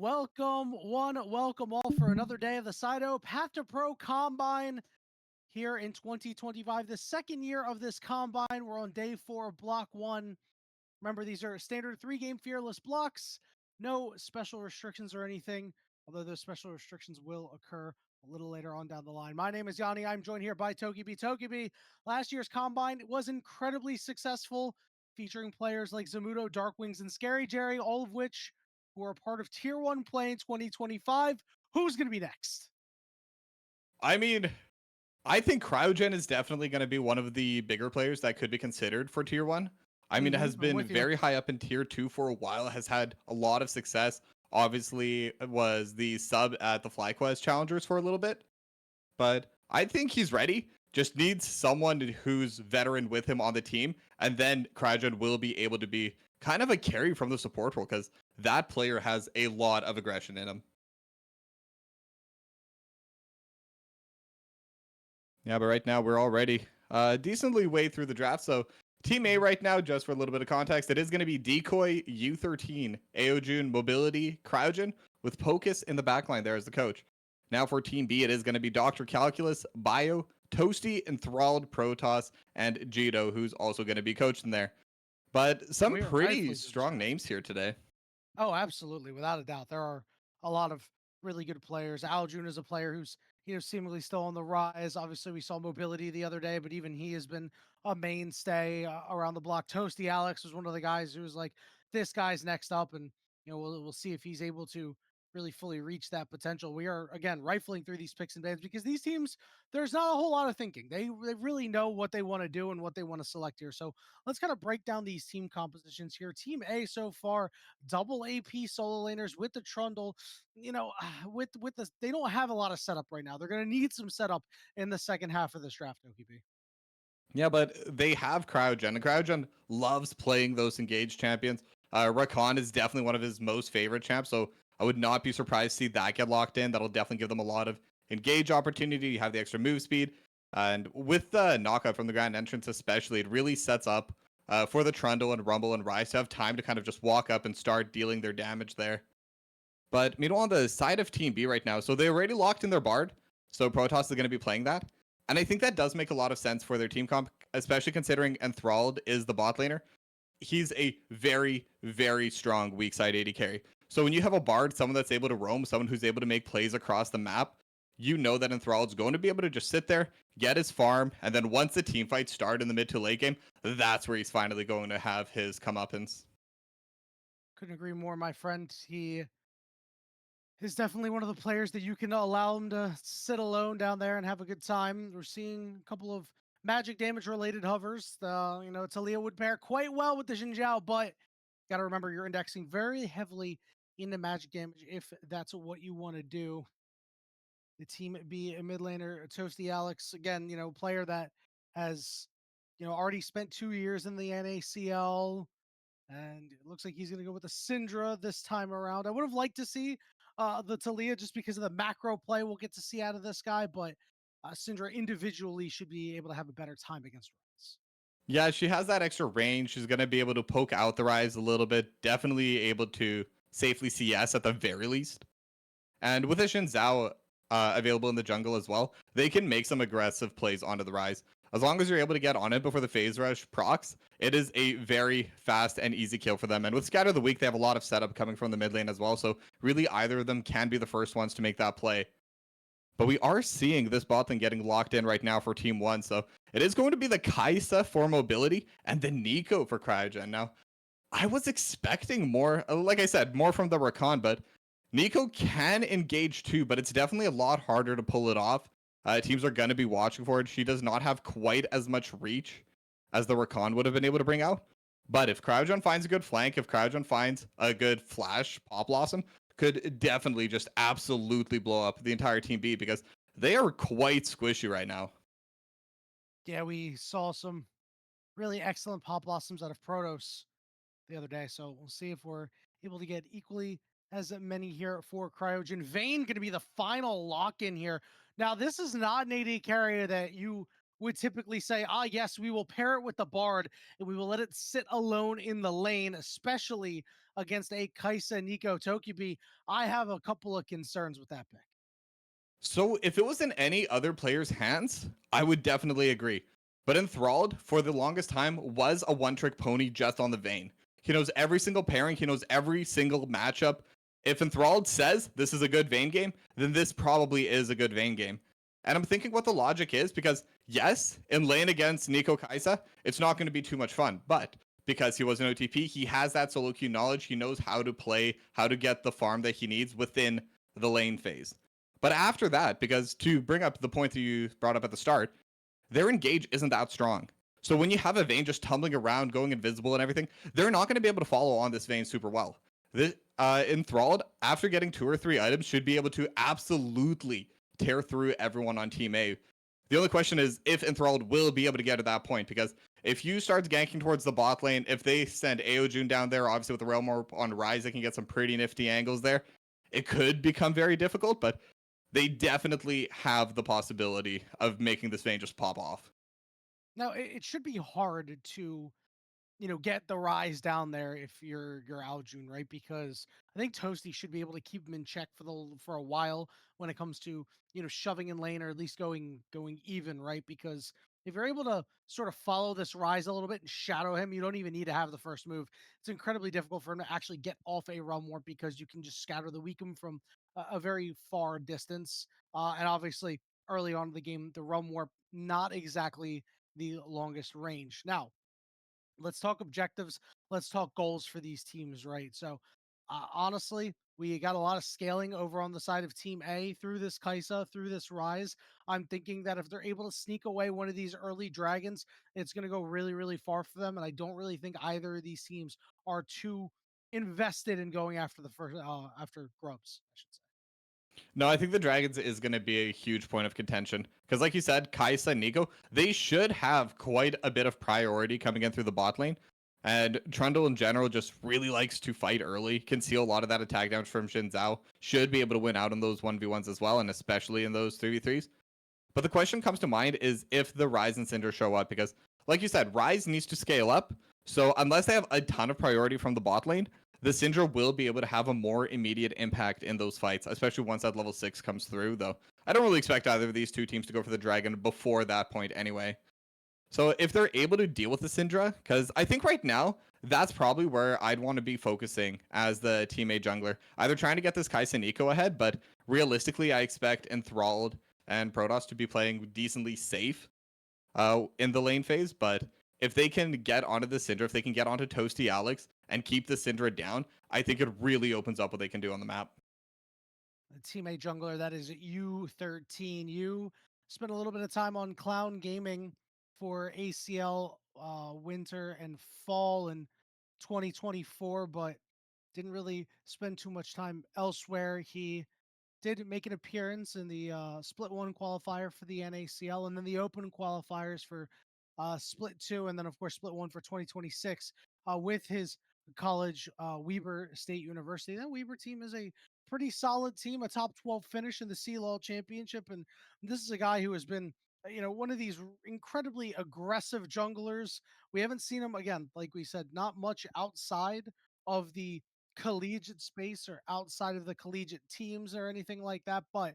welcome one, welcome all for another day of the Sido Path2Pro Combine here in 2025. The second year of this combine. We're on day 4 of block 1. Remember, these are standard 3-game fearless blocks. No special restrictions or anything, although those special restrictions will occur a little later on down the line. My name is Yanni. I'm joined here by Tokibi. Tokibi, last year's combine was incredibly successful, featuring players like Zamudo, Darkwings, and Scary Jerry, all of which who are part of Tier 1 play in 2025. Who's going to be next? I mean, I think Cryogen is definitely going to be one of the bigger players that could be considered for Tier 1. I mean, it has been very high up in Tier 2 for a while, has had a lot of success. Obviously, it was the sub at the FlyQuest Challengers for a little bit. But I think he's ready. Just needs someone who's veteran with him on the team. And then Cryogen will be able to be kind of a carry from the support role because that player has a lot of aggression in him. Yeah, but right now we're already decently way through the draft. So Team A right now, just for a little bit of context, it is going to be Decoy, U13, Aojun, Mobility, Cryogen, with Pocus in the backline there as the coach. Now for Team B, it is going to be Dr. Calculus, Bio, Toasty, Enthralled, Protoss, and Jito, who's also going to be coached in there. But some pretty strong names here today. Oh, absolutely. Without a doubt. There are a lot of really good players. Aljun is a player who's, seemingly still on the rise. Obviously, we saw Mobility the other day, but even he has been a mainstay around the block. Toasty Alex was one of the guys who was like, this guy's next up. And, we'll see if he's able to really fully reach that potential. We are, again, rifling through these picks and bans because these teams, there's not a whole lot of thinking. They really know what they want to do and what they want to select here. So let's kind of break down these team compositions here. Team A so far, double AP solo laners with the Trundle. With the they don't have a lot of setup right now. They're going to need some setup in the second half of this draft, OKB. Yeah, but they have Cryogen, and Cryogen loves playing those engaged champions. Rakan is definitely one of his most favorite champs, so I would not be surprised to see that get locked in. That'll definitely give them a lot of engage opportunity. You have the extra move speed, and with the knockout from the grand entrance especially, it really sets up for the Trundle and Rumble and Rise to have time to kind of just walk up and start dealing their damage there. But meanwhile, on the side of Team B right now, so they already locked in their Bard, so Protoss is going to be playing that. And I think that does make a lot of sense for their team comp, especially considering Enthralled is the bot laner. He's a very, very strong weak side AD carry. So when you have a Bard, someone that's able to roam, someone who's able to make plays across the map, you know that Enthralled's going to be able to just sit there, get his farm, and then once the team fights start in the mid to late game, that's where he's finally going to have his comeuppance. Couldn't agree more, my friend. He is definitely one of the players that you can allow him to sit alone down there and have a good time. We're seeing a couple of magic damage related hovers. Talia would pair quite well with the Xinjiao, but got to remember you're indexing very heavily into magic damage if that's what you want to do. The Team B a mid laner, Toasty Alex, again, player that has, already spent 2 years in the NACL. And it looks like he's going to go with the Syndra this time around. I would have liked to see the Talia just because of the macro play we'll get to see out of this guy, but Syndra individually should be able to have a better time against Rise. Yeah, she has that extra range. She's going to be able to poke out the Rise a little bit. Definitely able to safely CS at the very least. And with a Xin Zhao available in the jungle as well, they can make some aggressive plays onto the Rise. As long as you're able to get on it before the phase rush procs, it is a very fast and easy kill for them. And with Scatter of the Week, they have a lot of setup coming from the mid lane as well. So really either of them can be the first ones to make that play. But we are seeing this bot lane getting locked in right now for Team 1. So it is going to be the Kaisa for Mobility and the Nico for Cryogen. Now, I was expecting more, like I said, more from the Rakan, but Nico can engage too, but it's definitely a lot harder to pull it off. Teams are going to be watching for it. She does not have quite as much reach as the Rakan would have been able to bring out. But if Cryogen finds a good flank, if Cryogen finds a good flash, Pop Blossom could definitely just absolutely blow up the entire Team B because they are quite squishy right now. Yeah, we saw some really excellent Pop Blossoms out of Protoss the other day, so we'll see if we're able to get equally as many here for Cryogen. Vayne going to be the final lock-in here. Now, this is not an AD carrier that you would typically say, ah, yes, we will pair it with the Bard and we will let it sit alone in the lane, especially against a Kaisa Nico Tokibi. I have a couple of concerns with that pick. So if it was in any other player's hands, I would definitely agree. But Enthralled, for the longest time, was a one-trick pony just on the Vayne. He knows every single pairing, he knows every single matchup. If Enthralled says this is a good Vayne game, then this probably is a good Vayne game. And I'm thinking what the logic is, because yes, in lane against Nico Kaisa, it's not going to be too much fun. But because he was an OTP, he has that solo queue knowledge. He knows how to play, how to get the farm that he needs within the lane phase. But after that, because to bring up the point that you brought up at the start, their engage isn't that strong. So when you have a Vayne just tumbling around, going invisible and everything, they're not going to be able to follow on this Vayne super well. This, Enthralled, after getting 2 or 3 items, should be able to absolutely tear through everyone on Team A. The only question is if Enthralled will be able to get to that point, because if you start ganking towards the bot lane, if they send Aojun down there, obviously with the Realm Orb on Rise, they can get some pretty nifty angles there. It could become very difficult, but they definitely have the possibility of making this Vayne just pop off. Now, it should be hard to get the rise down there if you're Aljun, right? Because I think Toasty should be able to keep him in check for a while when it comes to shoving in lane or at least going even, right? Because if you're able to sort of follow this rise a little bit and shadow him, you don't even need to have the first move. It's incredibly difficult for him to actually get off a realm warp because you can just scatter the weakum from a very far distance. And obviously, early on in the game, the realm warp not exactly the longest range. Now, let's talk objectives. Let's talk goals for these teams, right? So, honestly, we got a lot of scaling over on the side of Team A through this Kaisa, through this Rise. I'm thinking that if they're able to sneak away one of these early dragons, it's going to go really, really far for them. And I don't really think either of these teams are too invested in going after the first, after Grubs, I should say. No, I think the Dragons is going to be a huge point of contention. Because, like you said, Kaisa and Nico, they should have quite a bit of priority coming in through the bot lane. And Trundle in general just really likes to fight early, can seal a lot of that attack damage from Xin Zhao, should be able to win out on those 1v1s as well, and especially in those 3v3s. But the question comes to mind is if the Ryze and Syndra show up, because, like you said, Ryze needs to scale up. So unless they have a ton of priority from the bot lane, the Syndra will be able to have a more immediate impact in those fights, especially once that level 6 comes through, though. I don't really expect either of these two teams to go for the Dragon before that point anyway. So if they're able to deal with the Syndra, because I think right now, that's probably where I'd want to be focusing as the Team A jungler. Either trying to get this Kaisa Nico ahead, but realistically, I expect Enthralled and Protoss to be playing decently safe in the lane phase. But if they can get onto the Syndra, if they can get onto Toasty Alex and keep the Syndra down, I think it really opens up what they can do on the map. The Team A jungler, that is U13. You spent a little bit of time on Clown Gaming for ACL winter and fall in 2024, but didn't really spend too much time elsewhere. He did make an appearance in the Split 1 qualifier for the NACL and then the Open qualifiers for Split 2 and then, of course, Split 1 for 2026 with his college, Weber State University. That Weber team is a pretty solid team, a top 12 finish in the CLOL Championship. And this is a guy who has been, one of these incredibly aggressive junglers. We haven't seen him, again, like we said, not much outside of the collegiate space or outside of the collegiate teams or anything like that, but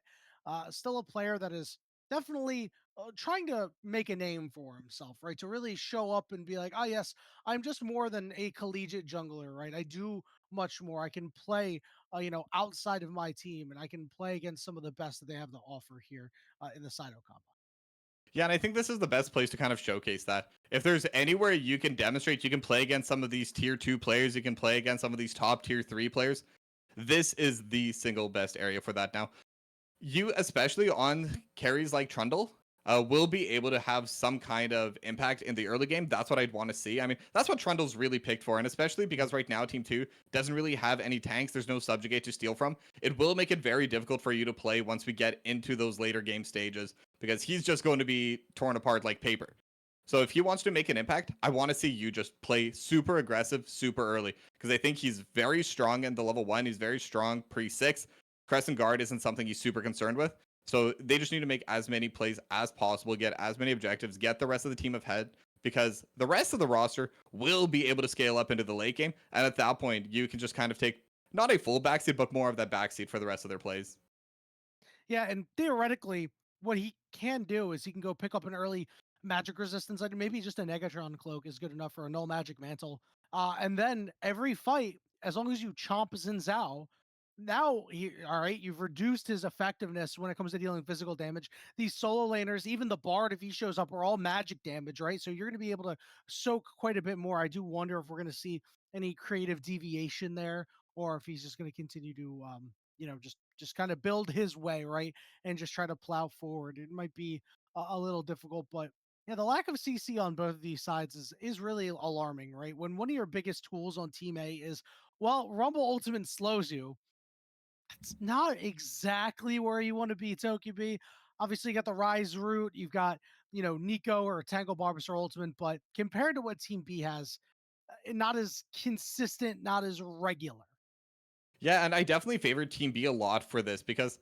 still a player that is definitely trying to make a name for himself, right? To really show up and be like, oh, yes, I'm just more than a collegiate jungler, right? I do much more. I can play, outside of my team and I can play against some of the best that they have to offer here in the Cyto combo. Yeah, and I think this is the best place to kind of showcase that. If there's anywhere you can demonstrate you can play against some of these tier 2 players, you can play against some of these top tier 3 players, this is the single best area for that now. You, especially on carries like Trundle, will be able to have some kind of impact in the early game. That's what I'd want to see. I mean, that's what Trundle's really picked for, and especially because right now Team 2 doesn't really have any tanks. There's no subjugate to steal from. It will make it very difficult for you to play once we get into those later game stages, because he's just going to be torn apart like paper. So if he wants to make an impact, I want to see you just play super aggressive, super early, because I think he's very strong in the level 1. He's very strong pre-6. Crescent Guard isn't something he's super concerned with. So they just need to make as many plays as possible, get as many objectives, get the rest of the team ahead, because the rest of the roster will be able to scale up into the late game. And at that point, you can just kind of take not a full backseat, but more of that backseat for the rest of their plays. Yeah, and theoretically, what he can do is he can go pick up an early magic resistance item. Maybe just a Negatron cloak is good enough for a null magic mantle. And then every fight, as long as you chomp Xin Zhao, now all right, you've reduced his effectiveness when it comes to dealing physical damage. These solo laners, even the Bard, if he shows up, are all magic damage, right? So you're going to be able to soak quite a bit more. I do wonder if we're going to see any creative deviation there, or if he's just going to continue to just kind of build his way, right, and just try to plow forward. It might be a little difficult, but yeah, the lack of CC on both of these sides is really alarming, right? When one of your biggest tools on Team A is, well, Rumble Ultimate slows you. It's not exactly where you want to be, Tokubi. Obviously, you got the Rise route, you've got Nico or Tango Barbasur Ultimate, but compared to what Team B has, not as consistent, not as regular. Yeah, and I definitely favor Team B a lot for this because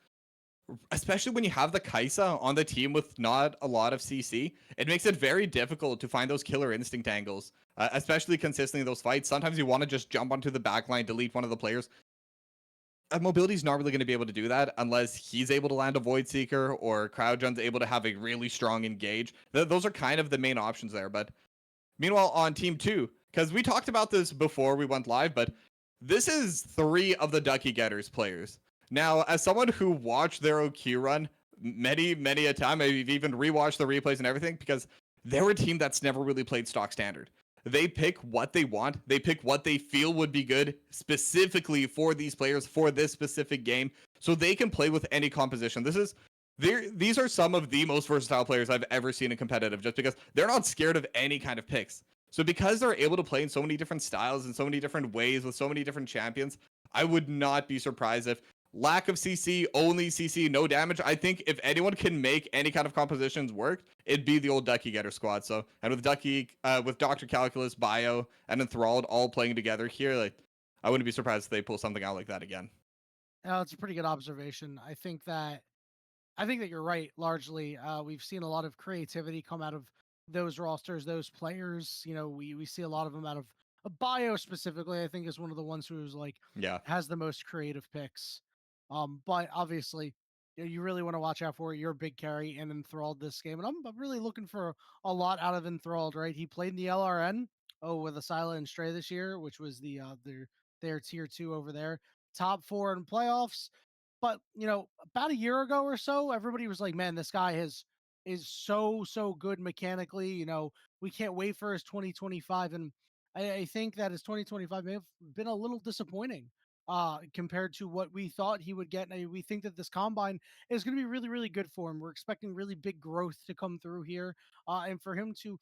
especially when you have the Kaisa on the team with not a lot of CC, it makes it very difficult to find those killer instinct angles, especially consistently in those fights. Sometimes you want to just jump onto the back line, delete one of the players. Mobility's not really going to be able to do that unless he's able to land a Void Seeker or CrowdJun's able to have a really strong engage. Those are kind of the main options there. But meanwhile, on Team 2, because we talked about this before we went live, but this is 3 of the Ducky Getters players. Now, as someone who watched their OQ run many a time, I've even rewatched the replays and everything because they're a team that's never really played stock standard. They pick what they want. They pick what they feel would be good specifically for these players for this specific game, so they can play with any composition. These are some of the most versatile players I've ever seen in competitive, just because they're not scared of any kind of picks. So because they're able to play in so many different styles and so many different ways with so many different champions, I would not be surprised if lack of CC, only CC, no damage. I think if anyone can make any kind of compositions work, it'd be the old Ducky Getter squad. So, and with with Dr. Calculus, Bio, and Enthralled all playing together here, like I wouldn't be surprised if they pull something out like that again. It's a pretty good observation. I think that you're right. Largely, we've seen a lot of creativity come out of those rosters, those players. We see a lot of them out of Bio specifically. I think is one of the ones who's like Yeah. has the most creative picks. But obviously, you really want to watch out for it. You're a big carry and Enthralled this game, and I'm really looking for a lot out of Enthralled. Right, he played in the LRN. With Asila and Stray this year, which was their tier 2 over there, top 4 in playoffs. But about a year ago or so, everybody was like, "Man, this guy is so good mechanically." We can't wait for his 2025, and I think that his 2025 may have been a little disappointing compared to what we thought he would get. And we think that this combine is going to be really, really good for him. We're expecting really big growth to come through here, and for him to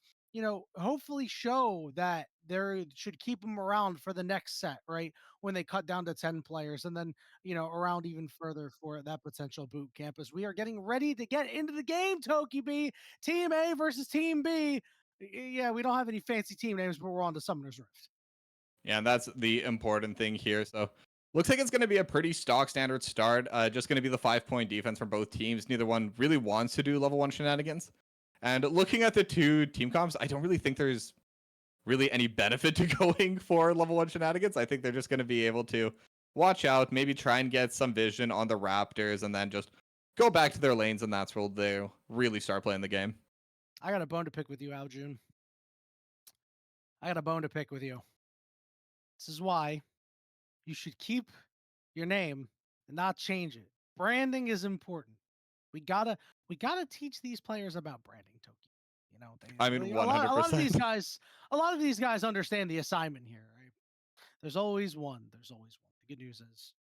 hopefully show that there should keep him around for the next set, right? When they cut down to 10 players, and then around even further for that potential boot camp as we are getting ready to get into the game, Toki B. Team A versus Team B. Yeah, we don't have any fancy team names, but we're on to Summoner's Rift. Yeah, and that's the important thing here. So looks like it's going to be a pretty stock standard start. Just going to be the 5-point defense from both teams. Neither one really wants to do level 1 shenanigans. And looking at the two team comps, I don't really think there's really any benefit to going for level 1 shenanigans. I think they're just going to be able to watch out, maybe try and get some vision on the Raptors, and then just go back to their lanes, and that's where they'll really start playing the game. I got a bone to pick with you, Aljun. I got a bone to pick with you. This is why you should keep your name and not change it. Branding is important. We gotta we gotta teach these players about branding, Toki. I mean, A lot of these 100%. guys understand the assignment here, right? There's always one. There's always one. The good news is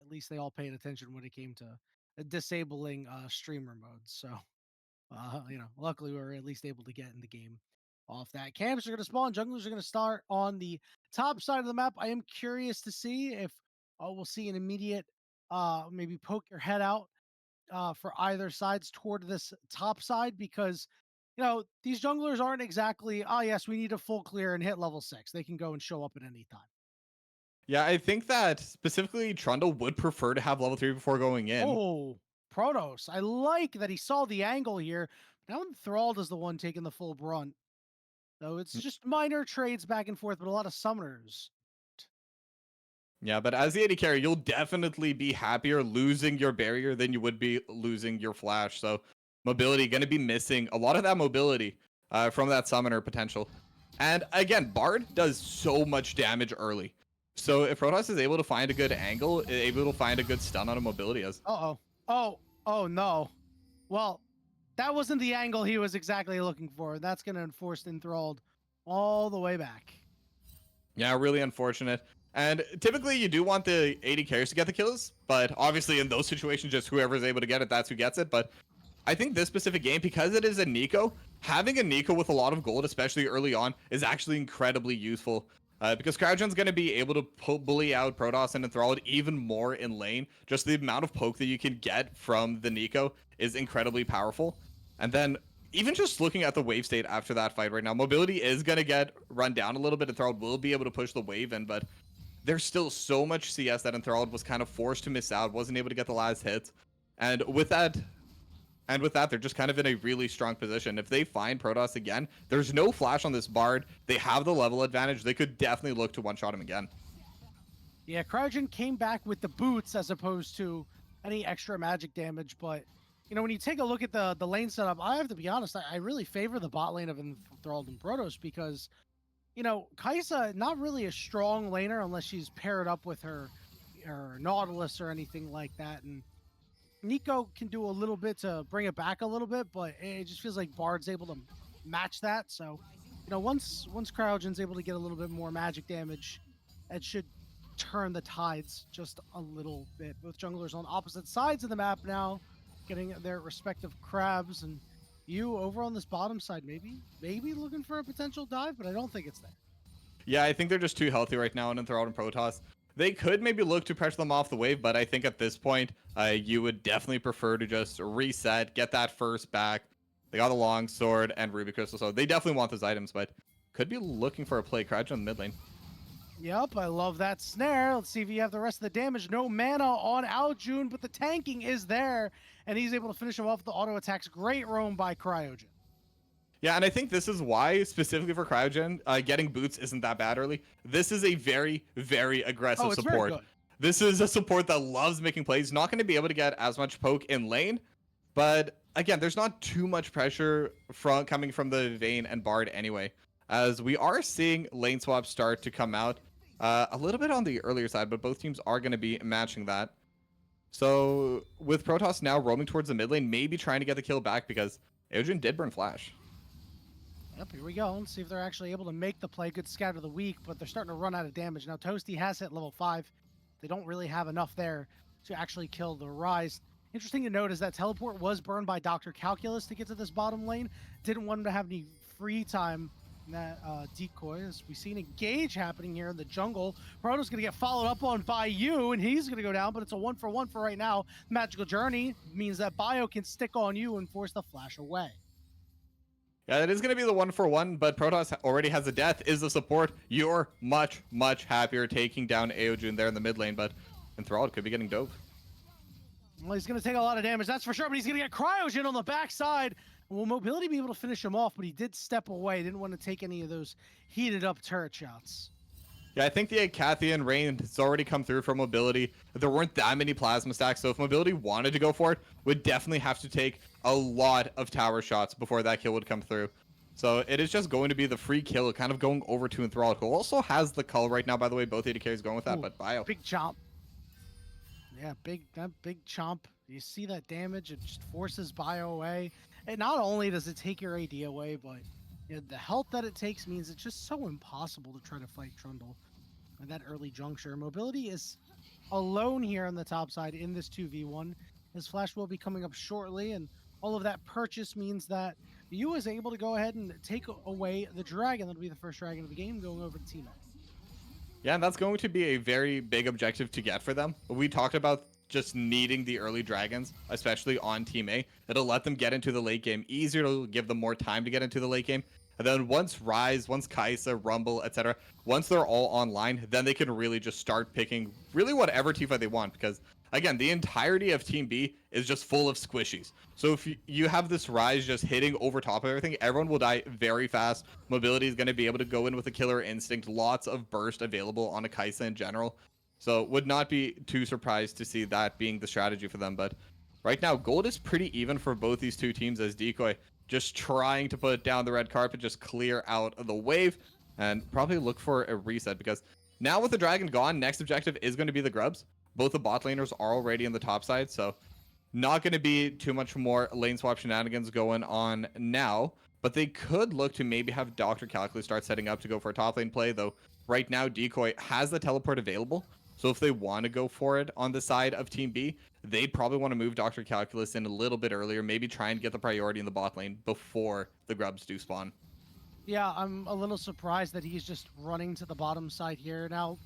at least they all paid attention when it came to disabling streamer modes. So luckily we were at least able to get in the game off that. Camps are going to spawn. Junglers are going to start on the top side of the map. I am curious to see if we'll see an immediate maybe poke your head out for either sides toward this top side, because these junglers aren't exactly, oh yes, we need a full clear and hit level 6. They can go and show up at any time. Yeah, I think that specifically Trundle would prefer to have level 3 before going in. Oh, Protoss. I like that he saw the angle here. Now Enthralled is the one taking the full brunt. So it's just minor trades back and forth, but a lot of summoners. Yeah, but as the AD carry, you'll definitely be happier losing your barrier than you would be losing your flash. So mobility going to be missing a lot of that mobility from that summoner potential. And again, Bard does so much damage early. So if Protoss is able to find a good angle, able to find a good stun on a mobility as Uh-oh. Oh no. Well, that wasn't the angle he was exactly looking for. That's going to enforce Enthralled all the way back. yeah, really unfortunate. And typically you do want the AD carries to get the kills, but obviously in those situations, just whoever's able to get it, that's who gets it. But I think this specific game, because it is a Nico, having a Nico with a lot of gold, especially early on, is actually incredibly useful. Because Cryogen's going to be able to bully out Protoss and Enthralled even more in lane. Just the amount of poke that you can get from the Nico is incredibly powerful. And then even just looking at the wave state after that fight right now, mobility is going to get run down a little bit. Enthralled will be able to push the wave in, but there's still so much CS that Enthralled was kind of forced to miss out, wasn't able to get the last hit. And with that, they're just kind of in a really strong position. If they find Protoss again, there's no flash on this Bard. They have the level advantage. They could definitely look to one-shot him again. Yeah, Cryogen came back with the boots as opposed to any extra magic damage. But, you know, when you take a look at the lane setup, I have to be honest, I really favor the bot lane of Enthralled and Protoss because, you know, Kai'Sa, not really a strong laner unless she's paired up with her Nautilus or anything like that. And Nico can do a little bit to bring it back a little bit, but it just feels like Bard's able to match that. So, you know, once Cryogen's able to get a little bit more magic damage, it should turn the tides just a little bit. Both junglers on opposite sides of the map now, getting their respective crabs, and you over on this bottom side, maybe looking for a potential dive, but I don't think it's there. Yeah, I think they're just too healthy right now in Enthralled and Protoss. They could maybe look to pressure them off the wave, but I think at this point, you would definitely prefer to just reset, get that first back. They got a long sword and ruby crystal, so they definitely want those items, but could be looking for a play. Crouch on the mid lane. Yep, I love that snare. Let's see if you have the rest of the damage. No mana on Aljun, but the tanking is there, and he's able to finish him off with the auto attacks. Great roam by Cryogen. Yeah, and I think this is why, specifically for Cryogen, getting boots isn't that bad early. This is a very, very aggressive It's support. very good. This is a support that loves making plays. Not going to be able to get as much poke in lane, but again, there's not too much pressure coming from the Vayne and Bard anyway, as we are seeing lane swaps start to come out a little bit on the earlier side, but both teams are going to be matching that. So with Protoss now roaming towards the mid lane, maybe trying to get the kill back because Eojin did burn flash. Yep, here we go. Let's see if they're actually able to make the play. Good scout of the week, but they're starting to run out of damage. Now, Toasty has hit level 5. They don't really have enough there to actually kill the Rise. Interesting to note is that teleport was burned by Dr. Calculus to get to this bottom lane. Didn't want him to have any free time in that decoy. As we see an engage happening here in the jungle. Proto's going to get followed up on by you, and he's going to go down, but it's a 1-for-1 for right now. Magical Journey means that Bio can stick on you and force the flash away. Yeah, it is going to be the 1-for-1, but Protoss already has a death, is the support. You're much, much happier taking down Aojun there in the mid lane, but Enthralled could be getting dope. Well, he's going to take a lot of damage, that's for sure, but he's going to get Cryogen on the backside. Will Mobility be able to finish him off, but he did step away. Didn't want to take any of those heated up turret shots. Yeah, I think the Cathian Rain has already come through for Mobility. There weren't that many plasma stacks, so if Mobility wanted to go for it, would definitely have to take a lot of tower shots before that kill would come through. So it is just going to be the free kill, kind of going over to Enthralled, who also has the cull right now, by the way. Both AD carries going with that, but Bio. Big chomp. Yeah, that big chomp. You see that damage? It just forces Bio away. And not only does it take your AD away, but you know, the health that it takes means it's just so impossible to try to fight Trundle at that early juncture. Mobility is alone here on the top side in this 2v1. His flash will be coming up shortly, and all of that purchase means that Yu is able to go ahead and take away the dragon. That'll be the first dragon of the game, going over to Team A. Yeah, and that's going to be a very big objective to get for them. We talked about just needing the early dragons, especially on Team A. It'll let them get into the late game easier. It'll give them more time to get into the late game. And then once Rise, once Kai'Sa, Rumble, etc., once they're all online, then they can really just start picking really whatever Tifa they want, because again, the entirety of Team B is just full of squishies. So if you have this Rise just hitting over top of everything, everyone will die very fast. Mobility is going to be able to go in with a killer instinct. Lots of burst available on a Kaisa in general. So would not be too surprised to see that being the strategy for them. But right now, gold is pretty even for both these two teams as Decoy just trying to put down the red carpet, just clear out of the wave, and probably look for a reset because now with the dragon gone, next objective is going to be the grubs. Both the bot laners are already in the top side, so not going to be too much more lane swap shenanigans going on now. But they could look to maybe have Dr. Calculus start setting up to go for a top lane play, though right now Decoy has the teleport available. So if they want to go for it on the side of Team B, they'd probably want to move Dr. Calculus in a little bit earlier, maybe try and get the priority in the bot lane before the grubs do spawn. Yeah, I'm a little surprised that he's just running to the bottom side here. Now,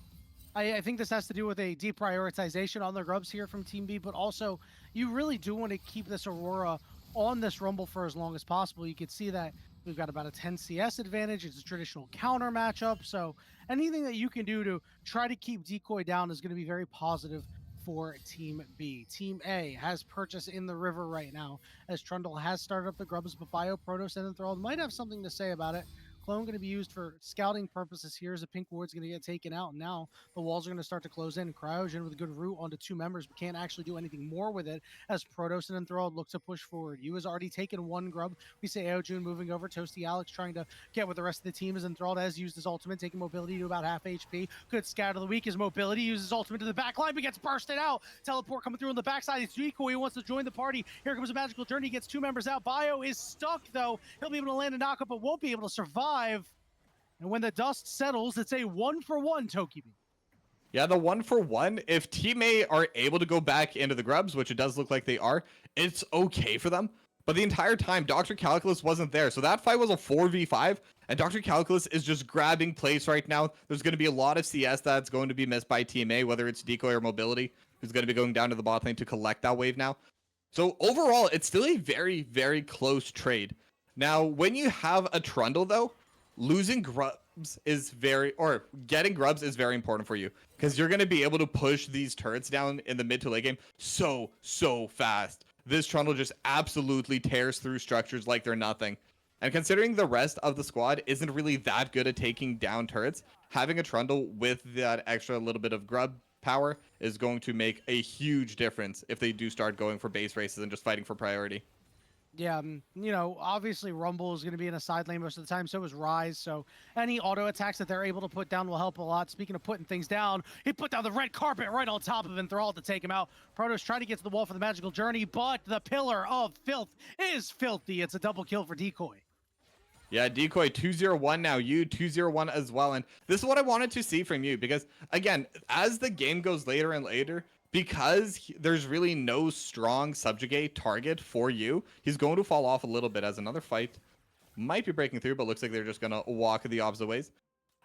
I think this has to do with a deprioritization on the grubs here from Team B, but also you really do want to keep this Aurora on this Rumble for as long as possible. You can see that we've got about a 10 CS advantage. It's a traditional counter matchup. So anything that you can do to try to keep Decoy down is going to be very positive for Team B. Team A has purchase in the river right now, as Trundle has started up the grubs, but Bio, Protoss, and Enthralled might have something to say about it. Clone going to be used for scouting purposes here as a pink ward's going to get taken out. And now the walls are going to start to close in. Cryogen with a good root onto two members, but can't actually do anything more with it as Protoss and Enthralled look to push forward. You has already taken one grub. We say Aojun moving over. Toasty Alex trying to get with the rest of the team as Enthralled has used his ultimate, taking mobility to about half HP. Good scout of the week. His mobility uses ultimate to the back line, but gets bursted out. Teleport coming through on the backside. It's Decoy who wants to join the party. Here comes a magical journey. Gets two members out. Bio is stuck though. He'll be able to land a knockup, but won't be able to survive. And when the dust settles, it's a 1-for-1 Tokibi. Yeah, the 1-for-1, if Team A are able to go back into the grubs, which it does look like they are, it's okay for them. But the entire time, Dr. Calculus wasn't there. So that fight was a 4v5, and Dr. Calculus is just grabbing place right now. There's going to be a lot of CS that's going to be missed by Team A, whether it's Decoy or Mobility, who's going to be going down to the bot lane to collect that wave now. So overall, it's still a very, very close trade. Now, when you have a Trundle, though, losing grubs is getting grubs is very important for you because you're going to be able to push these turrets down in the mid to late game so fast. This Trundle just absolutely tears through structures like they're nothing. And considering the rest of the squad isn't really that good at taking down turrets, having a Trundle with that extra little bit of grub power is going to make a huge difference if they do start going for base races and just fighting for priority. Yeah, you know, obviously Rumble is going to be in a side lane most of the time, so is Rise, so any auto attacks that they're able to put down will help a lot. Speaking of putting things down, he put down the red carpet right on top of Enthralled to take him out. Protoss trying to get to the wall for the magical journey, but the pillar of filth is filthy. It's a double kill for Decoy. Yeah, Decoy 201 now, you 201 as well. And this is what I wanted to see from you because, again, as the game goes later and later, because there's really no strong subjugate target for you, he's going to fall off a little bit as another fight might be breaking through, but looks like they're just going to walk the opposite ways.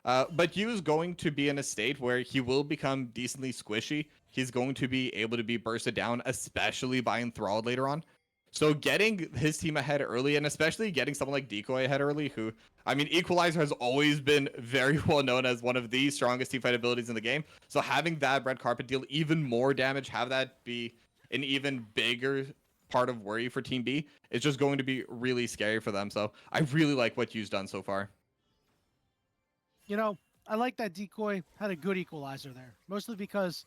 But Yu is going to be in a state where he will become decently squishy. He's going to be able to be bursted down, especially by Enthralled later on. So getting his team ahead early, and especially getting someone like Decoy ahead early, who, I mean, Equalizer has always been very well known as one of the strongest teamfight abilities in the game. So having that red carpet deal even more damage, have that be an even bigger part of worry for Team B, is just going to be really scary for them. So I really like what Yu's done so far. You know, I like that Decoy had a good equalizer there, mostly because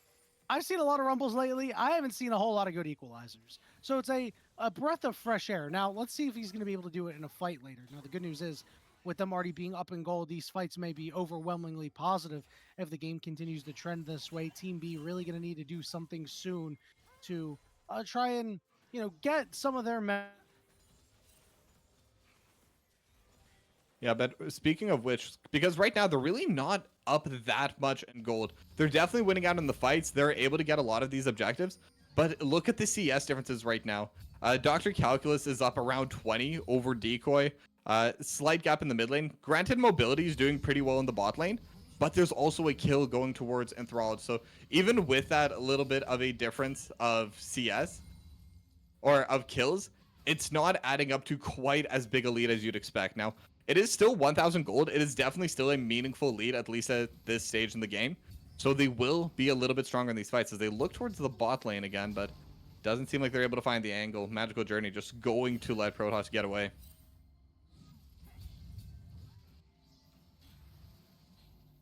I've seen a lot of Rumbles lately. I haven't seen a whole lot of good equalizers. So it's a breath of fresh air. Now, let's see if he's going to be able to do it in a fight later. Now, the good news is, with them already being up in gold, these fights may be overwhelmingly positive if the game continues to trend this way. Team B really going to need to do something soon to try and, you know, get some of their... Yeah, but speaking of which, because right now they're really not up that much in gold. They're definitely winning out in the fights. They're able to get a lot of these objectives. But look at the CS differences right now. Dr. Calculus is up around 20 over Decoy. Slight gap in the mid lane. Granted, mobility is doing pretty well in the bot lane, but there's also a kill going towards Enthralled. So even with that little bit of a difference of CS, or of kills, it's not adding up to quite as big a lead as you'd expect. Now, it is still 1,000 gold. It is definitely still a meaningful lead, at least at this stage in the game. So they will be a little bit stronger in these fights as they look towards the bot lane again, but doesn't seem like they're able to find the angle. Magical Journey just going to let Protoss get away.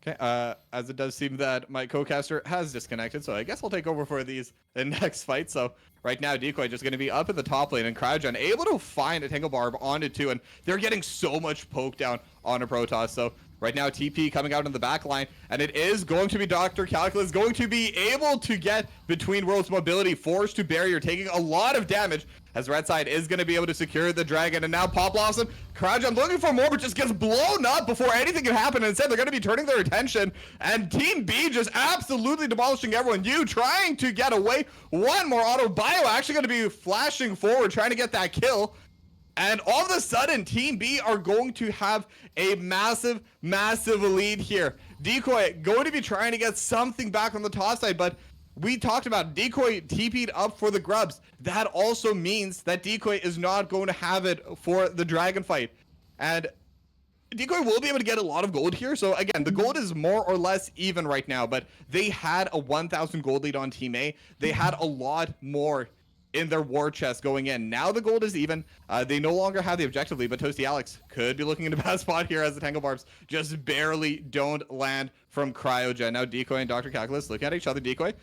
Okay, as it does seem that my co-caster has disconnected, so I guess I'll take over for these in next fight. So right now, Decoy just going to be up in the top lane, and Cryogen able to find a Tangle Barb onto 2, and they're getting so much poke down on a Protoss. So right now, TP coming out in the back line, and it is going to be Dr. Calculus going to be able to get between worlds mobility, forced to barrier, taking a lot of damage, as Red Side is going to be able to secure the dragon. And now Pop Blossom, Cryogen looking for more, but just gets blown up before anything can happen. And instead, they're going to be turning their attention, and Team B just absolutely demolishing everyone. You trying to get away. One more auto. Bio actually going to be flashing forward, trying to get that kill. And all of a sudden, Team B are going to have a massive, massive lead here. Decoy going to be trying to get something back on the top side, but we talked about Decoy TP'd up for the grubs. That also means that Decoy is not going to have it for the dragon fight. And Decoy will be able to get a lot of gold here. So again, the gold is more or less even right now, but they had a 1,000 gold lead on Team A. They had a lot more in their war chest going in. Now the gold is even. They no longer have the objective lead, but Toasty Alex could be looking into a bad spot here as the Tangle Barbs just barely don't land from Cryogen. Now Decoy and Dr. Calculus looking at each other. Decoy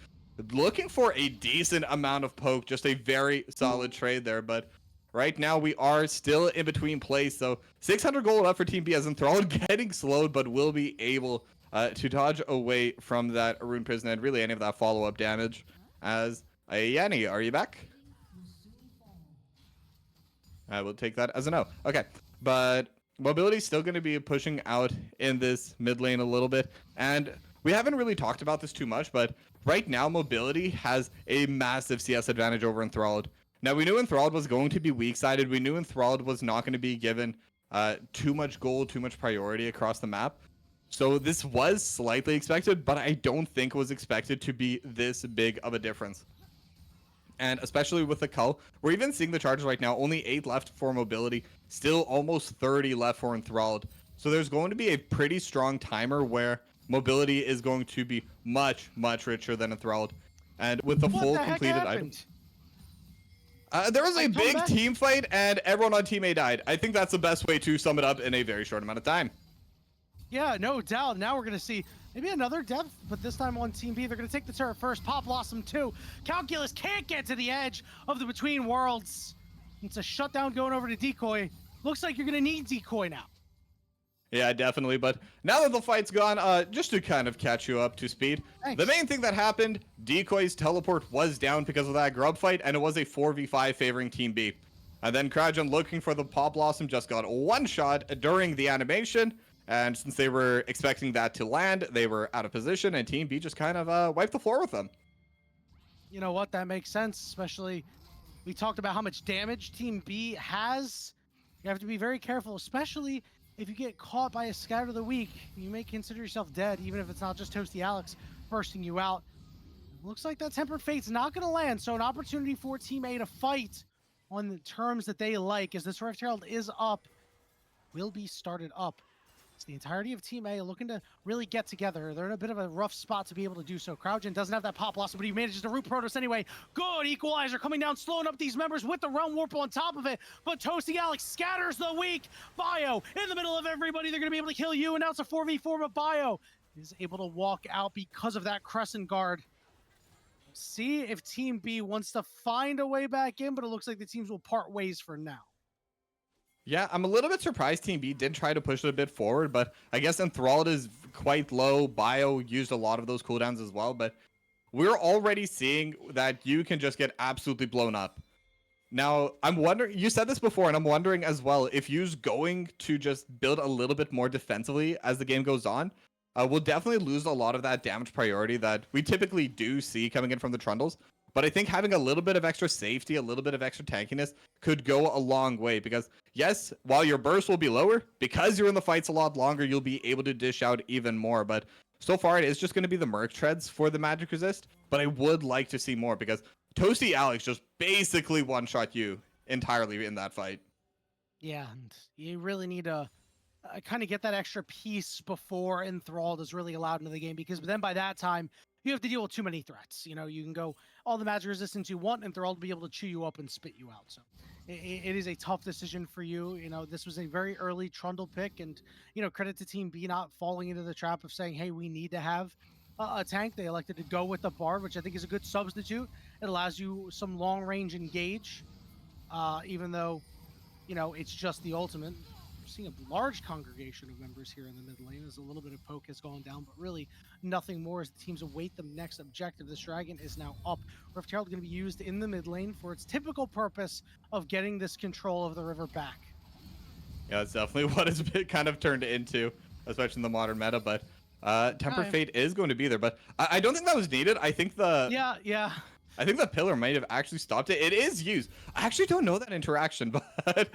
looking for a decent amount of poke, just a very solid trade there, but right now we are still in between plays. So 600 gold up for Team B as Enthralled getting slowed, but will be able to dodge away from that Rune Prison and really any of that follow-up damage. As Yanni, are you back? I will take that as a no. Okay, but Mobility still going to be pushing out in this mid lane a little bit, and we haven't really talked about this too much, but right now Mobility has a massive CS advantage over Enthralled. Now, we knew Enthralled was going to be weak-sided. We knew Enthralled was not going to be given too much gold, too much priority across the map. So this was slightly expected, but I don't think it was expected to be this big of a difference. And especially with the Cull, we're even seeing the charges right now, only 8 left for Mobility, still almost 30 left for Enthralled. So there's going to be a pretty strong timer where Mobility is going to be much, much richer than Enthralled. And with the full completed item. There was a big team fight and everyone on Team A died. I think that's the best way to sum it up in a very short amount of time. Yeah, no doubt. Now we're going to see maybe another depth, but this time on Team B. They're going to take the turret first. Pop Blossom 2. Calculus can't get to the edge of the Between Worlds. It's a shutdown going over to Decoy. Looks like you're going to need Decoy now. Yeah, definitely. But now that the fight's gone, just to kind of catch you up to speed, Thanks. The main thing that happened, Decoy's teleport was down because of that grub fight, and it was a 4v5 favoring Team B. And then Cryogen looking for the Pop Blossom just got one shot during the animation, and since they were expecting that to land, they were out of position, and Team B just kind of wiped the floor with them. You know what? That makes sense, especially we talked about how much damage Team B has. You have to be very careful, especially if you get caught by a Scout of the Week. You may consider yourself dead, even if it's not just Toasty Alex bursting you out. Looks like that Tempered Fate's not going to land, so an opportunity for Team A to fight on the terms that they like, as this Rift Herald is up, will be started up. It's the entirety of Team A looking to really get together. They're in a bit of a rough spot to be able to do so. Cryogen doesn't have that Pop Blossom, but he manages to root Protoss anyway. Good Equalizer coming down, slowing up these members with the Realm Warp on top of it. But Toasty Alex scatters the weak. Bio in the middle of everybody. They're going to be able to kill you, and now it's a 4v4, but Bio is able to walk out because of that Crescent Guard. See if Team B wants to find a way back in, but it looks like the teams will part ways for now. Yeah, I'm a little bit surprised Team B did try to push it a bit forward, but I guess Enthralled is quite low. Bio used a lot of those cooldowns as well, but we're already seeing that you can just get absolutely blown up. Now, I'm wondering, you said this before, and I'm wondering as well, if you're going to just build a little bit more defensively as the game goes on, we'll definitely lose a lot of that damage priority that we typically do see coming in from the Trundles. But I think having a little bit of extra safety, a little bit of extra tankiness could go a long way because, yes, while your burst will be lower, because you're in the fights a lot longer, you'll be able to dish out even more. But so far, it is just going to be the Merc Treads for the Magic Resist. But I would like to see more because Toasty Alex just basically one-shot you entirely in that fight. Yeah, and you really need to kind of get that extra piece before Enthralled is really allowed into the game, because then by that time you have to deal with too many threats. You know, you can go all the magic resistance you want, and Enthralled will be able to chew you up and spit you out. So it is a tough decision for you. You know, this was a very early Trundle pick, and credit to Team B not falling into the trap of saying, "Hey, we need to have a tank." They elected to go with the Bard, which I think is a good substitute. It allows you some long range engage, even though it's just the ultimate. We're seeing a large congregation of members here in the mid lane as a little bit of poke has gone down, but really nothing more as the teams await the next objective. This dragon is now up. Rift Herald going to be used in the mid lane for its typical purpose of getting this control of the river back. Yeah, that's definitely what it's been kind of turned into, especially in the modern meta. But Temper Fate is going to be there, but I don't think that was needed. I think yeah. I think the pillar might have actually stopped it. It is used. I actually don't know that interaction, but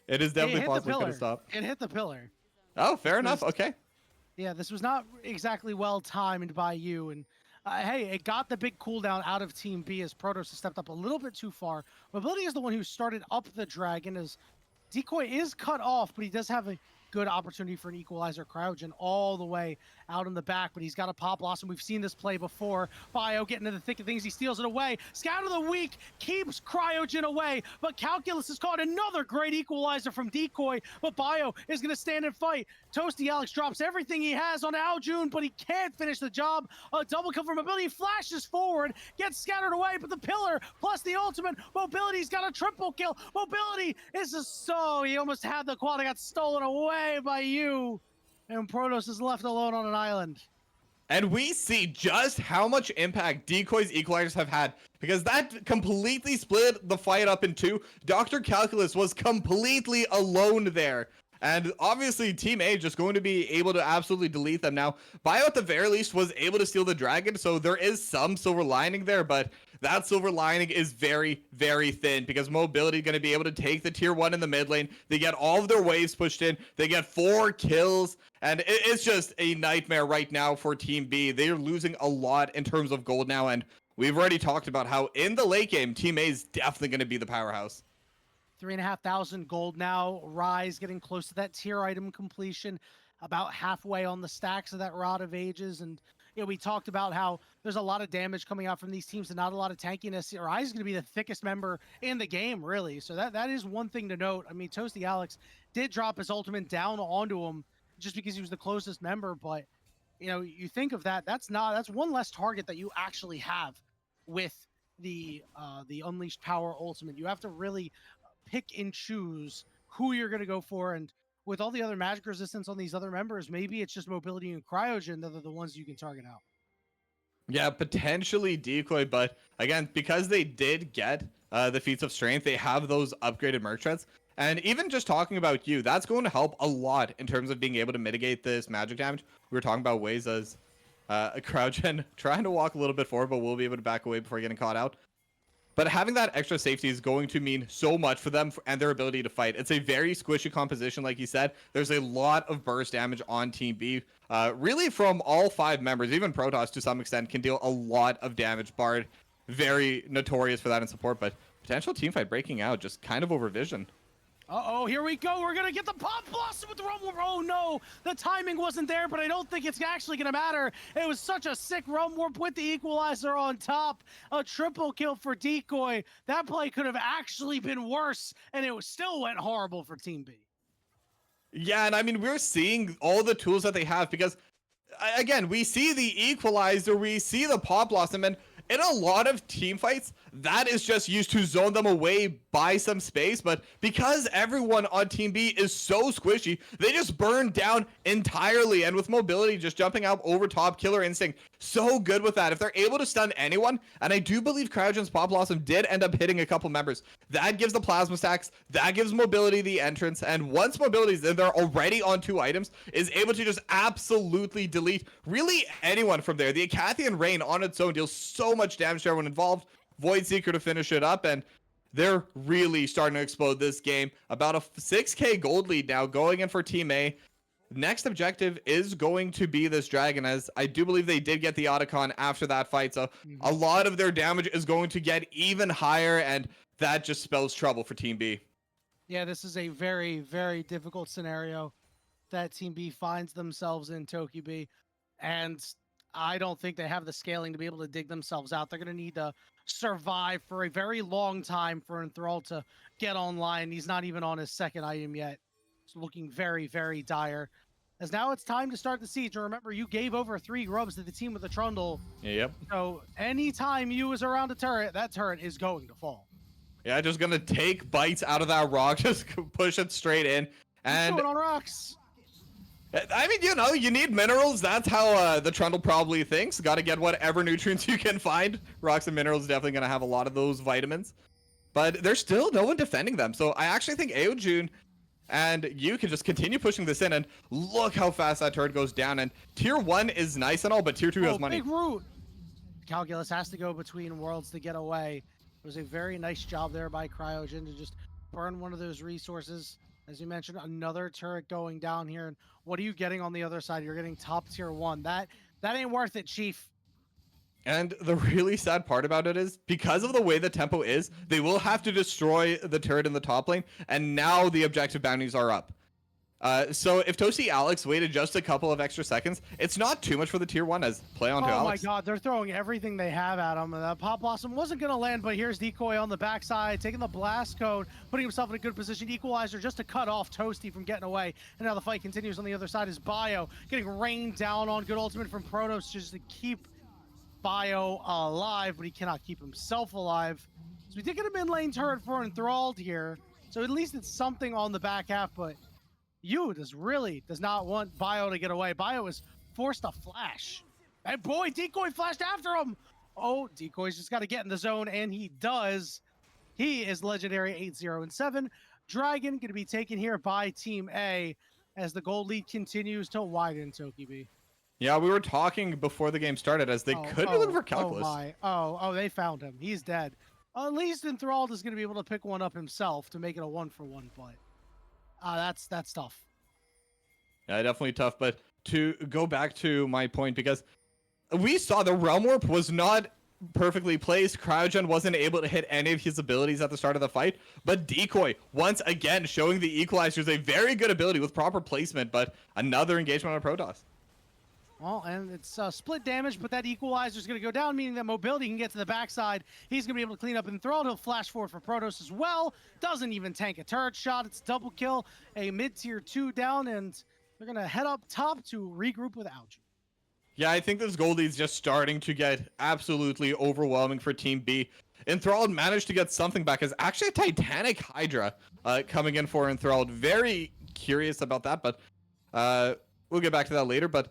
it is definitely possible it could have stopped. It hit the pillar. Oh, fair enough. Okay. Yeah, this was not exactly well timed by you, and hey, it got the big cooldown out of Team B as Protoss has stepped up a little bit too far. Mobility is the one who started up the dragon, as Decoy is cut off, but he does have a good opportunity for an equalizer. Cryogen all the way out in the back, but he's got a pop blossom. We've seen this play before. Bio getting into the thick of things. He steals it away. Scout of the week keeps Cryogen away, but Calculus has caught another great equalizer from Decoy, but Bio is going to stand and fight. Toasty Alex drops everything he has on Aljun, but he can't finish the job. A double kill for Mobility. Flashes forward, gets scattered away, but the pillar plus the ultimate. Mobility's got a triple kill. Mobility is he almost had the quad. It got stolen away by you, and Protoss is left alone on an island. And we see just how much impact Decoy's equalizers have had, because that completely split the fight up in two. Dr. Calculus was completely alone there. And obviously Team A just going to be able to absolutely delete them. Now, Bio at the very least was able to steal the dragon, so there is some silver lining there, but that silver lining is very, very thin, because Mobility going to be able to take the tier 1 in the mid lane. They get all of their waves pushed in. They get 4 kills, and it's just a nightmare right now for Team B. They're losing a lot in terms of gold now, and we've already talked about how in the late game, Team A is definitely going to be the powerhouse. 3,500 gold now. Rise getting close to that tier item completion, about halfway on the stacks of that Rod of Ages. And we talked about how there's a lot of damage coming out from these teams and not a lot of tankiness. Rise is going to be the thickest member in the game, really. So that is one thing to note. I mean, Toasty Alex did drop his ultimate down onto him just because he was the closest member. But, you think of that's one less target that you actually have with the Unleashed Power ultimate. You have to really pick and choose who you're going to go for, and with all the other magic resistance on these other members, maybe it's just Mobility and Cryogen that are the ones you can target out. Yeah, potentially Decoy, but again, because they did get the feats of strength, they have those upgraded merc treads, and even just talking about you, that's going to help a lot in terms of being able to mitigate this magic damage. We were talking about ways as Cryogen trying to walk a little bit forward, but we'll be able to back away before getting caught out. But having that extra safety is going to mean so much for them and their ability to fight. It's a very squishy composition, like you said. There's a lot of burst damage on Team B. Really from all 5 members, even Protoss to some extent can deal a lot of damage. Bard, very notorious for that in support, but potential team fight breaking out just kind of over vision. Uh-oh, here we go. We're going to get the Pop Blossom with the Rumble. Oh, no. The timing wasn't there, but I don't think it's actually going to matter. It was such a sick Rum Warp with the equalizer on top. A triple kill for Decoy. That play could have actually been worse, and it still went horrible for Team B. Yeah, and I mean, we're seeing all the tools that they have, because, again, we see the equalizer, we see the Pop Blossom, and in a lot of team fights, that is just used to zone them away, buy some space, but because everyone on Team B is so squishy, they just burn down entirely, and with Mobility just jumping out over top, Killer Instinct, so good with that. If they're able to stun anyone, and I do believe Cryogen's Pop Blossom did end up hitting a couple members, that gives the Plasma stacks, that gives Mobility the entrance, and once Mobility's in there already on 2 items, is able to just absolutely delete really anyone from there. The Acathian Rain on its own deals so much damage to everyone involved. Void Seeker to finish it up, and they're really starting to explode this game. About a 6k gold lead now going in for Team A. Next objective is going to be this dragon, as I do believe they did get the Otacon after that fight, so a lot of their damage is going to get even higher, and that just spells trouble for Team B. Yeah, this is a very, very difficult scenario. that Team B finds themselves in, Tokibi, and I don't think they have the scaling to be able to dig themselves out. They're going to need to survive for a very long time for Enthrall to get online. He's not even on his second item yet. It's looking very, very dire. As now it's time to start the siege. And remember, you gave over 3 grubs to the team with the Trundle. Yep. So anytime you is around a turret, that turret is going to fall. Yeah, just gonna take bites out of that rock, just push it straight in. And chewing on rocks. I mean, you know, you need minerals. That's how the Trundle probably thinks. Got to get whatever nutrients you can find. Rocks and minerals definitely going to have a lot of those vitamins. But there's still no one defending them. So I actually think Aojun and you can just continue pushing this in. And look how fast that turret goes down. And tier 1 is nice and all, but tier 2 has money. Big root. Calculus has to go between worlds to get away. It was a very nice job there by Cryogen to just burn one of those resources. As you mentioned, another turret going down here. And what are you getting on the other side? You're getting top tier 1. That ain't worth it, Chief. And the really sad part about it is, because of the way the tempo is, they will have to destroy the turret in the top lane, and now the objective bounties are up. So if Toasty Alex waited just a couple of extra seconds, it's not too much for the tier 1 as play on to Alex. Oh my god, they're throwing everything they have at him. That Pop Blossom wasn't going to land, but here's Decoy on the backside, taking the blast code, putting himself in a good position. Equalizer just to cut off Toasty from getting away. And now the fight continues on the other side is Bio, getting rained down on. Good ultimate from Protoss just to keep Bio alive, but he cannot keep himself alive. So we did get a mid lane turret for Enthralled here. So at least it's something on the back half, but you does not want Bio to get away. Bio is forced to flash. And boy, Decoy flashed after him. Oh, Decoy's just got to get in the zone, and he does. He is legendary 8-0-7. Dragon going to be taken here by Team A as the gold lead continues to widen, Tokibi. Yeah, we were talking before the game started as they could be looking for Calculus. Oh, they found him. He's dead. At least Enthralled is going to be able to pick one up himself to make it a 1-for-1 fight. That's tough. Yeah, definitely tough. But to go back to my point, because we saw the Realm Warp was not perfectly placed. Cryogen wasn't able to hit any of his abilities at the start of the fight. But Decoy, once again, showing the Equalizers a very good ability with proper placement, but another engagement on Protoss. Well, and it's split damage, but that Equalizer is going to go down, meaning that Mobility can get to the backside. He's going to be able to clean up Enthralled. He'll flash forward for Protoss as well. Doesn't even tank a turret shot. It's double kill, a mid-tier 2 down, and they're going to head up top to regroup with Aojun. Yeah, I think this gold lead's just starting to get absolutely overwhelming for Team B. Enthralled managed to get something back as actually a Titanic Hydra coming in for Enthralled. Very curious about that, but we'll get back to that later. But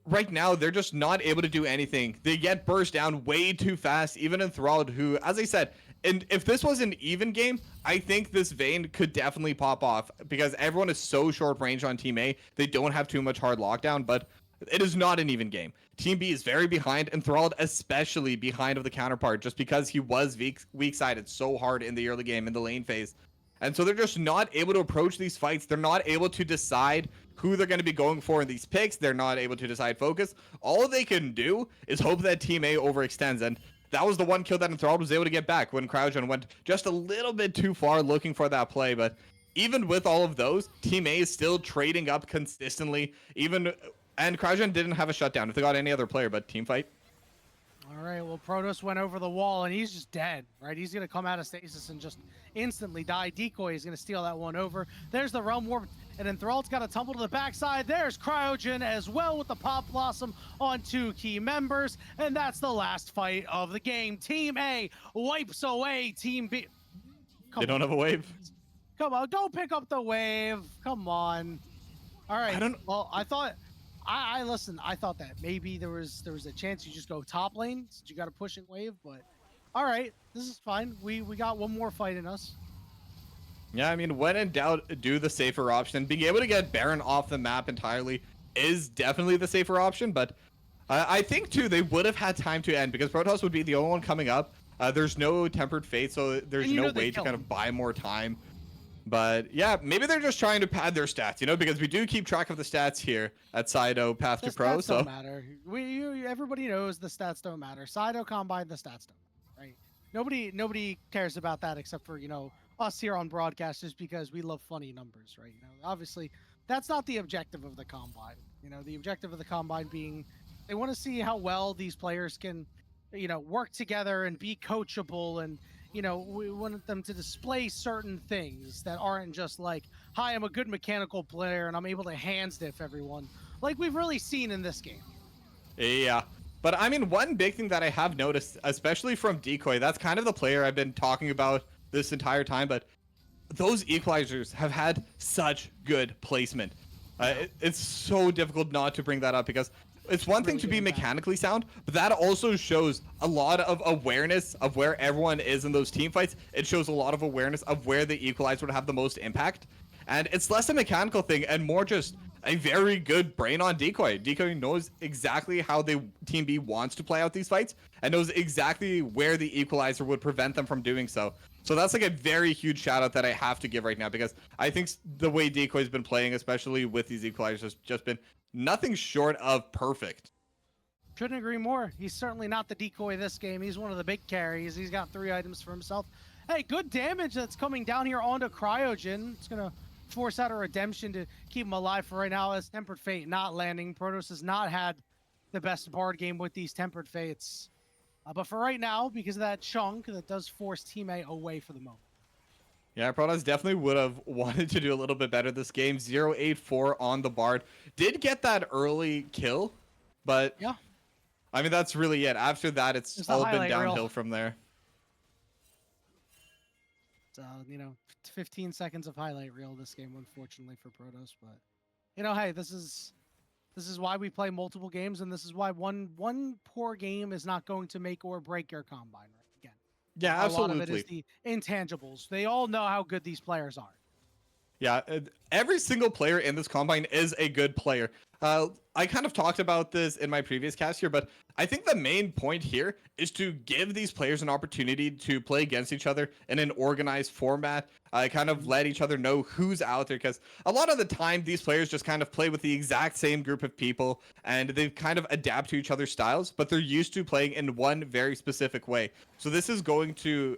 right now, they're just not able to do anything. They get burst down way too fast, even Enthralled, who, as I said, and if this was an even game, I think this Vayne could definitely pop off because everyone is so short range on Team A. They don't have too much hard lockdown, but it is not an even game. Team B is very behind, Enthralled especially behind of the counterpart just because he was weak-sided so hard in the early game, in the lane phase. And so they're just not able to approach these fights. They're not able to decide who they're going to be going for in these picks. They're not able to decide focus. All they can do is hope that Team A overextends. And that was the one kill that Enthralled was able to get back when Cryogen went just a little bit too far looking for that play. But even with all of those, Team A is still trading up consistently. And Cryogen didn't have a shutdown if they got any other player, but team fight. All right, well, Protoss went over the wall, and he's just dead, right? He's going to come out of stasis and just instantly die. Decoy is going to steal that one over. There's the Realm Warp, and Enthralled's got to tumble to the backside. There's Cryogen as well with the Pop Blossom on 2 key members, and that's the last fight of the game. Team A wipes away Team B. They don't have a wave. Come on, don't pick up the wave. Come on. All right. Well, I thought... listen, I thought that maybe there was a chance you just go top lane since you got a pushing wave, but all right, this is fine. We got one more fight in us. Yeah, I mean, when in doubt, do the safer option. Being able to get Baron off the map entirely is definitely the safer option, but I think too they would have had time to end because Protoss would be the only one coming up. There's no Tempered Fate, so there's no way to kind of buy more time. But yeah, maybe they're just trying to pad their stats, because we do keep track of the stats here at Sido Path2Pro. The stats don't matter. Everybody knows the stats don't matter. Sido Combine, the stats don't matter, right? Nobody cares about that except for us here on broadcast, just because we love funny numbers, right? Obviously, that's not the objective of the combine. You know, the objective of the combine being they want to see how well these players can, work together and be coachable. And, we want them to display certain things that aren't just like, hi, I'm a good mechanical player and I'm able to hand stiff everyone, like we've really seen in this game. Yeah. But I mean, one big thing that I have noticed, especially from Decoy, that's kind of the player I've been talking about this entire time, but those equalizers have had such good placement. It's so difficult not to bring that up because it's one thing to be mechanically sound, but that also shows a lot of awareness of where everyone is in those team fights. It shows a lot of awareness of where the equalizer would have the most impact. And it's less a mechanical thing and more just a very good brain on Decoy. Decoy knows exactly how the Team B wants to play out these fights and knows exactly where the equalizer would prevent them from doing so. So that's like a very huge shout out that I have to give right now because I think the way Decoy's been playing, especially with these equalizers, has just been nothing short of perfect. Couldn't agree more. He's certainly not the Decoy this game. He's one of the big carries. He's got 3 items for himself. Hey, good damage that's coming down here onto Cryogen. It's going to force out a redemption to keep him alive for right now as Tempered Fate not landing. Protoss has not had the best board game with these Tempered Fates. But for right now, because of that chunk, that does force Team A away for the moment. Yeah, Protoss definitely would have wanted to do a little bit better this game. 0-8-4 on the Bard. Did get that early kill, but yeah, I mean, that's really it. After that, it's all been downhill from there. So, 15 seconds of highlight reel this game, unfortunately for Protoss. But, hey, this is why we play multiple games, and this is why one poor game is not going to make or break your combine. Right? Again, yeah, absolutely. A lot of it is the intangibles. They all know how good these players are. Yeah, every single player in this combine is a good player. I kind of talked about this in my previous cast here, but I think the main point here is to give these players an opportunity to play against each other in an organized format. Kind of let each other know who's out there, because a lot of the time these players just kind of play with the exact same group of people and they kind of adapt to each other's styles, but they're used to playing in one very specific way. So this is going to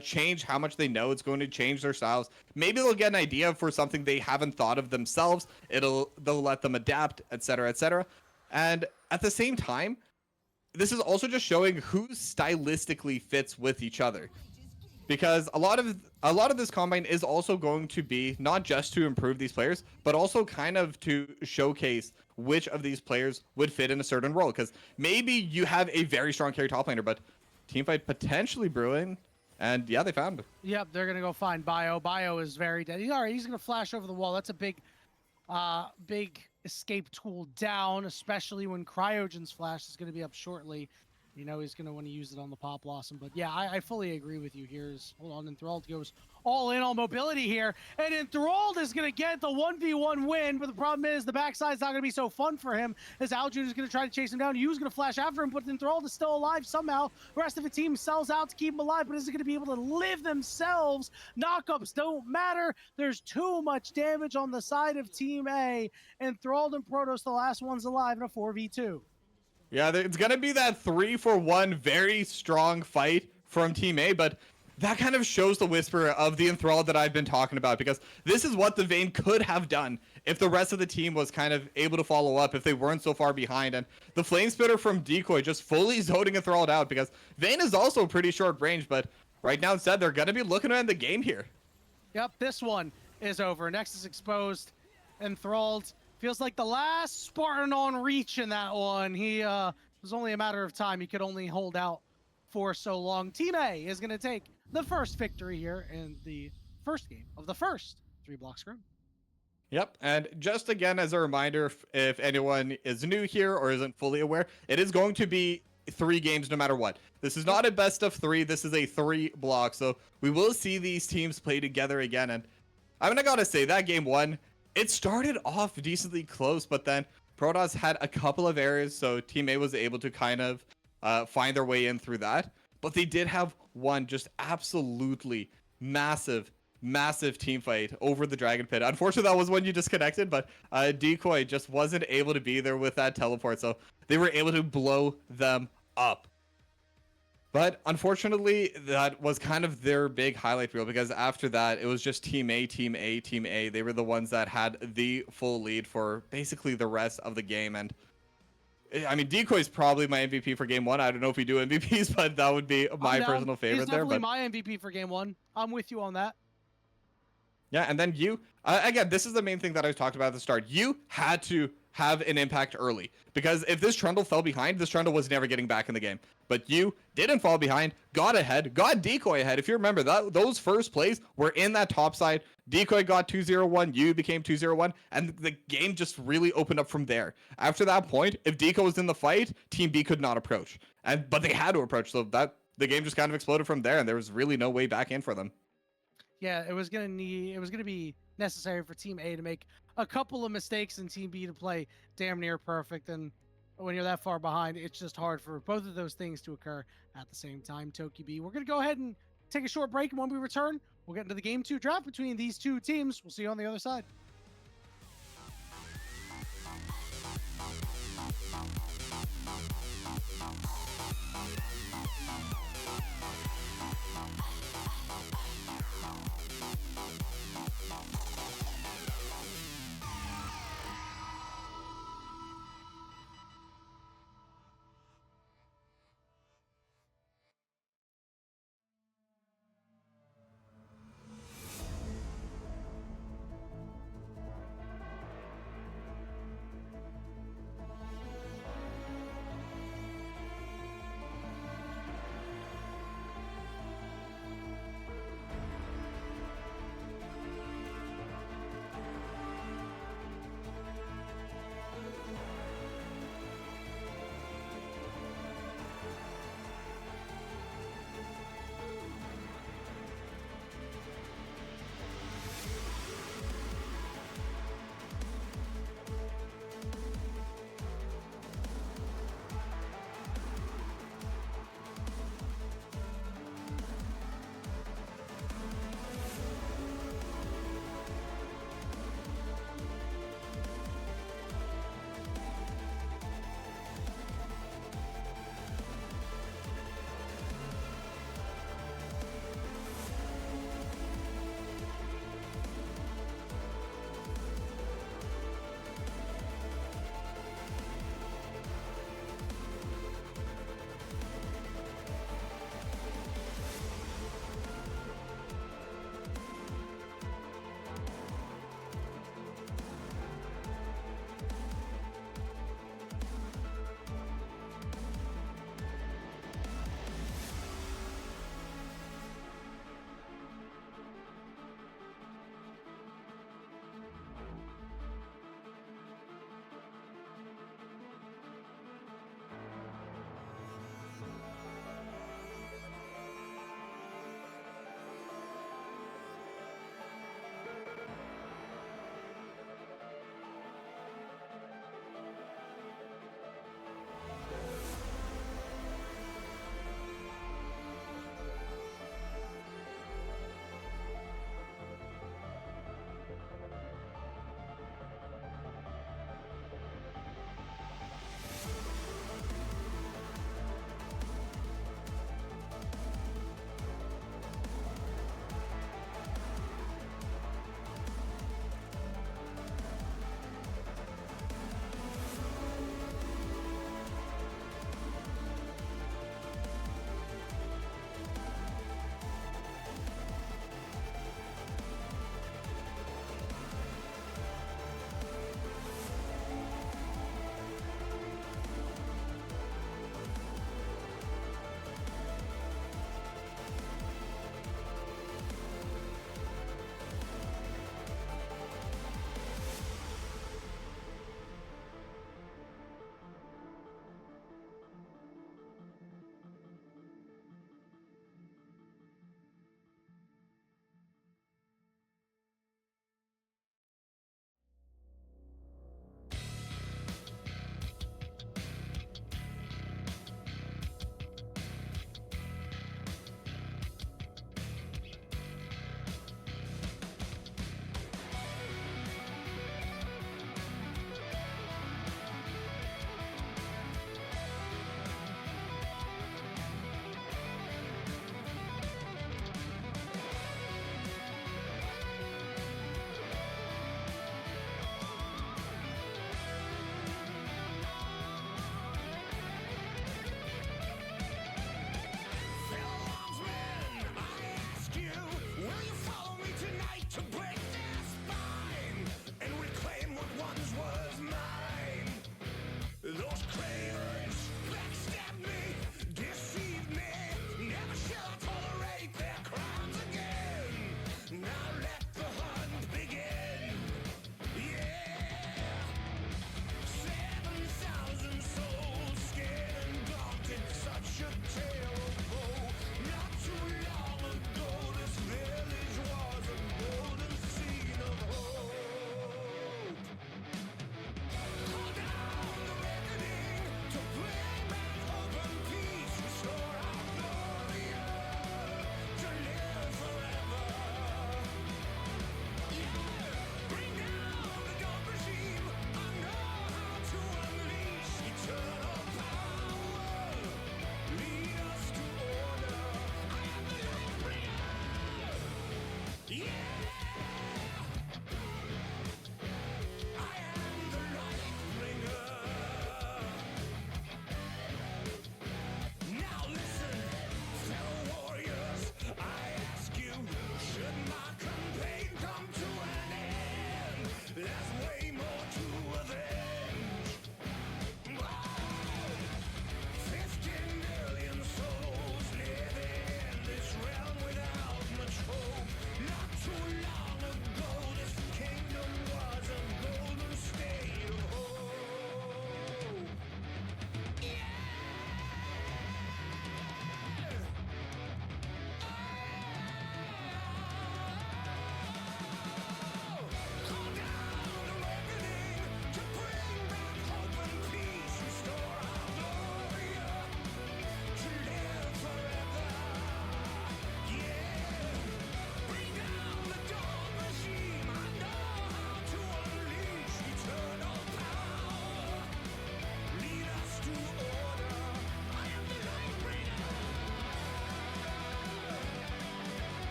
change how much they know. It's going to change their styles. Maybe they'll get an idea for something they haven't thought of themselves. They'll let them adapt, etc., etc. And at the same time, this is also just showing who stylistically fits with each other. Because a lot of this combine is also going to be not just to improve these players, but also kind of to showcase which of these players would fit in a certain role. Because maybe you have a very strong carry top laner, but teamfight potentially brewing. And yeah, they found him. Yep, they're gonna go find Bio. Bio is very dead. All right, he's gonna flash over the wall. That's a big escape tool down, especially when Cryogen's flash is gonna be up shortly. He's going to want to use it on the Pop Blossom. But yeah, I fully agree with you. Hold on, Enthralled goes all in on mobility here. And Enthralled is going to get the 1v1 win. But the problem is the backside's not going to be so fun for him as Aljun is going to try to chase him down. Yu's going to flash after him, but Enthralled is still alive somehow. The rest of the team sells out to keep him alive, but isn't going to be able to live themselves. Knockups don't matter. There's too much damage on the side of Team A. Enthralled and Protoss, the last ones alive in a 4v2. Yeah, it's going to be that 3-for-1 very strong fight from Team A, but that kind of shows the whisper of the Enthralled that I've been talking about, because this is what the Vayne could have done if the rest of the team was kind of able to follow up, if they weren't so far behind. And the Flame Spitter from Decoy just fully zoning Enthralled out, because Vayne is also pretty short range, but right now instead they're going to be looking to end the game here. Yep, this one is over. Nexus exposed. Enthralled feels like the last Spartan on reach in that one. He was only a matter of time. He could only hold out for so long. Team A is going to take the first victory here in the first game of the first 3-block scrim. Yep, and just again as a reminder, if anyone is new here or isn't fully aware, it is going to be 3 games no matter what. This is not a best of 3. This is a 3-block, so we will see these teams play together again. And I mean, I gotta say, that game 1, it started off decently close, but then Protoss had a couple of errors, so Team A was able to kind of find their way in through that. But they did have one just absolutely massive team fight over the Dragon Pit. Unfortunately, that was when you disconnected, but Decoy just wasn't able to be there with that teleport, so they were able to blow them up. But unfortunately, that was kind of their big highlight reel because after that, it was just Team A, Team A, Team A. They were the ones that had the full lead for basically the rest of the game. And I mean, Decoy's probably my MVP for game one. I don't know if we do MVPs, but that would be I'm my down. personal He's favorite there. definitely But my MVP for game one. I'm with you on that. yeah, and then you, again, this is the main thing that I talked about at the start. You had to have an impact early because if this Trundle fell behind, this Trundle was never getting back in the game. But you didn't fall behind, got ahead, got Decoy ahead. If you remember, that those first plays were in that top side. Decoy got 2-0-1, you became 2-0-1, and the game just really opened up from there. After that point, if Decoy was in the fight, Team B could not approach. But they had to approach, so that the game just kind of exploded from there, and there was really no way back in for them. Yeah, it was gonna be necessary for Team A to make a couple of mistakes and Team B to play damn near perfect. And when you're that far behind, it's just hard for both of those things to occur at the same time. Toki B, we're gonna go ahead and take a short break, and when we return, we'll get into the game two draft between these two teams. We'll see you on the other side.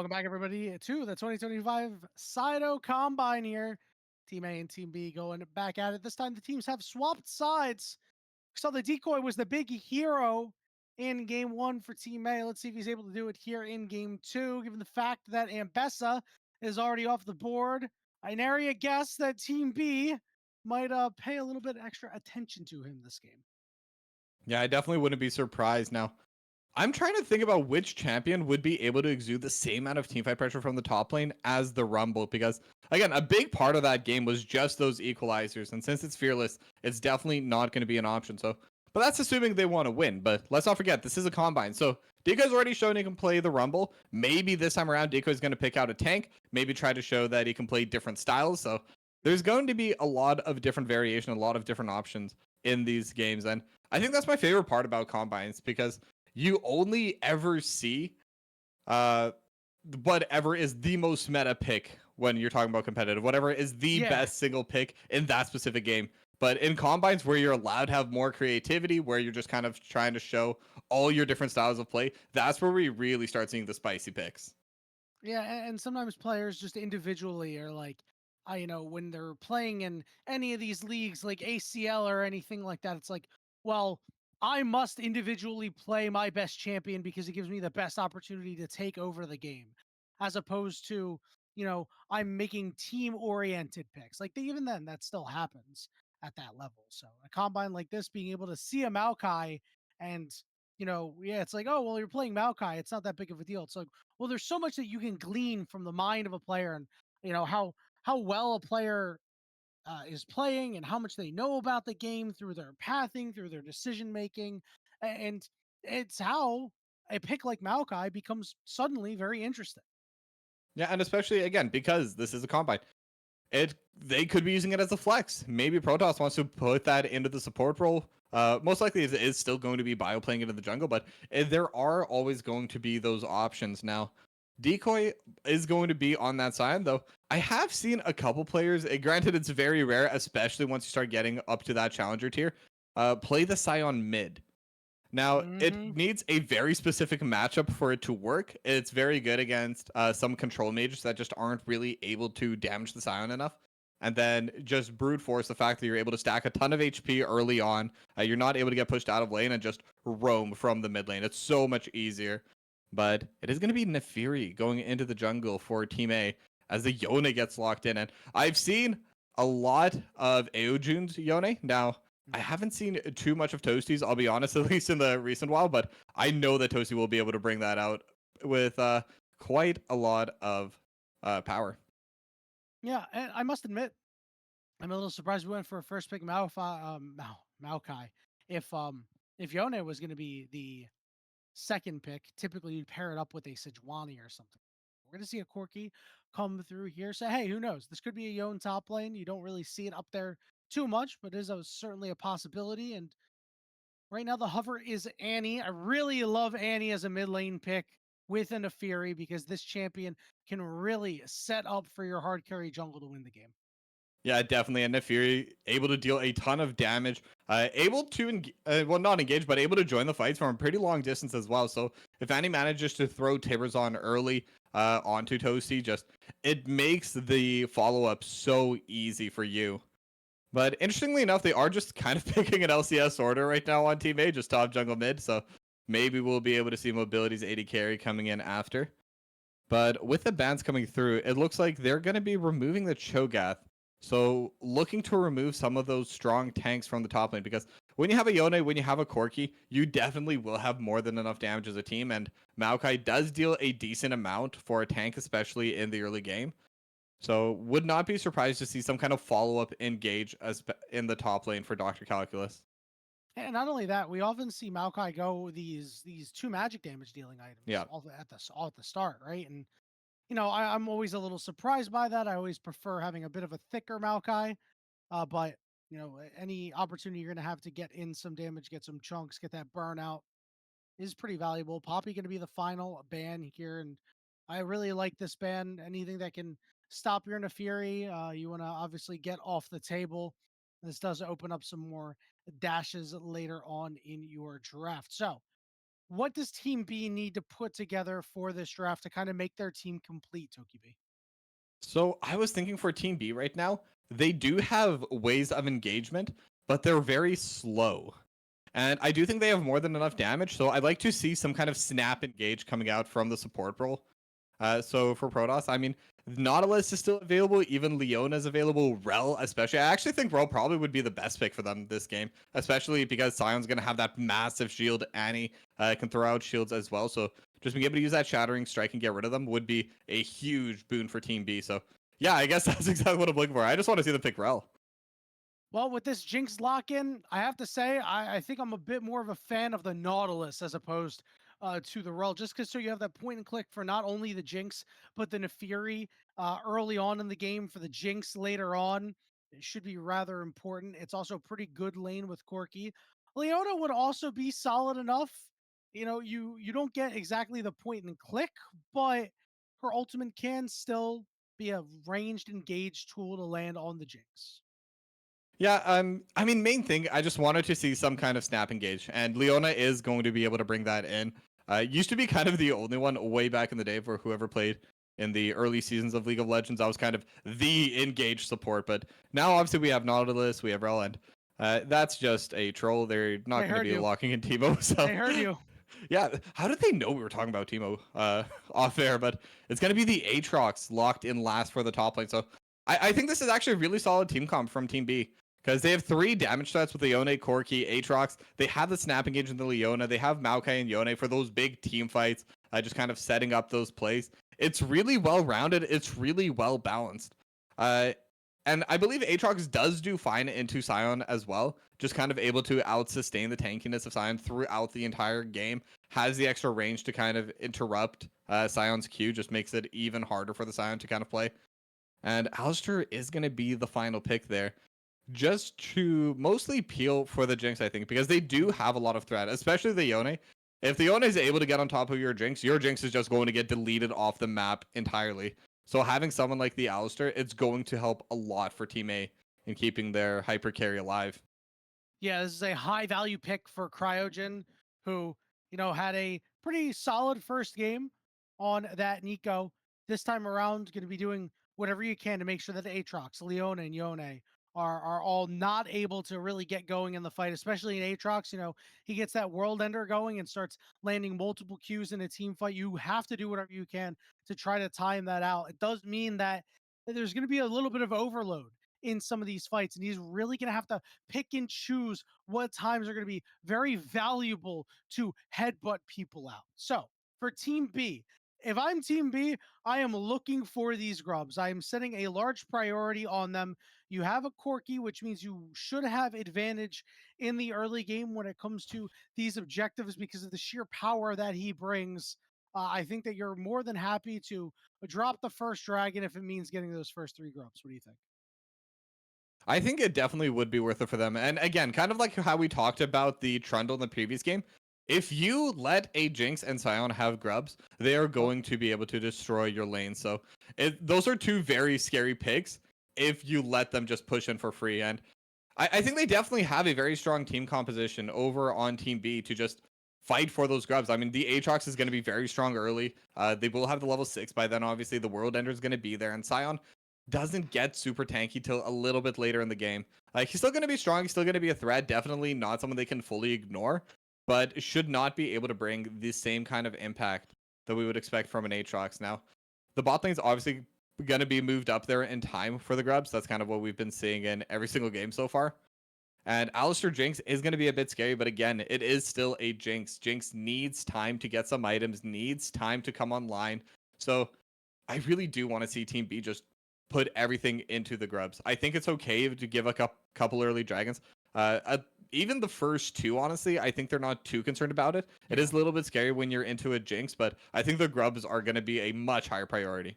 Welcome back, everybody, to the 2025 Sido Combine here. Team A and Team B going back at it. This time, the teams have swapped sides. So the decoy was the big hero in game one for Team A. Let's see if he's able to do it here in game two, given the fact that Ambessa is already off the board. An area guess that Team B might pay a little bit extra attention to him this game. Yeah, I definitely wouldn't be surprised. Now, I'm trying to think about which champion would be able to exude the same amount of teamfight pressure from the top lane as the Rumble, because again, a big part of that game was just those equalizers, and since it's fearless, it's definitely not going to be an option. So, but that's assuming they want to win. But let's not forget, this is a combine, so Decoy's already shown he can play the Rumble. Maybe this time around, Decoy's going to pick out a tank, maybe try to show that he can play different styles. So there's going to be a lot of different variation, a lot of different options in these games, and I think that's my favorite part about combines, because you only ever see uh whatever is the most meta pick when you're talking about competitive, whatever is the Yeah, best single pick in that specific game. But in combines where you're allowed to have more creativity, where you're just kind of trying to show all your different styles of play, that's where we really start seeing the spicy picks. yeah, and sometimes players just individually are like, when they're playing in any of these leagues like ACL or anything like that, it's like, well, I must individually play my best champion because it gives me the best opportunity to take over the game, as opposed to, I'm making team oriented picks. Like even then, that still happens at that level. So a combine like this, being able to see a Maokai and yeah, it's like, oh well, you're playing Maokai. It's not that big of a deal. It's like, well, there's so much that you can glean from the mind of a player, and how well a player is playing and how much they know about the game through their pathing, through their decision making, and it's how a pick like Maokai becomes suddenly very interesting. Yeah, and especially again because this is a combine, it they could be using it as a flex. Maybe Protoss wants to put that into the support role. Most likely it is still going to be Bio playing into the jungle, but there are always going to be those options. Now, Decoy is going to be on that side, though. I have seen a couple players, granted it's very rare, especially once you start getting up to that challenger tier, play the Scion mid. Now, it Hmm. needs a very specific matchup for it to work. It's very good against some control mages that just aren't really able to damage the Scion enough. And then just brute force the fact that you're able to stack a ton of HP early on. You're not able to get pushed out of lane and just roam from the mid lane. It's so much easier. But it is going to be Nefiri going into the jungle for Team A as the Yone gets locked in. And I've seen a lot of Aojun's Yone. Now, I haven't seen too much of Toasty's, I'll be honest, at least in the recent while, but I know that Toasty will be able to bring that out with quite a lot of power. Yeah, and I must admit, I'm a little surprised we went for a first pick Maokai. If if Yone was going to be the second pick, typically you'd pair it up with a Sejuani or something. We're going to see a Corki come through here. So, hey, who knows? This could be a Yone top lane. You don't really see it up there too much, but certainly a possibility. And right now, the hover is Annie. I really love Annie as a mid lane pick with an Fury because this champion can really set up for your hard carry jungle to win the game. Yeah, definitely. And Nefiri able to deal a ton of damage, able to, well, not engage, but able to join the fights from a pretty long distance as well. So if Annie manages to throw Tibbers on early onto Toasty, just it makes the follow up so easy for you. But interestingly enough, they are just kind of picking an LCS order right now on Team A, just top jungle mid. So maybe we'll be able to see Mobility's 80 carry coming in after. But with the bans coming through, it looks like they're going to be removing the Cho'Gath. So looking to remove some of those strong tanks from the top lane, because when you have a Yone, when you have a Corki, you definitely will have more than enough damage as a team. And Maokai does deal a decent amount for a tank, especially in the early game. So would not be surprised to see some kind of follow-up engage as in the top lane for Dr. Calculus. And not only that, we often see Maokai go these two magic damage dealing items Yeah. all at the start, right? And I'm always a little surprised by that. I always prefer having a bit of a thicker Maokai, but any opportunity you're going to have to get in some damage, get some chunks, get that burnout is pretty valuable. Poppy going to be the final ban here, and I really like this ban. Anything that can stop your Fury, you want to obviously get off the table. This does open up some more dashes later on in your draft. So What does Team B need to put together for this draft to kind of make their team complete, Tokibi? So I was thinking for Team B right now, they do have ways of engagement, but they're very slow. And I do think they have more than enough damage, so I'd like to see some kind of snap engage coming out from the support role. So for Protoss, I mean, Nautilus is still available. Even Leona is available. Rel, especially. I actually think Rel probably would be the best pick for them this game, especially because Sion's going to have that massive shield. Annie can throw out shields as well. So just being able to use that Shattering Strike and get rid of them would be a huge boon for Team B. So yeah, I guess that's exactly what I'm looking for. I just want to see them pick Rel. Well, with this Jinx lock in, I have to say, I think I'm a bit more of a fan of the Nautilus as opposed to the Rel, just because so you have that point and click for not only the Jinx, but the Nefiri early on in the game for the Jinx later on. It should be rather important. It's also a pretty good lane with Corki. Leona would also be solid enough. You know, you don't get exactly the point and click, but her ultimate can still be a ranged, engaged tool to land on the Jinx. Yeah, I mean, main thing, I just wanted to see some kind of snap engage, and Leona is going to be able to bring that in. Used to be kind of the only one way back in the day for whoever played in the early seasons of League of Legends. I was kind of the engaged support, but now obviously we have Nautilus, we have Rel, and that's just a troll. They're not They going to heard be you. locking in Timo, so They heard you. yeah. How did they know we were talking about Timo off air? But it's going to be the Aatrox locked in last for the top lane. So I think this is actually a really solid team comp from Team B because they have three damage threats with Leone, Corki, Aatrox. They have the snap engage in the Leona. They have Maokai and Yone for those big team fights, just kind of setting up those plays. It's really well rounded. It's really well balanced. Uh, and I believe Aatrox does do fine into Sion as well, just kind of able to out sustain the tankiness of Sion throughout the entire game. Has the extra range to kind of interrupt Sion's Q, just makes it even harder for the Sion to kind of play. And Alistair is going to be the final pick there, just to mostly peel for the Jinx, I think, because they do have a lot of threat, especially the Yone. If the Yone is able to get on top of your Jinx is just going to get deleted off the map entirely. So having someone like the Alistair, it's going to help a lot for Team A in keeping their hyper carry alive. Yeah, this is a high value pick for Cryogen, who, had a pretty solid first game on that Nico. This time around, going to be doing whatever you can to make sure that Aatrox, Leona, and Yone are all not able to really get going in the fight, especially in Aatrox. He gets that world ender going and starts landing multiple Qs in a team fight. You have to do whatever you can to try to time that out. It does mean that there's going to be a little bit of overload in some of these fights, and he's really going to have to pick and choose what times are going to be very valuable to headbutt people out. So for Team B, if I'm Team B, I am looking for these grubs. I am setting a large priority on them. You have a Corky, which means you should have advantage in the early game when it comes to these objectives because of the sheer power that he brings. I think that you're more than happy to drop the first dragon if it means getting those first three grubs. What do you think? I think it definitely would be worth it for them. And again, kind of like how we talked about the Trundle in the previous game, if you let a Jinx and Sion have grubs, they are Uh, going to be able to destroy your lane. So those are two very scary picks if you let them just push in for free. And I think they definitely have a very strong team composition over on Team B to just fight for those grubs. I mean, the Aatrox is going to be very strong early. They will have the level 6 by then. Obviously, the World Ender is going to be there. And Sion doesn't get super tanky till a little bit later in the game. He's still going to be strong. He's still going to be a threat. Definitely not someone they can fully ignore, but should not be able to bring the same kind of impact that we would expect from an Aatrox. Now, the bot lane's obviously going to be moved up there in time for the grubs. That's kind of what we've been seeing in every single game so far. And Alistair Jinx is going to be a bit scary, but again, it is still a Jinx. Jinx needs time to get some items, needs time to come online. So I really do want to see Team B just put everything into the grubs. I think it's okay to give a couple early dragons. Even the first two, honestly, I think they're not too concerned about it. It yeah. is a little bit scary when you're into a Jinx, but I think the grubs are going to be a much higher priority.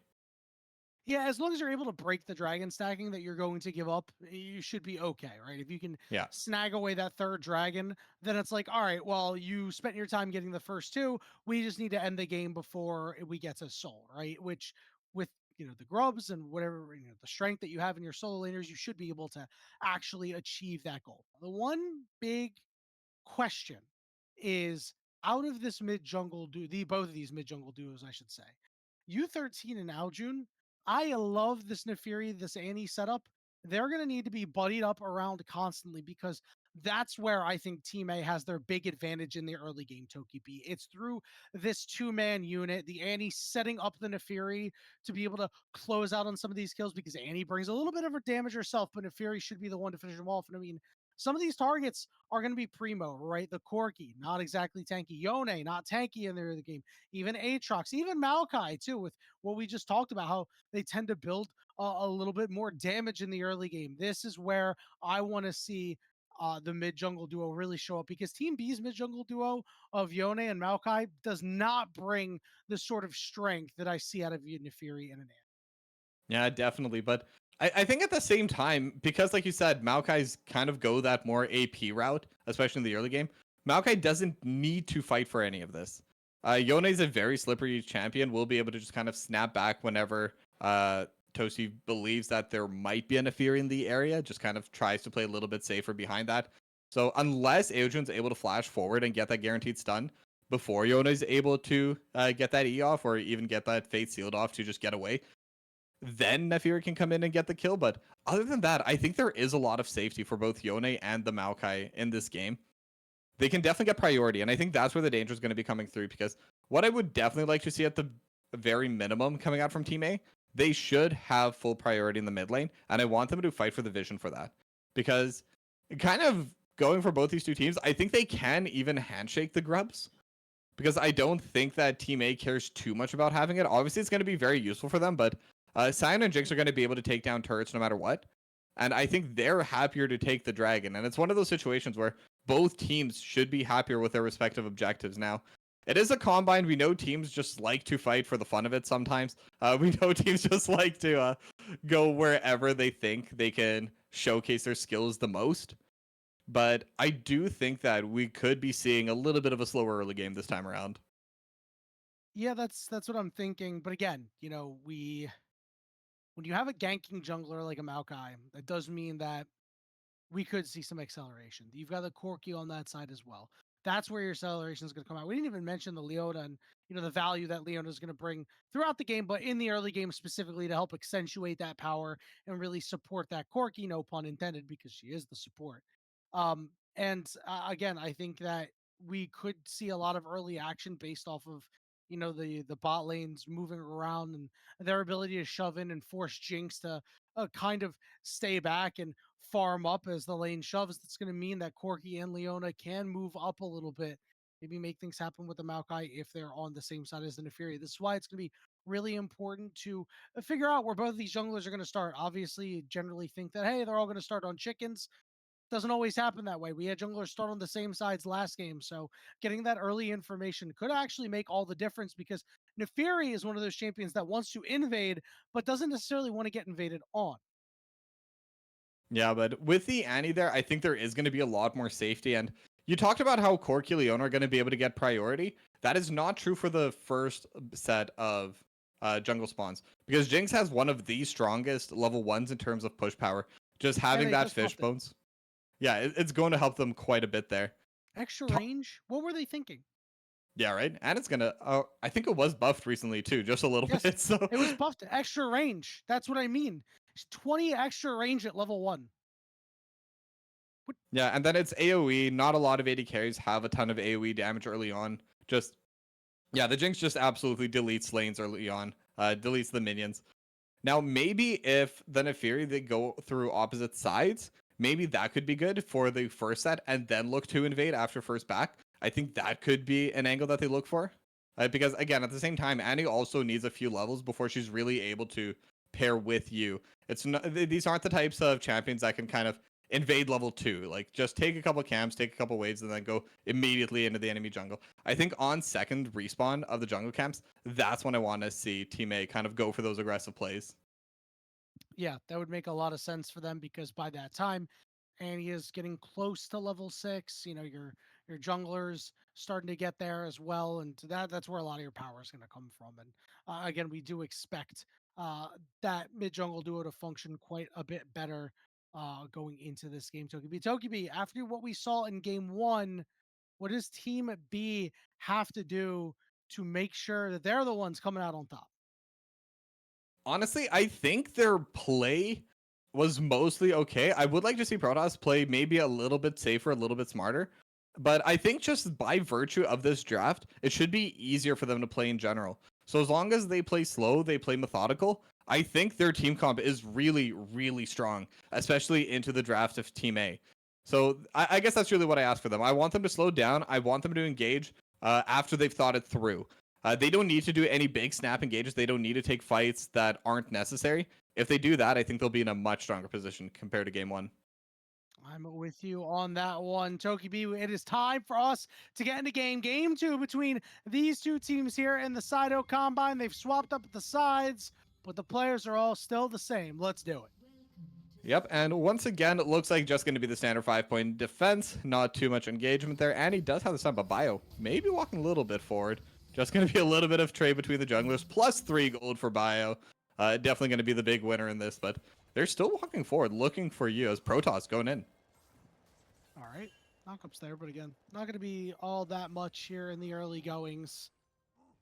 Yeah, as long as you're able to break the dragon stacking that you're going to give up, you should be okay, right? If you can Yeah. snag away that third dragon, then it's like, all right, well, you spent your time getting the first two. We just need to end the game before we get to soul, right? Which with the grubs and whatever the strength that you have in your solo laners, you should be able to actually achieve that goal. The one big question is out of this mid jungle duo, the both of these mid jungle duos, I should say, U13 and Aljun, I love this Nefiri, this Annie setup. They're going to need to be buddied up around constantly because that's where I think Team A has their big advantage in the early game, Toki B. It's through this two-man unit, the Annie setting up the Nefiri to be able to close out on some of these kills because Annie brings a little bit of her damage herself, but Nefiri should be the one to finish them off. And I mean, some of these targets are going to be primo, right? The Corki, not exactly tanky. Yone, not tanky in the game. Even Aatrox, even Maokai, too, with what we just talked about, how they tend to build a little bit more damage in the early game. This is where I want to see the mid jungle duo really show up because Team B's mid jungle duo of Yone and Maokai does not bring the sort of strength that I see out of Nefiri and Anand. Yeah, definitely. But I think at the same time, because like you said, Maokai's kind of go that more AP route, especially in the early game. Maokai doesn't need to fight for any of this. Yone is a very slippery champion. Will be able to just kind of snap back whenever Tosi believes that there might be an Nefiri in the area. Just kind of tries to play a little bit safer behind that. So unless Aojun's able to flash forward and get that guaranteed stun before Yone is able to get that E off or even get that Fate sealed off to just get away, then Nefiri can come in and get the kill. But other than that, I think there is a lot of safety for both Yone and the Maokai in this game. They can definitely get priority, and I think that's where the danger is going to be coming through. Because what I would definitely like to see at the very minimum coming out from Team A, they should have full priority in the mid lane, and I want them to fight for the vision for that. Because kind of going for both these two teams, I think they can even handshake the Grubs because I don't think that Team A cares too much about having it. Obviously, it's going to be very useful for them, but Sion and Jinx are going to be able to take down turrets no matter what. And I think they're happier to take the dragon. And it's one of those situations where both teams should be happier with their respective objectives. Now, it is a combine. We know teams just like to fight for the fun of it sometimes. We know teams just like to go wherever they think they can showcase their skills the most. But I do think that we could be seeing a little bit of a slower early game this time around. Yeah, that's what I'm thinking. But again, we when you have a ganking jungler like a Maokai, that does mean that we could see some acceleration. You've got the Corki on that side as well. That's where your acceleration is going to come out. We didn't even mention the Leona and the value that Leona is going to bring throughout the game, but in the early game specifically to help accentuate that power and really support that Corki. No pun intended, because she is the support. And again, I think that we could see a lot of early action based off of the bot lanes moving around and their ability to shove in and force Jinx to kind of stay back and farm up as the lane shoves. That's going to mean that Corki and Leona can move up a little bit, maybe make things happen with the Maokai if they're on the same side as the Nefiri. This is why it's going to be really important to figure out where both of these junglers are going to start. Obviously, you generally think that, hey, they're all going to start on chickens. Doesn't always happen that way. We had junglers start on the same sides last game, so getting that early information could actually make all the difference because Nefiri is one of those champions that wants to invade, but doesn't necessarily want to get invaded on. Yeah, but with the Annie there, I think there is going to be a lot more safety. And you talked about how Corki Leona are going to be able to get priority. That is not true for the first set of jungle spawns because Jinx has one of the strongest level ones in terms of push power. Just And having they that just fish buffed it. bones, yeah, it's going to help them quite a bit there. Extra To- range? What were they thinking? yeah, right. And it's gonna. I think it was buffed recently too, just a little Yes, bit. So it was buffed to extra range. That's what I mean. It's 20 extra range at level 1. What? yeah, and then it's AOE. Not a lot of AD carries have a ton of AOE damage early on. Just yeah, the Jinx just absolutely deletes lanes early on, deletes the minions. Now, maybe if the Nefiri they go through opposite sides, maybe that could be good for the first set and then look to invade after first back. I think that could be an angle that they look for. Because again, at the same time, Annie also needs a few levels before she's really able to pair with you. It's not, these aren't the types of champions that can kind of invade level 2. Like just take a couple camps, take a couple waves, and then go immediately into the enemy jungle. I think on second respawn of the jungle camps, that's when I want to see Team A kind of go for those aggressive plays. Yeah, that would make a lot of sense for them because by that time, Annie is getting close to level 6. Your junglers starting to get there as well, and that's where a lot of your power is going to come from. And again, we do expect that mid jungle duo to function quite a bit better going into this game. Togepi, after what we saw in game 1, What does Team B have to do to make sure that they're the ones coming out on top? Honestly, I think their play was mostly okay. I would like to see Protoss play maybe a little bit safer, a little bit smarter. But I think just by virtue of this draft, it should be easier for them to play in general. So as long as they play slow, they play methodical, I think their team comp is really, really strong, especially into the draft of Team A. So I guess that's really what I ask for them. I want them to slow down. I want them to engage after they've thought it through. They don't need to do any big snap engages. They don't need to take fights that aren't necessary. If they do that, I think they'll be in a much stronger position compared to game one. I'm with you on that one, Toki B. It is time for us to get into game two between these two teams here in the Sido Combine. They've swapped up the sides, but the players are all still the same. Let's do it. Yep, and once again, it looks like just going to be the standard 5-point defense. Not too much engagement there, and he does have the stun, but Bio maybe walking a little bit forward. Just going to be a little bit of trade between the junglers, plus 3 gold for Bio. Definitely going to be the big winner in this, but they're still walking forward, looking for you as Protoss going in. All right, knockups there, but again, not going to be all that much here in the early goings.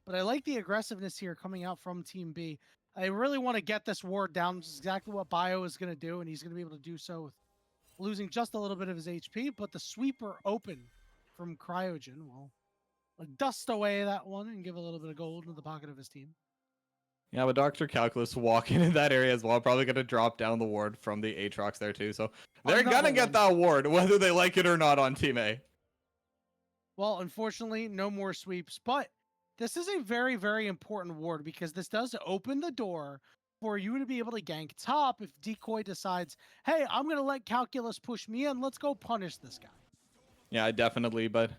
But I like the aggressiveness here coming out from Team B. I really want to get this ward down, which is exactly what Bio is going to do, and he's going to be able to do so with losing just a little bit of his HP. But the sweeper open from Cryogen will dust away that one and give a little bit of gold into the pocket of his team. Yeah, but Dr. Calculus walking in that area as well, probably going to drop down the ward from the Aatrox there too. So they're going to get that ward, whether they like it or not on Team A. Well, unfortunately, no more sweeps, but this is a very, very important ward because this does open the door for you to be able to gank top if Decoy decides, hey, I'm going to let Calculus push me in. Let's go punish this guy. Yeah, definitely. But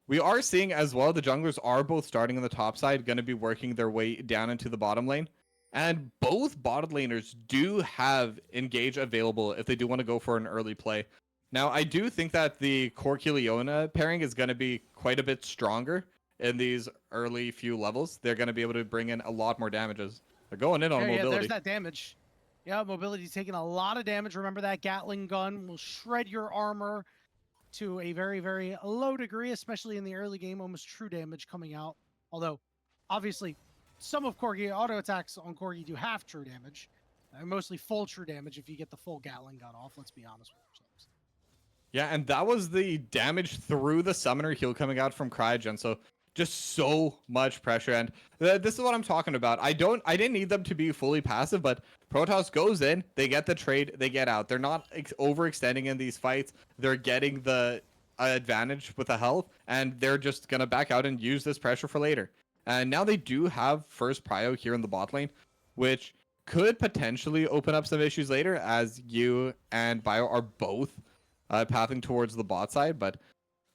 we are seeing as well, the junglers are both starting on the top side, going to be working their way down into the bottom lane. And both bottom laners do have engage available if they do want to go for an early play. Now, I do think that the Corki Leona pairing is going to be quite a bit stronger in these early few levels. They're going to be able to bring in a lot more damages. They're going in on mobility. Yeah, there's that damage. Yeah, mobility's taking a lot of damage. Remember that Gatling gun will shred your armor to a very, very low degree, especially in the early game, almost true damage coming out. Although, obviously, some of Corgi auto attacks on Corgi do half true damage. Mostly full true damage if you get the full Gatling gun off, let's be honest with ourselves. Yeah, and that was the damage through the summoner heal coming out from Cryogen. So just so much pressure, and this is what I'm talking about. I didn't need them to be fully passive, but Protoss goes in, they get the trade, they get out. They're not overextending in these fights. They're getting the advantage with the health, and they're just gonna back out and use this pressure for later. And now they do have first prio here in the bot lane, which could potentially open up some issues later, as you and Bio are both pathing towards the bot side, but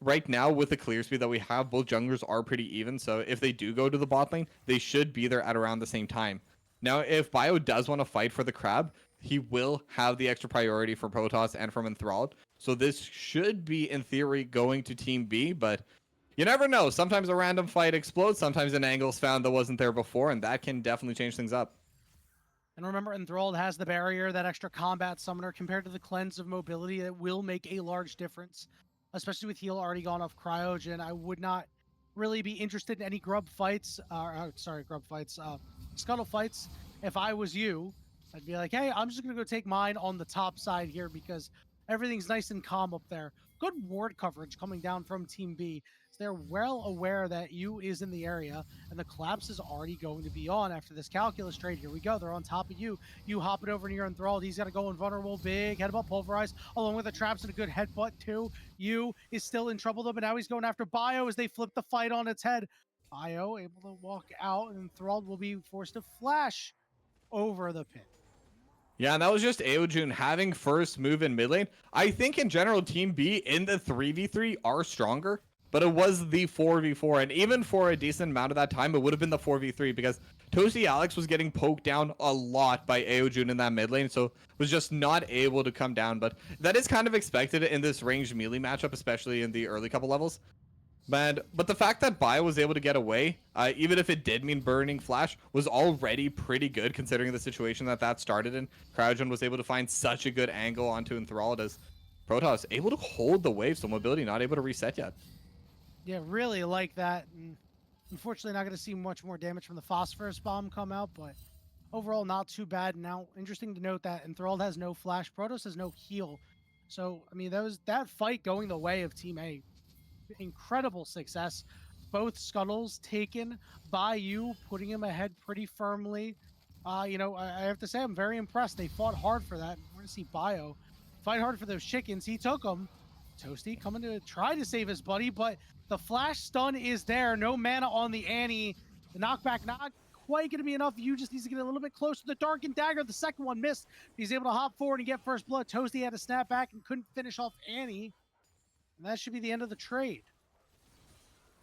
right now, with the clear speed that we have, both junglers are pretty even. So if they do go to the bot lane, they should be there at around the same time. Now, if Bio does want to fight for the crab, he will have the extra priority for Protoss and from Enthralled. So this should be, in theory, going to Team B, but you never know. Sometimes a random fight explodes. Sometimes an angle's found that wasn't there before, and that can definitely change things up. And remember, Enthralled has the barrier, that extra combat summoner compared to the cleanse of mobility that will make a large difference. Especially with heal already gone off Cryogen, I would not really be interested in any scuttle fights. If I was you, I'd be like, hey, I'm just gonna go take mine on the top side here because everything's nice and calm up there. Good ward coverage coming down from Team B. So they're well aware that you is in the area, and the collapse is already going to be on after this calculus trade. Here we go. They're on top of you. You hop it over near Enthralled. He's got to go invulnerable. Big headbutt pulverize, along with the traps and a good headbutt too. You is still in trouble though, but now he's going after Bio as they flip the fight on its head. Bio able to walk out, and Enthralled will be forced to flash over the pit. Yeah, and that was just Aojun having first move in mid lane. I think in general, Team B in the 3v3 are stronger, but it was the 4v4. And even for a decent amount of that time, it would have been the 4v3 because Toasty Alex was getting poked down a lot by Aojun in that mid lane, so was just not able to come down. But that is kind of expected in this ranged melee matchup, especially in the early couple levels. But the fact that Bio was able to get away, even if it did mean burning flash, was already pretty good considering the situation that started in. Cryogen was able to find such a good angle onto Enthralled as Protoss able to hold the wave, so mobility not able to reset yet. Yeah, really like that. And unfortunately, not going to see much more damage from the phosphorus bomb come out, but overall, not too bad. Now, interesting to note that Enthralled has no flash, Protoss has no heal. So, I mean, that fight going the way of Team A. Incredible success. Both scuttles taken by you, putting him ahead pretty firmly. I have to say, I'm very impressed. They fought hard for that. We're going to see Bio fight hard for those chickens. He took them. Toasty coming to try to save his buddy, but the flash stun is there. No mana on the Annie. The knockback not quite going to be enough. You just needs to get a little bit closer. The Darkened Dagger, the second one missed. He's able to hop forward and get first blood. Toasty had to snap back and couldn't finish off Annie. And that should be the end of the trade.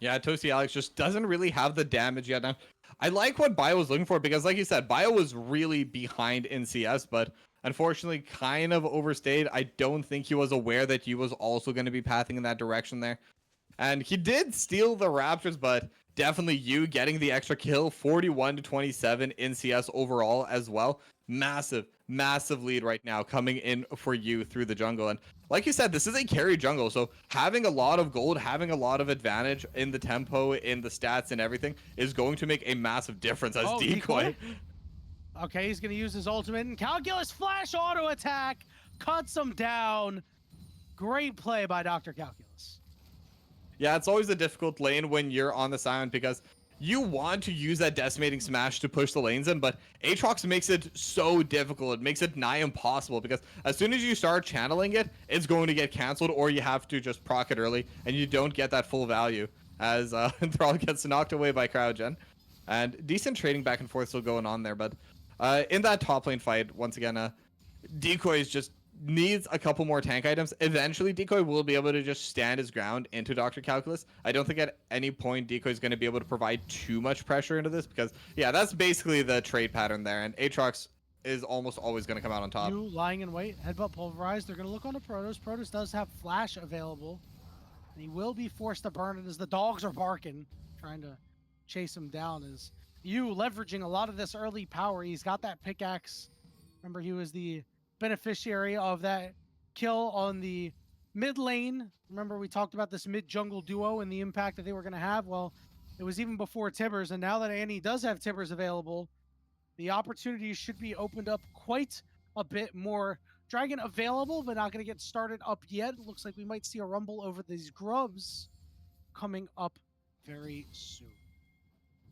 Yeah, Toasty Alex just doesn't really have the damage yet. Now, I like what Bio was looking for because, like you said, Bio was really behind in CS, but unfortunately kind of overstayed. I don't think he was aware that he was also going to be pathing in that direction there. And he did steal the Raptors, but definitely you getting the extra kill, 41-27 in CS overall as well. Massive, massive lead right now coming in for you through the jungle. And like you said, this is a carry jungle, so having a lot of gold, having a lot of advantage in the tempo, in the stats and everything is going to make a massive difference as Decoy. Okay, he's going to use his ultimate and Calculus flash auto attack cuts him down. Great play by Dr. Calculus. Yeah, it's always a difficult lane when you're on the silent because you want to use that decimating smash to push the lanes in, but Aatrox makes it so difficult. It makes it nigh impossible because as soon as you start channeling it, it's going to get canceled or you have to just proc it early and you don't get that full value as Thrall gets knocked away by Cryogen. And decent trading back and forth still going on there, but in that top lane fight, once again, Decoy is just needs a couple more tank items. Eventually, Decoy will be able to just stand his ground into Dr. Calculus. I don't think at any point Decoy is going to be able to provide too much pressure into this because, yeah, that's basically the trade pattern there. And Aatrox is almost always going to come out on top. You lying in wait, headbutt pulverized. They're going to look on the Protoss. Protoss does have flash available. And he will be forced to burn it as the dogs are barking, trying to chase him down. As you leveraging a lot of this early power. He's got that pickaxe. Remember, he was the beneficiary of that kill on the mid lane. Remember, we talked about this mid jungle duo and the impact that they were going to have. Well, it was even before Tibbers, and now that Annie does have Tibbers available, the opportunities should be opened up quite a bit more. Dragon available, but not going to get started up yet. It looks like we might see a rumble over these grubs coming up very soon.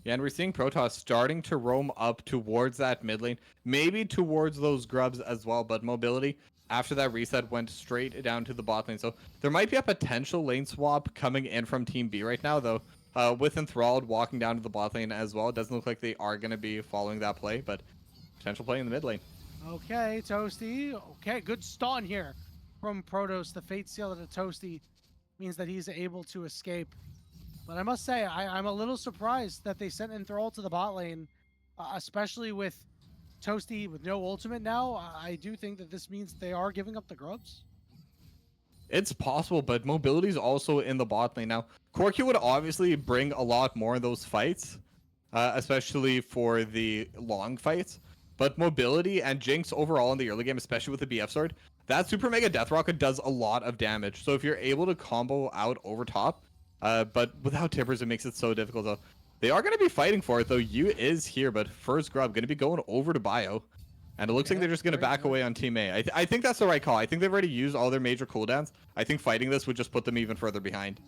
Yeah, and we're seeing Protoss starting to roam up towards that mid lane, maybe towards those grubs as well, but mobility after that reset went straight down to the bot lane. So there might be a potential lane swap coming in from Team B right now, though. With Enthralled walking down to the bot lane as well. It doesn't look like they are going to be following that play, but potential play in the mid lane. Okay, Toasty. Okay, good stun here from Protoss. The Fate Seal to Toasty means that he's able to escape. But I must say, I'm a little surprised that they sent Enthrall to the bot lane, especially with Toasty with no ultimate now. I do think that this means they are giving up the grubs. It's possible, but mobility is also in the bot lane. Now, Corki would obviously bring a lot more in those fights, especially for the long fights. But mobility and Jinx overall in the early game, especially with the BF sword, that Super Mega Death Rocket does a lot of damage. So if you're able to combo out over top, but without Tibbers, it makes it so difficult. So they are going to be fighting for it, though. Yu is here, but first grub going to be going over to Bio. And it looks like they're just going to back away on Team A. I think that's the right call. I think they've already used all their major cooldowns. I think fighting this would just put them even further behind.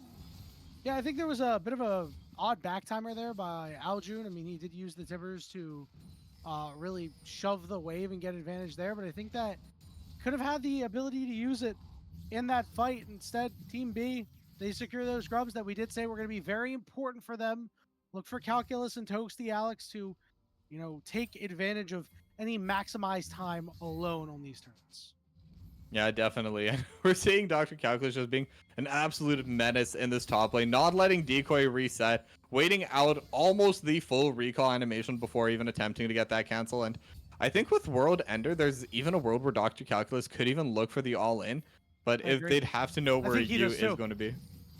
Yeah, I think there was a bit of a odd back timer there by Aljun. I mean, he did use the Tibbers to really shove the wave and get advantage there, but I think that could have had the ability to use it in that fight. Instead, Team B, they secure those grubs that we did say were going to be very important for them. Look for Calculus and Toasty Alex to, take advantage of any maximized time alone on these turns. Yeah, definitely. We're seeing Dr. Calculus just being an absolute menace in this top lane, not letting Decoy reset, waiting out almost the full recall animation before even attempting to get that cancel. And I think with World Ender, there's even a world where Dr. Calculus could even look for the all-in, but if they'd have to know where Yu is going to be.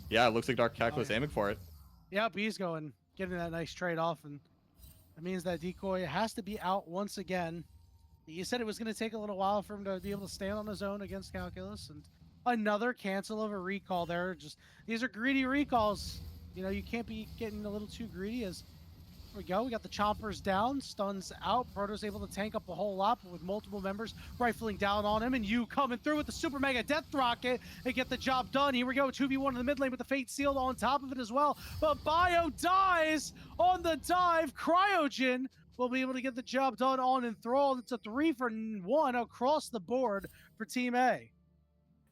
Yeah, it looks like Dr. Calculus aiming for it. Yep, he's getting that nice trade off, and that means that Decoy has to be out once again. You said it was going to take a little while for him to be able to stand on his own against Calculus, and another cancel of a recall there. Just these are greedy recalls. You can't be getting a little too greedy as there we go. We got the chompers down, stuns out. Proto's able to tank up a whole lot, but with multiple members rifling down on him, and you coming through with the super mega death rocket and get the job done. Here we go, 2v1 in the mid lane with the fate sealed on top of it as well. But Bio dies on the dive. Cryogen will be able to get the job done on Enthralled. It's a 3-for-1 across the board for Team A.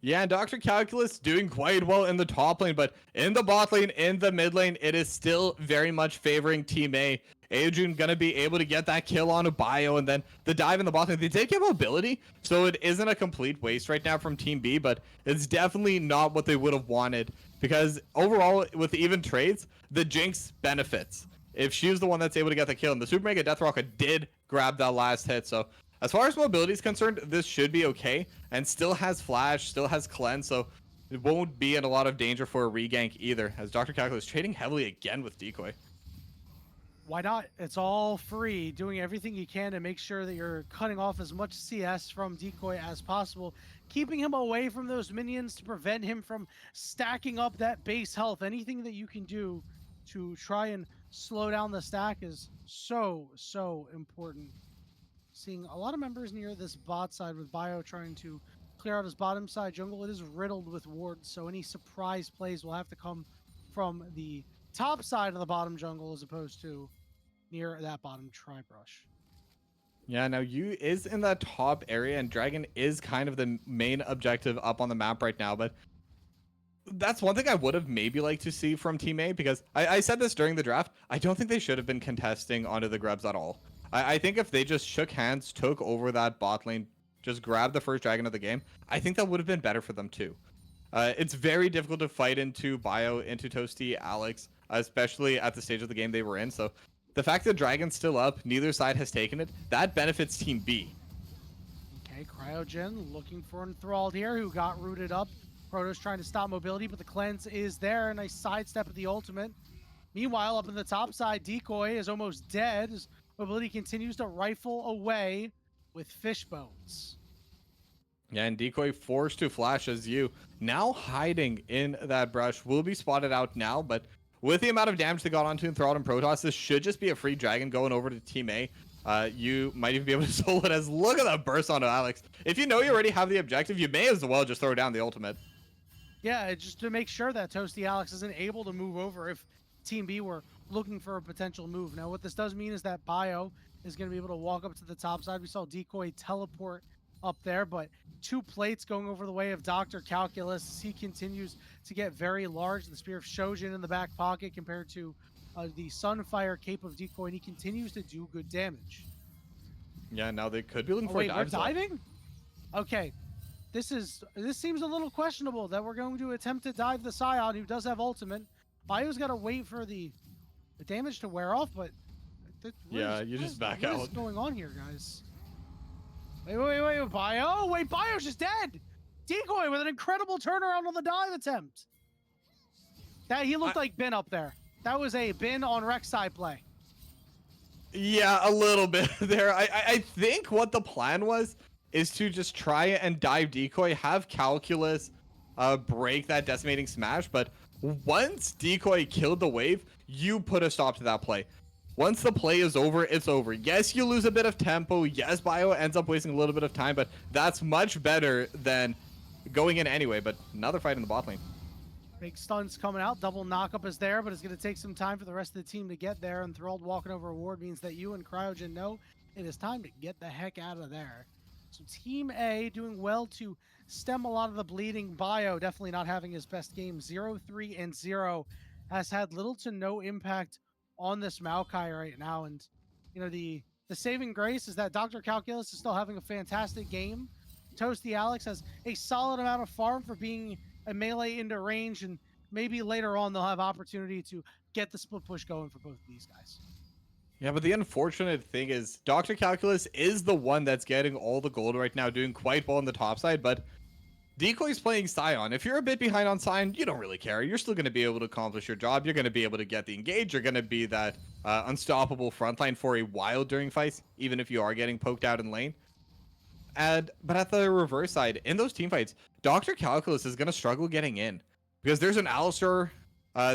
Yeah, and Dr. Calculus doing quite well in the top lane, but in the bot lane, in the mid lane, it is still very much favoring Team A. Adrian gonna be able to get that kill on a Bio, and then the dive in the bot lane. They did give mobility, so it isn't a complete waste right now from Team B, but it's definitely not what they would have wanted, because overall, with even trades, the Jinx benefits. If she's the one that's able to get the kill, and the Super Mega Death Rocket did grab that last hit, so as far as mobility is concerned, this should be okay, and still has flash, still has cleanse, so it won't be in a lot of danger for a regank either, as Dr. Calculus trading heavily again with Decoy. Why not? It's all free, doing everything you can to make sure that you're cutting off as much CS from Decoy as possible, keeping him away from those minions to prevent him from stacking up that base health. Anything that you can do to try and slow down the stack is so important. Seeing a lot of members near this bot side with Bio trying to clear out his bottom side jungle. It is riddled with wards, so any surprise plays will have to come from the top side of the bottom jungle as opposed to near that bottom tri-brush. Yeah, now Yu is in that top area, and Dragon is kind of the main objective up on the map right now, but that's one thing I would have maybe liked to see from Team A, because I said this during the draft. I don't think they should have been contesting onto the Grubs at all. I think if they just shook hands, took over that bot lane, just grabbed the first dragon of the game, I think that would have been better for them too. It's very difficult to fight into Bio, into Toasty, Alex, especially at the stage of the game they were in. So the fact that Dragon's still up, neither side has taken it, that benefits Team B. Okay, Cryogen looking for Enthralled here, who got rooted up. Proto's trying to stop mobility, but the cleanse is there. A nice sidestep of the ultimate. Meanwhile, up in the top side, Decoy is almost dead. His mobility continues to rifle away with fish bones. Yeah, and Decoy forced to flash as you now hiding in that brush, will be spotted out now, but with the amount of damage they got onto Enthralled and Protoss, this should just be a free dragon going over to Team A. You might even be able to solo it, as look at that burst onto Alex. If you know you already have the objective, you may as well just throw down the ultimate. Yeah, just to make sure that Toasty Alex isn't able to move over if Team B were looking for a potential move. Now, what this does mean is that Bio is going to be able to walk up to the top side. We saw Decoy teleport up there, but 2 plates going over the way of Dr. Calculus. He continues to get very large. The Spear of Shojin in the back pocket compared to the Sunfire Cape of Decoy, and he continues to do good damage. Yeah, now they could be looking for wait, a we're dive zone. diving? Okay. This seems a little questionable that we're going to attempt to dive the Scion, who does have ultimate. Bio's got to wait for the damage to wear off, but Yeah, you just back out. What is going on here, guys? Wait, Bio! Wait, Bio's just dead! Decoy with an incredible turnaround on the dive attempt. He looked like Bin up there. That was a Bin on Rek'Sai play. Yeah, a little bit there. I think what the plan was is to just try and dive Decoy, have Calculus break that decimating smash, but once Decoy killed the wave, you put a stop to that play. Once the play is over, it's over. Yes, you lose a bit of tempo. Yes, Bio ends up wasting a little bit of time, but that's much better than going in anyway. But another fight in the bot lane. Big stuns coming out. Double knockup is there, but it's going to take some time for the rest of the team to get there. Enthralled walking over a ward means that you and Cryogen know it is time to get the heck out of there. So Team A doing well to stem a lot of the bleeding. Bio definitely not having his best game. 0-3-0 has had little to no impact on this Maokai right now. And, the saving grace is that Dr. Calculus is still having a fantastic game. Toasty Alex has a solid amount of farm for being a melee into range, and maybe later on they'll have opportunity to get the split push going for both of these guys. Yeah, but the unfortunate thing is Dr. Calculus is the one that's getting all the gold right now, doing quite well on the top side, but Decoy's playing Scion. If you're a bit behind on Scion, you don't really care. You're still going to be able to accomplish your job. You're going to be able to get the engage. You're going to be that unstoppable frontline for a while during fights, even if you are getting poked out in lane. But at the reverse side, in those team fights, Dr. Calculus is going to struggle getting in because there's an Alistar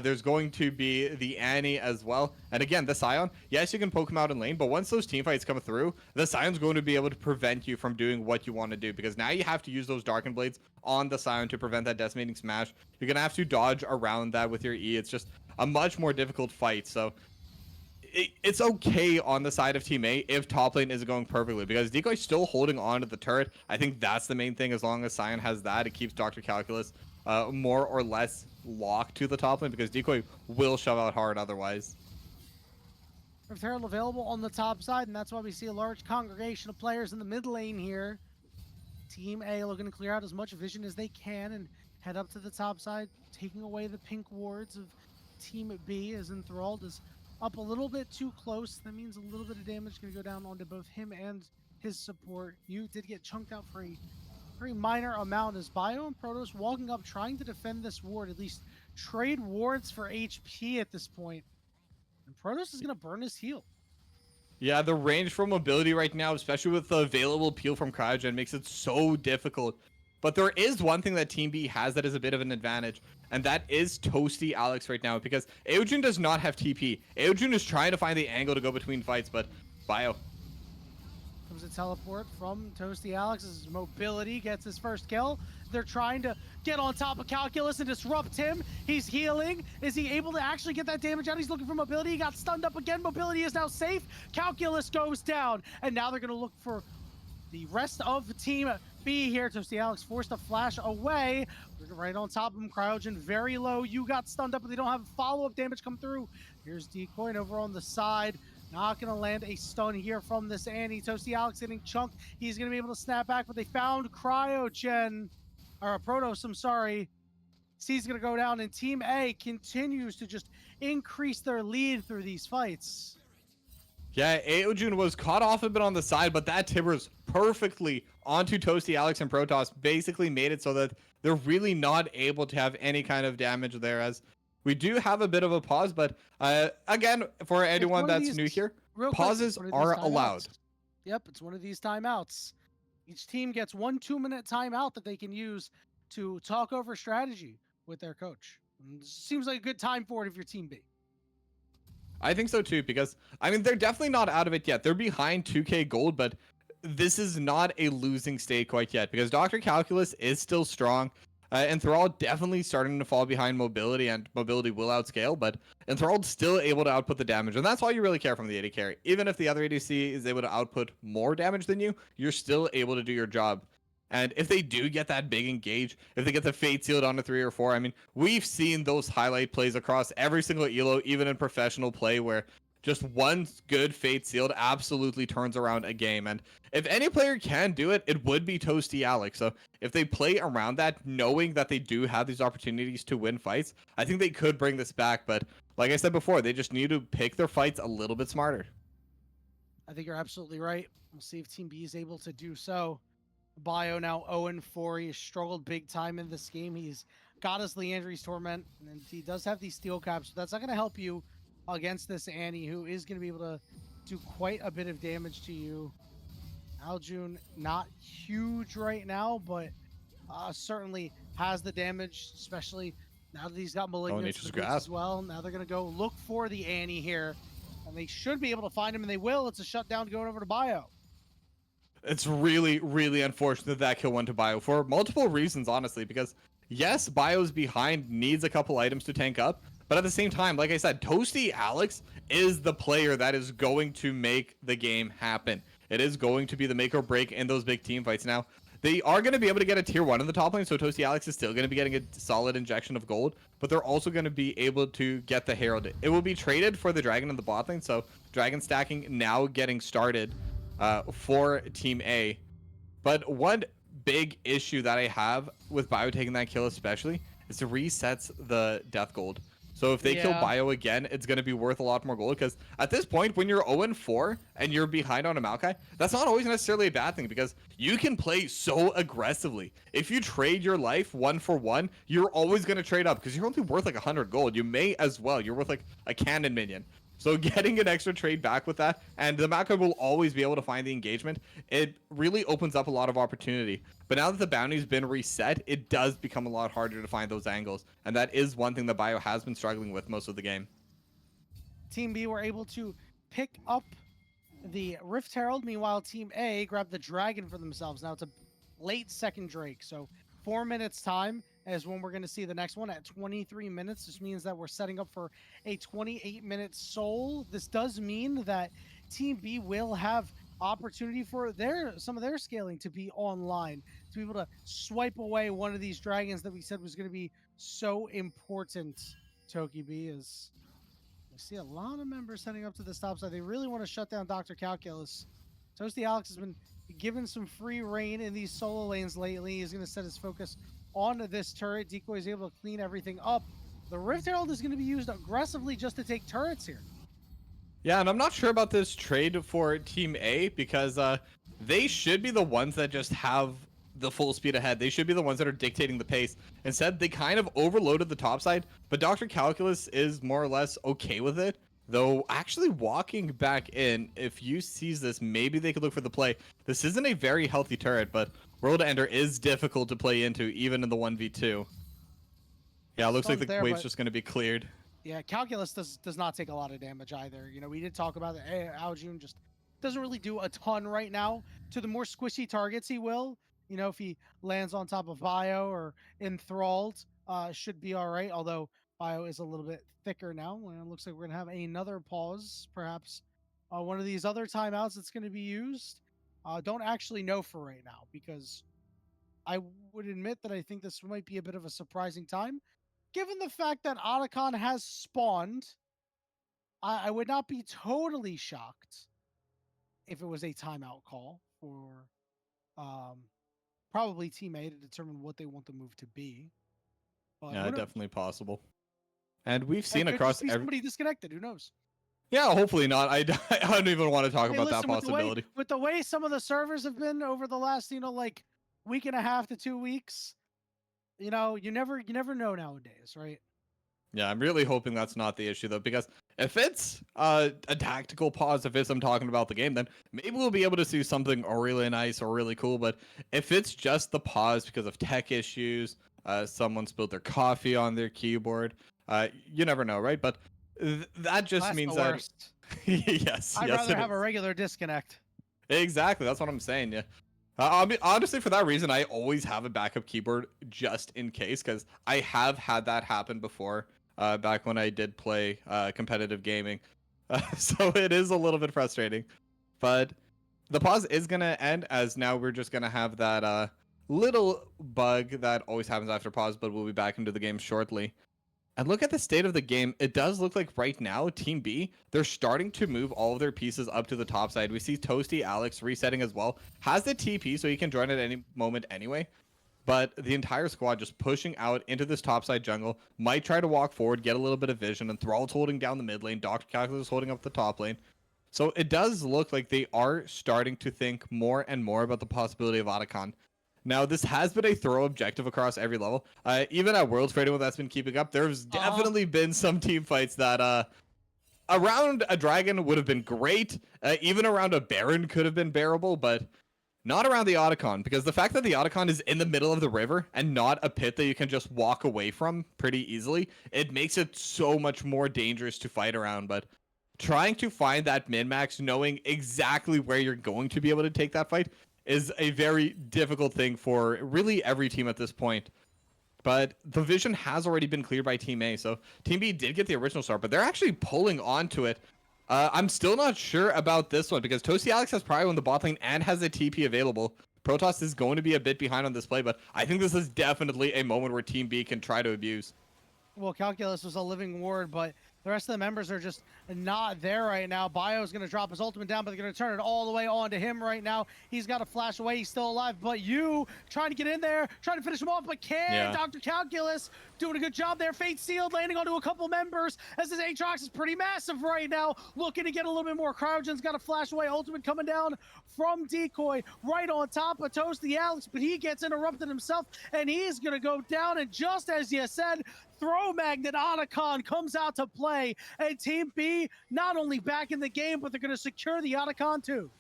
There's going to be the Annie as well. And again, the Scion, yes, you can poke him out in lane, but once those team fights come through, the Scion's going to be able to prevent you from doing what you want to do, because now you have to use those Darken Blades on the Scion to prevent that Decimating Smash. You're going to have to dodge around that with your E. It's just a much more difficult fight. So it's okay on the side of Team A if top lane isn't going perfectly, because Decoy's still holding on to the turret. I think that's the main thing. As long as Scion has that, it keeps Dr. Calculus more or less locked to the top lane, because Decoy will shove out hard otherwise. If they're available on the top side, and that's why we see a large congregation of players in the mid lane here. Team A looking to clear out as much vision as they can and head up to the top side, taking away the pink wards of Team B, as Enthralled is up a little bit too close. That means a little bit of damage going to go down onto both him and his support. You did get chunked out for a very minor amount, as Bio and Protoss walking up trying to defend this ward, at least trade wards for HP at this point. And Protoss is going to burn his heal. Yeah, the range for mobility right now, especially with the available peel from Cryogen, makes it so difficult. But there is one thing that Team B has that is a bit of an advantage, and that is Toasty Alex right now, because Aojun does not have TP. Aojun is trying to find the angle to go between fights, but Bio. Comes a teleport from Toasty Alex. His mobility gets his first kill. They're trying to get on top of Calculus and disrupt him. He's healing. Is he able to actually get that damage out? He's looking for mobility. He got stunned up again. Mobility is now safe. Calculus goes down, and now they're going to look for the rest of Team B here. Toasty Alex forced a flash away. Right on top of him, Cryogen very low. You got stunned up, but they don't have follow-up damage come through. Here's Decoy, and over on the side, not going to land a stun here from this Annie. Toasty Alex getting chunked. He's going to be able to snap back, but they found Cryogen, or Protoss, I'm sorry. C's going to go down, and Team A continues to just increase their lead through these fights. Yeah, Aojun was caught off a bit on the side, but that Tibbers perfectly onto Toasty Alex and Protoss basically made it so that they're really not able to have any kind of damage there, as we do have a bit of a pause. But again, for anyone that's new here, pauses are allowed. Yep, it's one of these timeouts. Each team gets 1 2-minute timeout that they can use to talk over strategy with their coach. And seems like a good time for it if you're Team B. I think so too, because I mean, they're definitely not out of it yet. They're behind 2k gold, but this is not a losing state quite yet, because Dr. Calculus is still strong. Enthralled definitely starting to fall behind mobility, and mobility will outscale, but Enthralled's still able to output the damage, and that's all you really care from the AD carry. Even if the other ADC is able to output more damage than you, you're still able to do your job. And if they do get that big engage, if they get the Fate sealed onto 3 or 4, I mean, we've seen those highlight plays across every single elo, even in professional play, where just one good Fate sealed absolutely turns around a game. And if any player can do it, it would be Toasty Alex. So if they play around that, knowing that they do have these opportunities to win fights, I think they could bring this back. But like I said before, they just need to pick their fights a little bit smarter. I think you're absolutely right. We'll see if Team B is able to do so. Bio now 0-4. He has struggled big time in this game. He's got his Leandry's Torment, and he does have these steel caps, but that's not going to help you against this Annie, who is going to be able to do quite a bit of damage to you. Aljun, not huge right now, but certainly has the damage, especially now that he's got Malignant as well. Now they're going to go look for the Annie here, and they should be able to find him, and they will. It's a shutdown going over to Bio. It's really, really unfortunate that kill went to Bio for multiple reasons, honestly, because yes, Bio's behind, needs a couple items to tank up, but at the same time, like I said, Toasty Alex is the player that is going to make the game happen. It is going to be the make or break in those big team fights. Now, they are going to be able to get a tier 1 in the top lane, so Toasty Alex is still going to be getting a solid injection of gold, but they're also going to be able to get the Herald. It will be traded for the Dragon in the bot lane, so Dragon stacking now getting started for Team A. But one big issue that I have with Bio taking that kill especially is it resets the death gold. So if they kill Bio again, it's going to be worth a lot more gold, because at this point, when you're 0-4 and you're behind on a Maokai, that's not always necessarily a bad thing, because you can play so aggressively. If you trade your life 1 for 1, you're always going to trade up, because you're only worth like 100 gold. You may as well. You're worth like a cannon minion. So getting an extra trade back with that, and the Mako will always be able to find the engagement, it really opens up a lot of opportunity. But now that the bounty's been reset, it does become a lot harder to find those angles. And that is one thing that Bio has been struggling with most of the game. Team B were able to pick up the Rift Herald. Meanwhile, Team A grabbed the Dragon for themselves. Now it's a late second Drake. So 4 minutes time is when we're going to see the next one at 23 minutes. This means that we're setting up for a 28-minute Soul. This does mean that Team B will have opportunity for some of their scaling to be online, to be able to swipe away one of these dragons that we said was going to be so important. Toki B is... I see a lot of members heading up to the stop side. They really want to shut down Dr. Calculus. Toasty Alex has been given some free reign in these solo lanes lately. He's going to set his focus on this turret. Decoy is able to clean everything up. The Rift Herald is going to be used aggressively just to take turrets here. Yeah, and I'm not sure about this trade for Team A because they should be the ones that just have the full speed ahead. They should be the ones that are dictating the pace. Instead, they kind of overloaded the top side, but Dr. Calculus is more or less okay with it. Though actually walking back in, if you sees this, maybe they could look for the play. This isn't a very healthy turret, but World Ender is difficult to play into, even in the 1v2. Yeah, it looks like the wave's just going to be cleared. Yeah, Calculus does not take a lot of damage either. You know, we did talk about that. Hey, Aljun just doesn't really do a ton right now. To the more squishy targets, he will. You know, if he lands on top of Bio or enthralled, should be all right. Although Bio is a little bit thicker now. And it looks like we're going to have another pause, perhaps one of these other timeouts that's going to be used. Don't actually know for right now because I would admit that I think this might be a bit of a surprising time. Given the fact that Otacon has spawned, I would not be totally shocked if it was a timeout call for probably Team A to determine what they want the move to be. But yeah, definitely possible. And we've seen across somebody disconnected. Who knows? Yeah, hopefully not. I don't even want to talk about that possibility. With the way some of the servers have been over the last, like week and a half to 2 weeks, you never know nowadays, right? Yeah, I'm really hoping that's not the issue though, because if it's a tactical pause, if it's I'm talking about the game, then maybe we'll be able to see something really nice or really cool. But if it's just the pause because of tech issues, someone spilled their coffee on their keyboard, you never know, right? But that just means that yes, I'd rather have a regular disconnect. Exactly, that's what I'm saying. Yeah. I mean, honestly, for that reason, I always have a backup keyboard just in case, because I have had that happen before, back when I did play competitive gaming. So it is a little bit frustrating. But the pause is going to end, as now we're just going to have that little bug that always happens after pause, but we'll be back into the game shortly. And look at the state of the game. It does look like right now, Team B, they're starting to move all of their pieces up to the top side. We see Toasty Alex resetting as well. Has the TP, so he can join at any moment anyway. But the entire squad just pushing out into this top side jungle. Might try to walk forward, get a little bit of vision. And Thrall's holding down the mid lane. Dr. Calculus holding up the top lane. So it does look like they are starting to think more and more about the possibility of Otacon. Now, this has been a thorough objective across every level. Even at Worlds, for anyone that's been keeping up, there's definitely been some team fights that around a dragon would have been great. Even around a Baron could have been bearable, but not around the Otacon. Because the fact that the Otacon is in the middle of the river and not a pit that you can just walk away from pretty easily, it makes it so much more dangerous to fight around. But trying to find that min-max, knowing exactly where you're going to be able to take that fight, is a very difficult thing for really every team at this point. But the vision has already been cleared by Team A, so Team B did get the original start, but they're actually pulling onto it. I'm still not sure about this one, because Toasty Alex has Prio in the bot lane and has a TP available. Protoss is going to be a bit behind on this play, but I think this is definitely a moment where Team B can try to abuse. Well, Calculus was a living ward, but the rest of the members are just not there right now. Bio's going to drop his ultimate down, but they're going to turn it all the way on to him right now. He's got to flash away. He's still alive, but you trying to get in there, trying to finish him off, but can't. Yeah. Dr. Calculus doing a good job there. Fate sealed, landing onto a couple members as his Aatrox is pretty massive right now. Looking to get a little bit more. Cryogen's got a flash away. Ultimate coming down from Decoy right on top of Toasty Alex, but he gets interrupted himself, and he's going to go down. And just as you said, Throw Magnet Otacon comes out to play. play. And Team B, not only back in the game, but they're going to secure the Otacon too.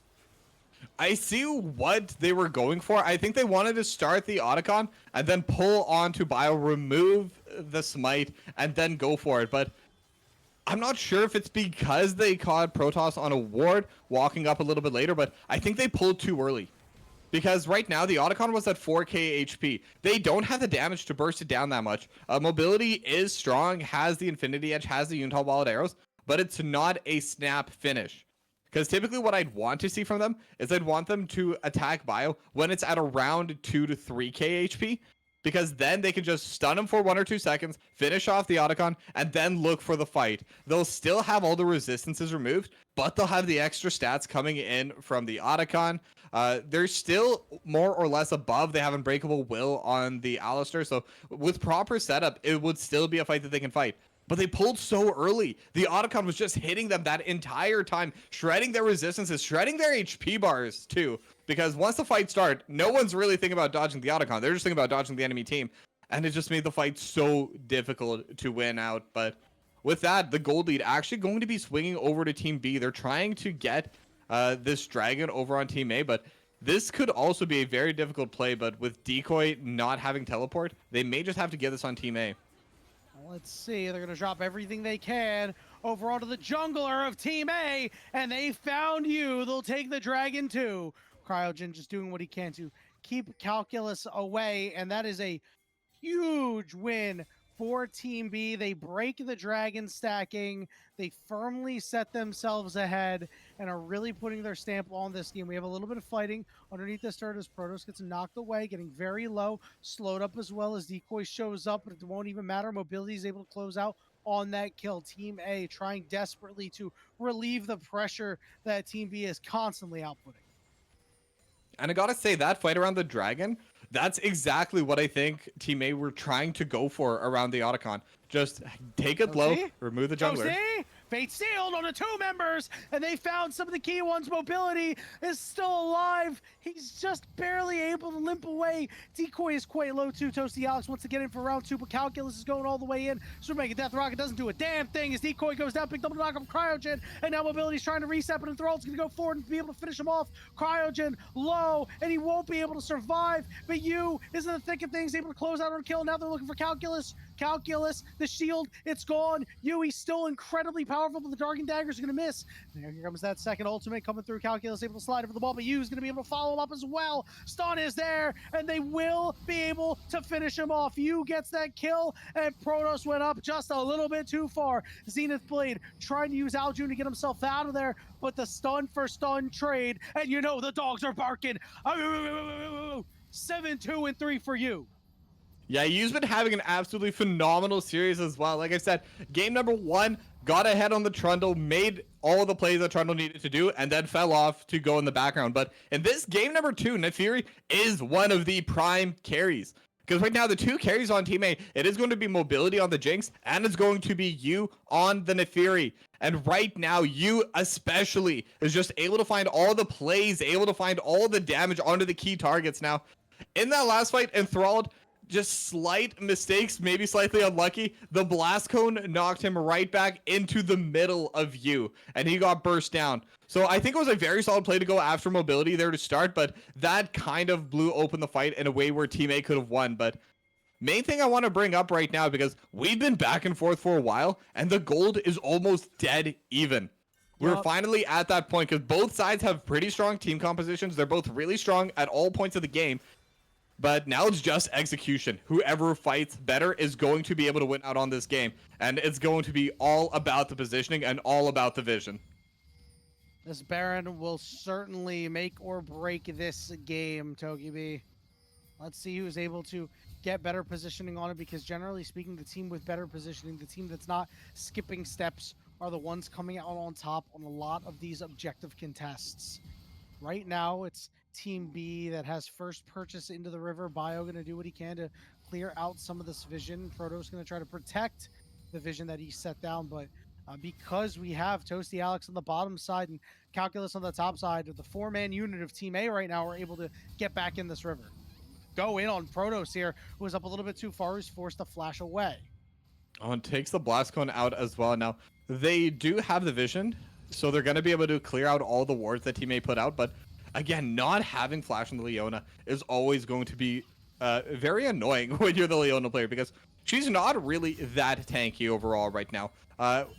I see what they were going for. I think they wanted to start the Otacon and then pull onto Bio, remove the Smite, and then go for it. But I'm not sure if it's because they caught Protoss on a ward walking up a little bit later, but I think they pulled too early. Because right now, the Otacon was at 4k HP. They don't have the damage to burst it down that much. Mobility is strong, has the Infinity Edge, has the Unitol Wallet Arrows, but it's not a snap finish. Because typically what I'd want to see from them is I'd want them to attack Bio when it's at around 2 to 3k HP. Because then they can just stun him for 1 or 2 seconds, finish off the Otacon, and then look for the fight. They'll still have all the resistances removed, but they'll have the extra stats coming in from the Otacon. They're still more or less above. They have Unbreakable Will on the Alistair, so with proper setup, it would still be a fight that they can fight. But they pulled so early. The Otacon was just hitting them that entire time, shredding their resistances, shredding their HP bars too. Because once the fight starts, no one's really thinking about dodging the Otacon. They're just thinking about dodging the enemy team. And it just made the fight so difficult to win out. But with that, the gold lead actually going to be swinging over to Team B. They're trying to get this dragon over on Team A, but this could also be a very difficult play. But with Decoy not having teleport, they may just have to get this on Team A. Let's see. They're going to drop everything they can over onto the jungler of Team A, and they found you. They'll take the dragon too. Cryogen just doing what he can to keep Calculus away, and that is a huge win for Team B. They break the dragon stacking. They firmly set themselves ahead and are really putting their stamp on this game. We have a little bit of fighting underneath this turret as Protoss gets knocked away, getting very low, slowed up as well as Decoy shows up, but it won't even matter. Mobility is able to close out on that kill. Team A trying desperately to relieve the pressure that Team B is constantly outputting. And I gotta say, that fight around the dragon, that's exactly what I think Team A were trying to go for around the Otacon. Just take it low, remove the jungler. Fate sealed on the 2 members, and they found some of the key ones. Mobility is still alive. He's just barely able to limp away. Decoy is quite low too. Toasty Alex wants to get in for round 2, but Calculus is going all the way in. Super Mega Death Rocket doesn't do a damn thing as Decoy goes down, big double knock off Cryogen, and now Mobility's trying to reset, but Enthrall's gonna go forward and be able to finish him off. Cryogen low, and he won't be able to survive, but you is in the thick of things, able to close out on a kill. Now they're looking for Calculus. Calculus, the shield, it's gone. Yui's still incredibly powerful, but the Darkin Dagger's going to miss. There here comes that second ultimate coming through. Calculus able to slide over the ball, but Yu's going to be able to follow him up as well. Stun is there, and they will be able to finish him off. Yu gets that kill, and Protoss went up just a little bit too far. Zenith Blade trying to use Aljun to get himself out of there, but the stun for stun trade, and you know the dogs are barking. 7-2 and 3 for you. Yeah, Yu's been having an absolutely phenomenal series as well. Like I said, game number 1, got ahead on the Trundle, made all the plays that Trundle needed to do, and then fell off to go in the background. But in this game number 2, Nefiri is one of the prime carries. Because right now, the 2 carries on Team A, it is going to be Mobility on the Jinx, and it's going to be Yu on the Nefiri. And right now, Yu especially is just able to find all the plays, able to find all the damage onto the key targets. Now, in that last fight, Enthralled, just slight mistakes, maybe slightly unlucky. The blast cone knocked him right back into the middle of Yu, and he got burst down. So I think it was a very solid play to go after Mobility there to start, but that kind of blew open the fight in a way where Team A could have won. But main thing I want to bring up right now, because we've been back and forth for a while, and the gold is almost dead even. We're finally at that point, because both sides have pretty strong team compositions. They're both really strong at all points of the game. But now it's just execution. Whoever fights better is going to be able to win out on this game. And it's going to be all about the positioning and all about the vision. This Baron will certainly make or break this game, Togebi. Let's see who's able to get better positioning on it, because generally speaking, the team with better positioning, the team that's not skipping steps, are the ones coming out on top on a lot of these objective contests. Right now, it's Team B that has first purchase into the river. Bio going to do what he can to clear out some of this vision. Proto's going to try to protect the vision that he set down, but because we have Toasty Alex on the bottom side and Calculus on the top side, the 4-man unit of Team A right now are able to get back in this river. Go in on Protoss here, who was up a little bit too far, who's forced to flash away. Oh, and takes the blast cone out as well. Now, they do have the vision, so they're going to be able to clear out all the wards that he may put out. But again, not having flash on the Leona is always going to be very annoying when you're the Leona player, because she's not really that tanky overall right now.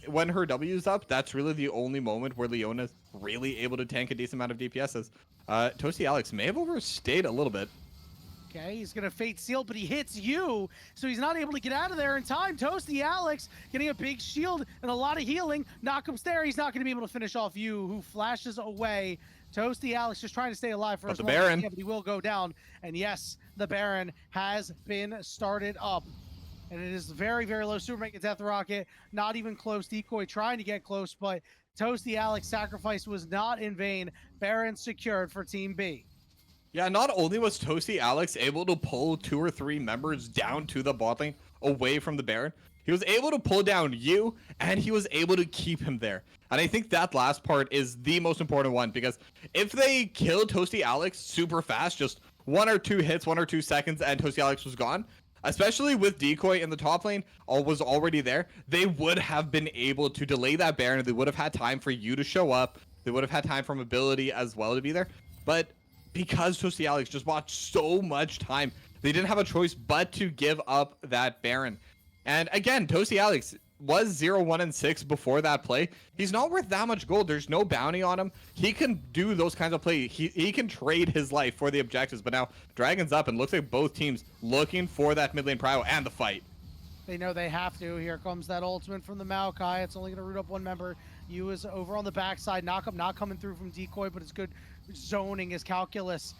When her W is up, that's really the only moment where Leona's really able to tank a decent amount of DPSs. Toasty Alex may have overstayed a little bit. Okay, he's gonna fate seal, but he hits you, so he's not able to get out of there in time. Toasty Alex getting a big shield and a lot of healing. Knockup's there. He's not gonna be able to finish off you, who flashes away. Toasty Alex just trying to stay alive for as long as he can, but he will go down. And yes, the Baron has been started up. And it is very, very low. Super Mega Death Rocket, not even close. Decoy trying to get close, but Toasty Alex sacrifice was not in vain. Baron secured for Team B. Yeah, not only was Toasty Alex able to pull 2 or 3 members down to the bot lane away from the Baron, he was able to pull down you, and he was able to keep him there. And I think that last part is the most important one, because if they killed Toasty Alex super fast, just 1 or 2 hits, 1 or 2 seconds, and Toasty Alex was gone, especially with Decoy in the top lane, was already there, they would have been able to delay that Baron. They would have had time for you to show up. They would have had time for mobility as well to be there. But because Toasty Alex just bought so much time, they didn't have a choice but to give up that Baron. And again, Toasty Alex was 0-1-6 before that play. He's not worth that much gold. There's no bounty on him. He can do those kinds of plays. He can trade his life for the objectives. But now Dragon's up, and looks like both teams looking for that mid lane prio and the fight. They know they have to. Here comes that ultimate from the Maokai. It's only going to root up one member. You is over on the backside. Knockup not coming through from Decoy, but it's good zoning his calculus.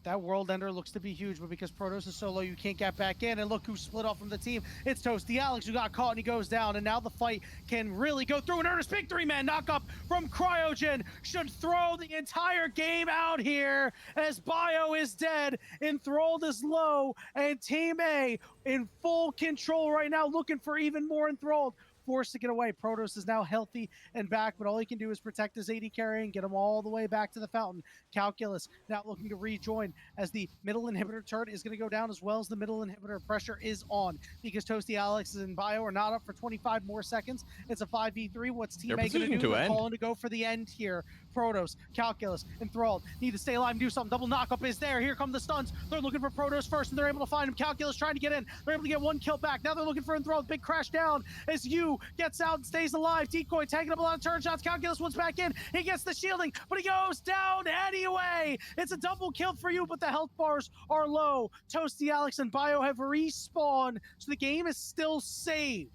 That World Ender looks to be huge, but because Protoss is so low, you can't get back in. And look who split off from the team. It's Toasty Alex who got caught, and he goes down. And now the fight can really go through. An earnest victory, man. Knockup from Cryogen should throw the entire game out here, as Bio is dead, Enthralled is low, and Team A in full control right now, looking for even more Enthralled. Forced to get away. Protoss is now healthy and back, but all he can do is protect his AD carry and get him all the way back to the fountain. Calculus now looking to rejoin, as the middle inhibitor turret is going to go down, as well as the middle inhibitor pressure is on, because Toasty Alex and Bio are not up for 25 more seconds. It's a 5v3. What's Team A going to do? They're calling to go for the end here. Protoss, Calculus, Enthralled need to stay alive and do something. Double knockup is there. Here come the stuns. They're looking for Protoss first, and they're able to find him. Calculus trying to get in. They're able to get one kill back. Now they're looking for Enthralled. Big crash down as you gets out and stays alive. Decoy taking up a lot of turn shots. Calculus wants back in. He gets the shielding, but he goes down anyway. It's a double kill for you, but the health bars are low. Toasty Alex and Bio have respawned, so the game is still saved.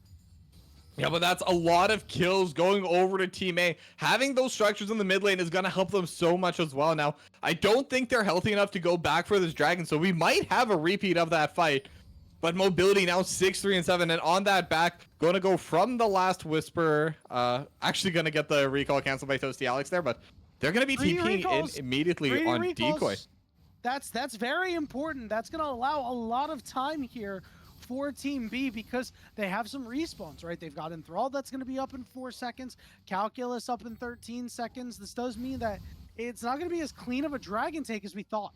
Yeah, but that's a lot of kills going over to Team A. Having those structures in the mid lane is going to help them so much as well. Now, I don't think they're healthy enough to go back for this Dragon, so we might have a repeat of that fight. But mobility now 6, 3, and 7, and on that back, going to go from the last Whisper. Actually going to get the recall canceled by Toasty Alex there, but they're going to be TPing in immediately on Decoy. That's very important. That's going to allow a lot of time here for Team B, because they have some respawns, right? They've got Enthralled that's going to be up in 4 seconds, Calculus up in 13 seconds. This does mean that it's not going to be as clean of a Dragon take as we thought.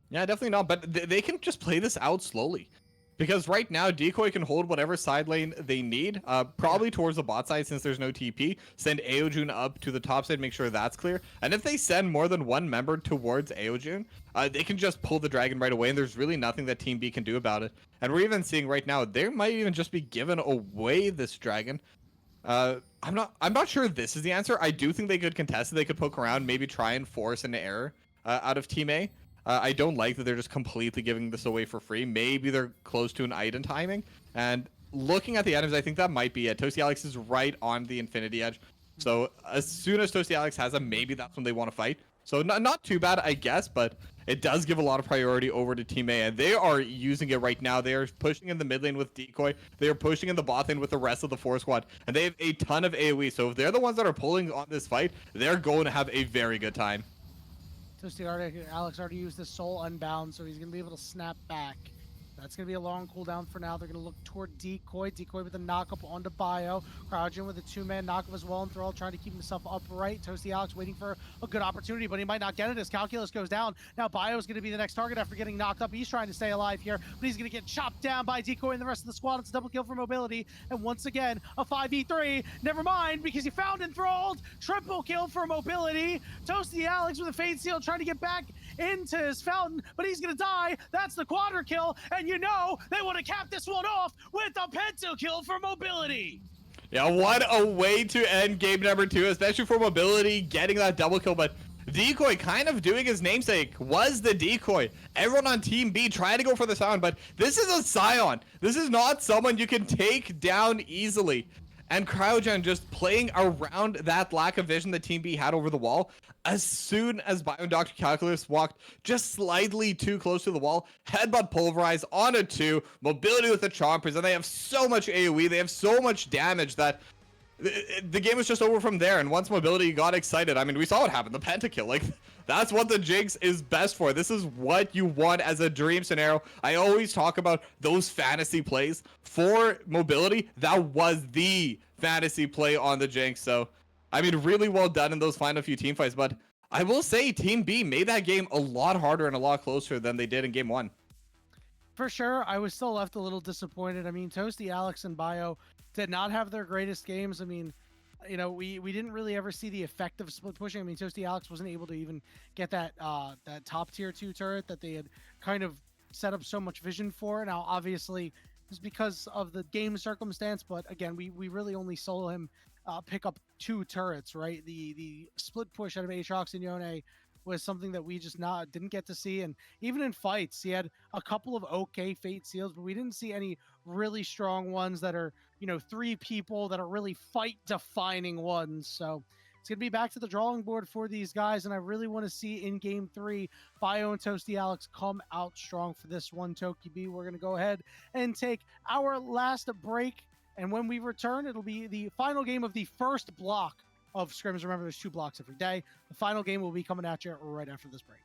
Yeah, definitely not, but they can just play this out slowly. Because right now, Decoy can hold whatever side lane they need, probably towards the bot side since there's no TP. Send Aojun up to the top side, make sure that's clear. And if they send more than one member towards Aojun, they can just pull the Dragon right away, and there's really nothing that Team B can do about it. And we're even seeing right now, they might even just be giving away this Dragon. I'm not sure this is the answer. I do think they could contest it. They could poke around, maybe try and force an error out of Team A. I don't like that they're just completely giving this away for free. Maybe they're close to an item timing. And looking at the items, I think that might be it. Toasty Alex is right on the Infinity Edge. So as soon as Toasty Alex has them, maybe that's when they want to fight. So not too bad, I guess, but it does give a lot of priority over to Team A. And they are using it right now. They are pushing in the mid lane with Decoy. They are pushing in the bot lane with the rest of the 4 squad. And they have a ton of AoE. So if they're the ones that are pulling on this fight, they're going to have a very good time. Toasty Alex already used his soul unbound, so he's going to be able to snap back. That's going to be a long cooldown for now. They're going to look toward Decoy. Decoy with a knockup onto Bio. Crouching with a two-man knockup as well. And Thrall trying to keep himself upright. Toasty Alex waiting for a good opportunity, but he might not get it as Calculus goes down. Now Bio is going to be the next target after getting knocked up. He's trying to stay alive here, but he's going to get chopped down by Decoy and the rest of the squad. It's a double kill for Mobility. And once again, a 5v3. Never mind, because he found enthralled. Triple kill for Mobility. Toasty Alex with a Fade Seal trying to get back into his fountain, but he's going to die. That's the quadra kill. And you know, they want to cap this one off with a penta kill for Mobility. Yeah, what a way to end game number 2, especially for Mobility getting that double kill. But Decoy kind of doing his namesake, was the decoy. Everyone on Team B tried to go for the Scion, but this is a Scion. This is not someone you can take down easily. And Cryogen just playing around that lack of vision that Team B had over the wall. As soon as Bio and Dr. Calculus walked just slightly too close to the wall, headbutt pulverize on a 2, Mobility with the chompers, and they have so much AoE, they have so much damage that the game was just over from there. And once Mobility got excited, I mean, we saw what happened, the pentakill. Like, that's what the Jinx is best for. This is what you want as a dream scenario. I always talk about those fantasy plays. For Mobility, that was the fantasy play on the Jinx. So, I mean, really well done in those final few team fights. But I will say Team B made that game a lot harder and a lot closer than they did in game 1. For sure, I was still left a little disappointed. I mean, Toasty, Alex, and Bio did not have their greatest games. I mean, you know, we didn't really ever see the effect of split pushing. I mean, Toasty Alex wasn't able to even get that that top tier 2 turret that they had kind of set up so much vision for. Now, obviously, it's because of the game circumstance, but again, we really only saw him pick up 2 turrets, right? The split push out of Aatrox and Yone was something that we just didn't get to see. And even in fights, he had a couple of okay Fate Seals, but we didn't see any really strong ones that are, you know, 3 people that are really fight-defining ones. So it's going to be back to the drawing board for these guys, and I really want to see in Game 3, Bio and Toasty Alex come out strong for this one. Toki B, we're going to go ahead and take our last break, and when we return, it'll be the final game of the first block of scrims. Remember, there's 2 blocks every day. The final game will be coming at you right after this break.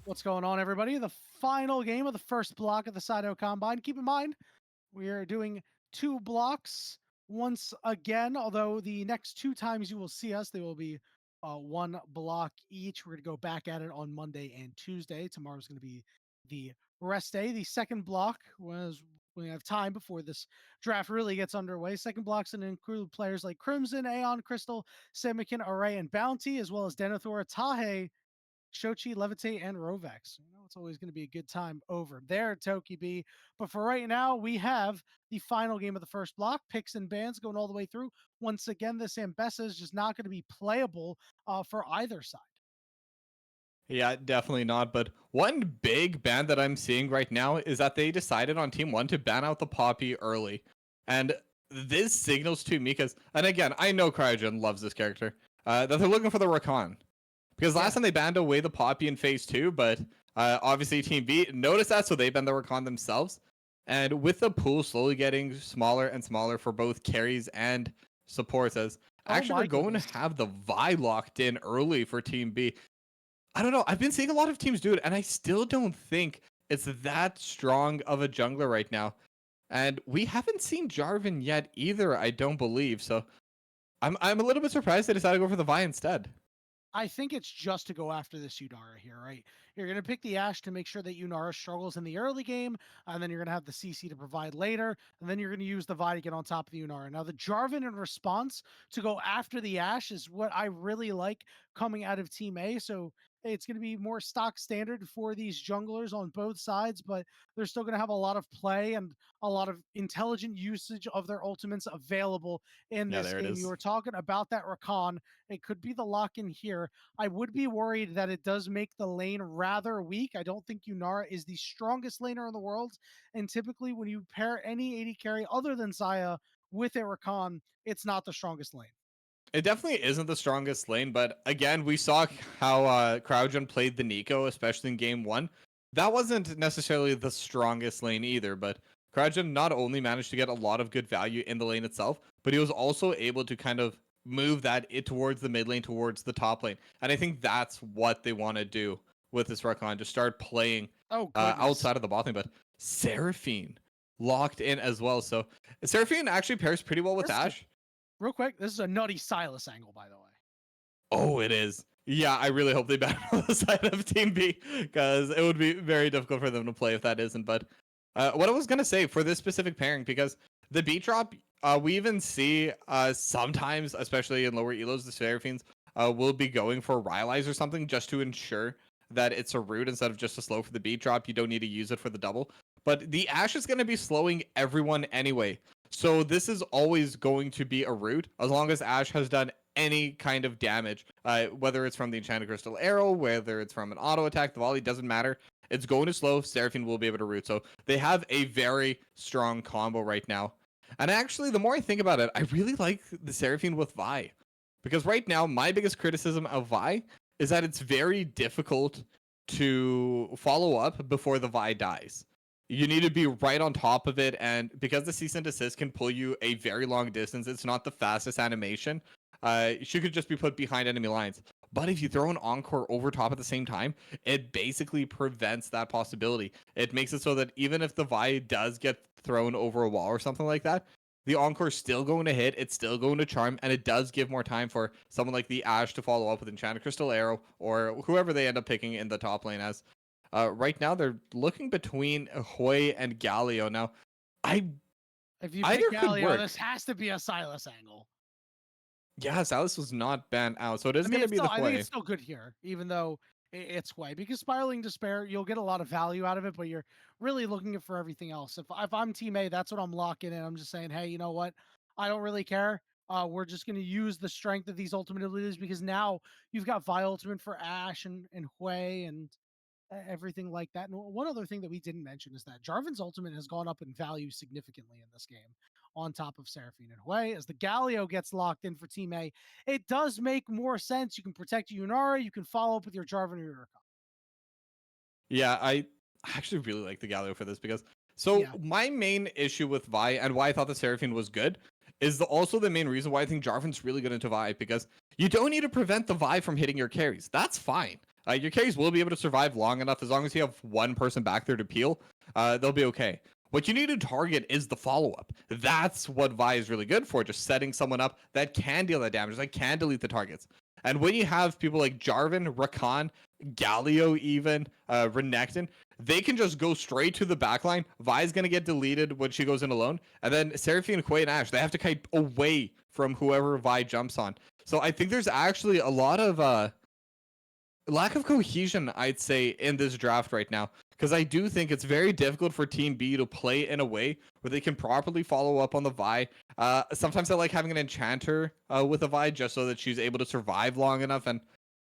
What's going on, everybody? The final game of the first block of the Cyto Combine. Keep in mind, we are doing 2 blocks once again, although the next 2 times you will see us, they will be 1 block each. We're going to go back at it on Monday and Tuesday. Tomorrow's going to be the rest day. The second block was we have time before this draft really gets underway. Second block's going to include players like Crimson, Aeon, Crystal, Simikin, Array, and Bounty, as well as Denethor, Tahe, Shochi, Levitate, and Rovex. It's always going to be a good time over there, Toki B. But for right now, we have the final game of the first block, picks and bans going all the way through. Once again, this Ambessa is just not going to be playable for either side. Yeah, definitely not. But one big ban that I'm seeing right now is that they decided on Team 1 to ban out the Poppy early. And this signals to me, because, and again, I know Cryogen loves this character, that they're looking for the Rakan. Because last time they banned away the Poppy in Phase 2, but obviously Team B noticed that, so they banned the Rakan themselves. And with the pool slowly getting smaller and smaller for both carries and supports, as actually they're going to have the Vi locked in early for Team B. I don't know. I've been seeing a lot of teams do it, and I still don't think it's that strong of a jungler right now. And we haven't seen Jarvan yet either, I don't believe. So I'm a little bit surprised they decided to go for the Vi instead. I think it's just to go after this Yunara here, right? You're going to pick the Ashe to make sure that Yunara struggles in the early game, and then you're going to have the CC to provide later, and then you're going to use the Vi to get on top of the Yunara. Now, the Jarvan in response to go after the Ashe is what I really like coming out of Team A. So it's going to be more stock standard for these junglers on both sides, but they're still going to have a lot of play and a lot of intelligent usage of their ultimates available in this game. You were talking about that Rakan. It could be the lock in here. I would be worried that it does make the lane rather weak. I don't think Yunara is the strongest laner in the world. And typically when you pair any AD carry other than Xayah with a Rakan, it's not the strongest lane. It definitely isn't the strongest lane, but again, we saw how Cryogen played the Nico, especially in game 1. That wasn't necessarily the strongest lane either, but Cryogen not only managed to get a lot of good value in the lane itself, but he was also able to kind of move that towards the mid lane, towards the top lane. And I think that's what they want to do with this Rakan, to start playing outside of the bot lane. But Seraphine locked in as well. So Seraphine actually pairs pretty well with Ashe. Real quick, this is a nutty Silas angle, by the way. Oh, it is. Yeah, I really hope they ban on the side of Team B, because it would be very difficult for them to play if that isn't. But what I was going to say for this specific pairing, because the beat drop, we even see sometimes, especially in lower elos, the Seraphines will be going for Rylai's or something just to ensure that it's a root instead of just a slow for the beat drop. You don't need to use it for the double. But the Ashe is going to be slowing everyone anyway. So this is always going to be a root as long as Ashe has done any kind of damage, whether it's from the Enchanted Crystal Arrow, whether it's from an auto attack, the volley, doesn't matter. It's going to slow. Seraphine will be able to root. So they have a very strong combo right now. And actually, the more I think about it, I really like the Seraphine with Vi. Because right now, my biggest criticism of Vi is that it's very difficult to follow up before the Vi dies. You need to be right on top of it, and because the cease and desist can pull you a very long distance, it's not the fastest animation. She could just be put behind enemy lines. But if you throw an Encore over top at the same time, it basically prevents that possibility. It makes it so that even if the Vi does get thrown over a wall or something like that, the Encore is still going to hit, it's still going to charm, and it does give more time for someone like the Ashe to follow up with Enchanted Crystal Arrow, or whoever they end up picking in the top lane as. Right now, they're looking between Hui and Galio. Now, if you pick Galio, this has to be a Silas angle. Yeah, Silas was not banned out, so it is going to be the Hui. I think it's still good here, even though it's Hui, because Spiraling Despair, you'll get a lot of value out of it, but you're really looking for everything else. If I'm Team A, that's what I'm locking in. I'm just saying, hey, you know what? I don't really care. We're just going to use the strength of these ultimate abilities, because now you've got Vi ultimate for Ashe and Hui and everything like that. And one other thing that we didn't mention is that Jarvan's ultimate has gone up in value significantly in this game on top of Seraphine and Hui. As the Galio gets locked in for Team A, it does make more sense. You can protect Yunara, you can follow up with your Jarvan or your Rakan. Yeah, I actually really like the Galio for this, because my main issue with Vi and why I thought the Seraphine was good is also the main reason why I think Jarvan's really good into Vi, because you don't need to prevent the Vi from hitting your carries. That's fine. Your carries will be able to survive long enough as long as you have one person back there to peel. They'll be okay. What you need to target is the follow up. That's what Vi is really good for, just setting someone up that can deal that damage, that can delete the targets. And when you have people like Jarvan, Rakan, Galio, even Renekton, they can just go straight to the backline. Vi's going to get deleted when she goes in alone. And then Seraphine, Quay, and Ashe, they have to kite away from whoever Vi jumps on. So I think there's actually a lot of lack of cohesion, I'd say, in this draft right now. Because I do think it's very difficult for Team B to play in a way where they can properly follow up on the Vi. Sometimes I like having an enchanter with a Vi just so that she's able to survive long enough. And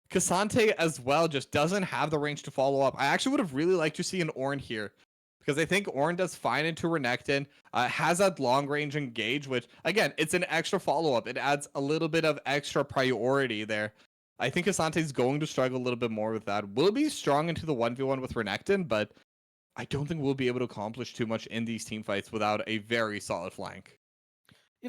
Cassante as well just doesn't have the range to follow up. I actually would have really liked to see an Ornn here. Because I think Ornn does fine into Renekton, has that long range engage, which, again, it's an extra follow-up. It adds a little bit of extra priority there. I think Asante's going to struggle a little bit more with that. We'll be strong into the 1v1 with Renekton, but I don't think we'll be able to accomplish too much in these team fights without a very solid flank.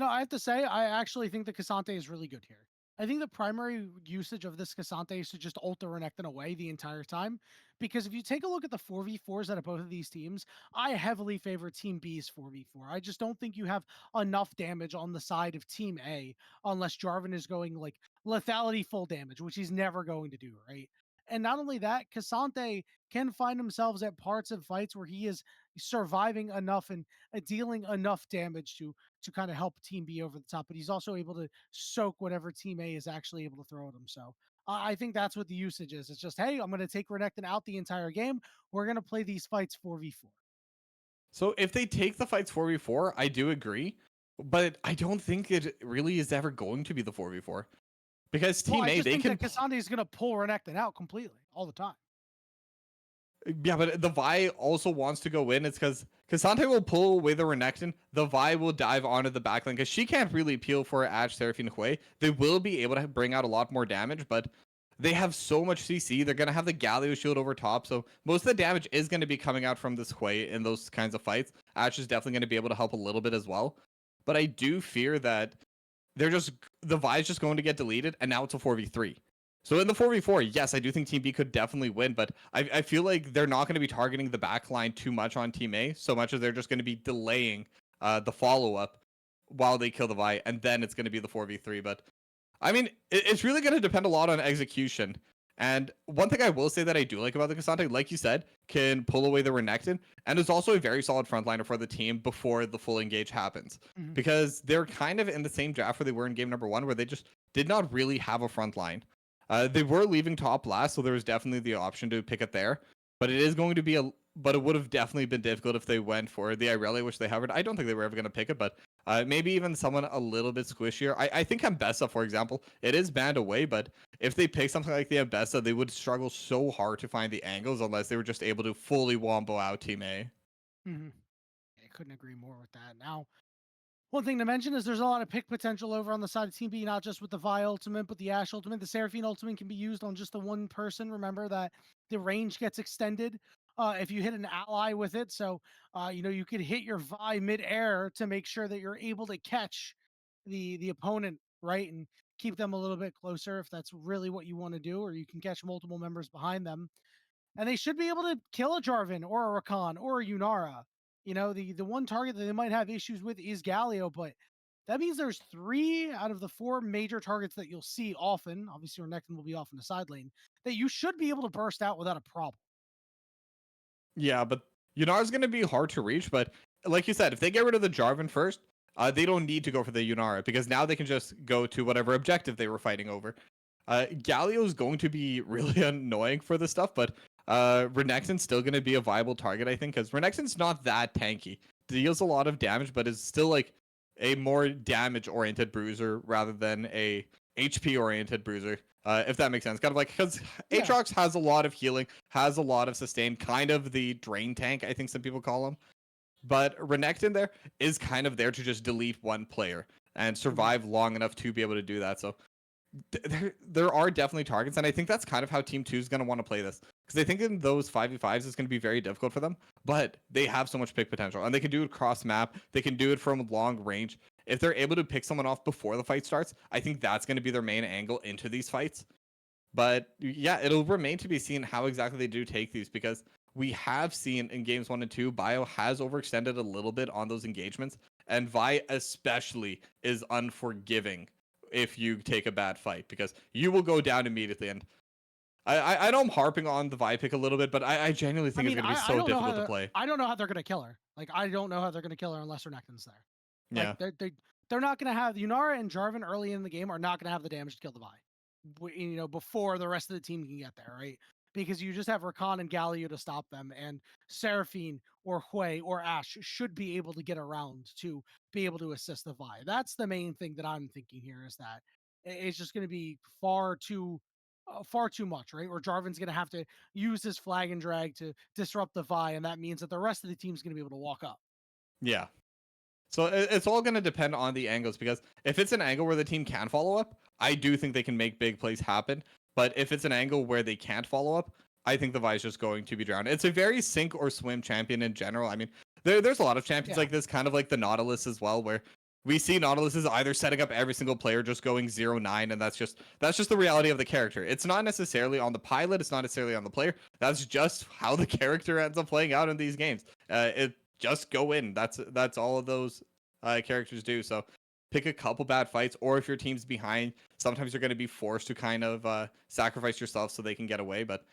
I have to say, I actually think the Cassante is really good here. I think the primary usage of this Cassante is to just ult the Renekton away the entire time. Because if you take a look at the 4v4s out of both of these teams, I heavily favor Team B's 4v4. I just don't think you have enough damage on the side of Team A unless Jarvan is going like lethality full damage, which he's never going to do, right? And not only that, Cassante can find himself at parts of fights where he is surviving enough and dealing enough damage to kind of help Team B over the top, but he's also able to soak whatever Team A is actually able to throw at him. So I think that's what the usage is. It's just, hey, I'm going to take Renekton out the entire game. We're going to play these fights 4v4. So if they take the fights 4v4, I do agree, but I don't think it really is ever going to be the 4v4. Because Well, Team I A, just they think can that Cassandra is going to pull Renekton out completely all the time. Yeah, but the Vi also wants to go in. It's because Cassante will pull away the Renekton. The Vi will dive onto the backline because she can't really peel for Ashe, Seraphine, Hui. They will be able to bring out a lot more damage, but they have so much CC. They're going to have the Galio shield over top. So most of the damage is going to be coming out from this Hui in those kinds of fights. Ashe is definitely going to be able to help a little bit as well. But I do fear that the Vi is just going to get deleted, and now it's a 4v3. So in the 4v4, yes, I do think Team B could definitely win, but I feel like they're not going to be targeting the backline too much on Team A, so much as they're just going to be delaying the follow-up while they kill the Vi, and then it's going to be the 4v3. But, I mean, it's really going to depend a lot on execution. And one thing I will say that I do like about the Cassante, like you said, can pull away the Renekton, and is also a very solid frontliner for the team before the full engage happens. Mhm. Because they're kind of in the same draft where they were in game number 1, where they just did not really have a front line. They were leaving top last, so there was definitely the option to pick it there. But it is going to be but it would have definitely been difficult if they went for the Irelia, which they haven't. I don't think they were ever going to pick it, but maybe even someone a little bit squishier. I think Ambessa, for example, it is banned away, but if they pick something like the Ambessa, they would struggle so hard to find the angles unless they were just able to fully wombo out Team A. Mm-hmm. I couldn't agree more with that. Now, one thing to mention is there's a lot of pick potential over on the side of Team B, not just with the Vi ultimate, but the Ashe ultimate. The Seraphine ultimate can be used on just the one person. Remember that the range gets extended if you hit an ally with it. So, you could hit your Vi mid-air to make sure that you're able to catch the opponent, right? And keep them a little bit closer if that's really what you want to do, or you can catch multiple members behind them and they should be able to kill a Jarvan or a Rakan or a Yunara. The one target that they might have issues with is Galio, but that means there's 3 out of the 4 major targets that you'll see often. Obviously, Renekton will be off in the side lane that you should be able to burst out without a problem. Yeah, but Yunara's going to be hard to reach. But like you said, if they get rid of the Jarvan first, they don't need to go for the Yunara because now they can just go to whatever objective they were fighting over. Galio is going to be really annoying for this stuff, but Renekton's still going to be a viable target, I think, because Renekton's not that tanky. Deals a lot of damage, but is still like a more damage-oriented bruiser rather than a HP-oriented bruiser, if that makes sense. Kind of like, because Yeah. Aatrox has a lot of healing, has a lot of sustain, kind of the drain tank, I think some people call him. But Renekton there is kind of there to just delete one player and survive long enough to be able to do that. So there are definitely targets, and I think that's kind of how Team 2 is going to want to play this. Because I think in those 5v5s, it's going to be very difficult for them, but they have so much pick potential, and they can do it cross map. They can do it from long range. If they're able to pick someone off before the fight starts, I think that's going to be their main angle into these fights. But yeah, it'll remain to be seen how exactly they do take these, because we have seen in games 1 and 2, Bio has overextended a little bit on those engagements, and Vi especially is unforgiving if you take a bad fight, because you will go down immediately. And I know I'm harping on the Vi pick a little bit, but I genuinely I think it's mean, going to be I so don't know difficult to how play. I don't know how they're gonna kill her. Like I don't know how they're gonna kill her unless Renekton's there. Like Yeah. they're not gonna have Yunara and Jarvan early in the game are not gonna have the damage to kill the Vi. Before the rest of the team can get there, right? Because you just have Rakan and Galio to stop them, and Seraphine or Hui or Ashe should be able to get around to be able to assist the Vi. That's the main thing that I'm thinking here, is that it's just going to be far too much, right? Or Jarvan's going to have to use his flag and drag to disrupt the Vi, and that means that the rest of the team's going to be able to walk up. Yeah. So it's all going to depend on the angles, because if it's an angle where the team can follow up, I do think they can make big plays happen. But if it's an angle where they can't follow up, I think the Vi is just going to be drowned. It's a very sink or swim champion in general. I mean, there's a lot of champions like this, kind of like the Nautilus as well, where we see Nautilus is either setting up every single player just going 0-9, and that's just the reality of the character. It's not necessarily on the pilot, it's not necessarily on the player. That's just how the character ends up playing out in these games. It just go in. That's all of those characters do. So pick a couple bad fights, or if your team's behind, sometimes you're going to be forced to kind of sacrifice yourself so they can get away. But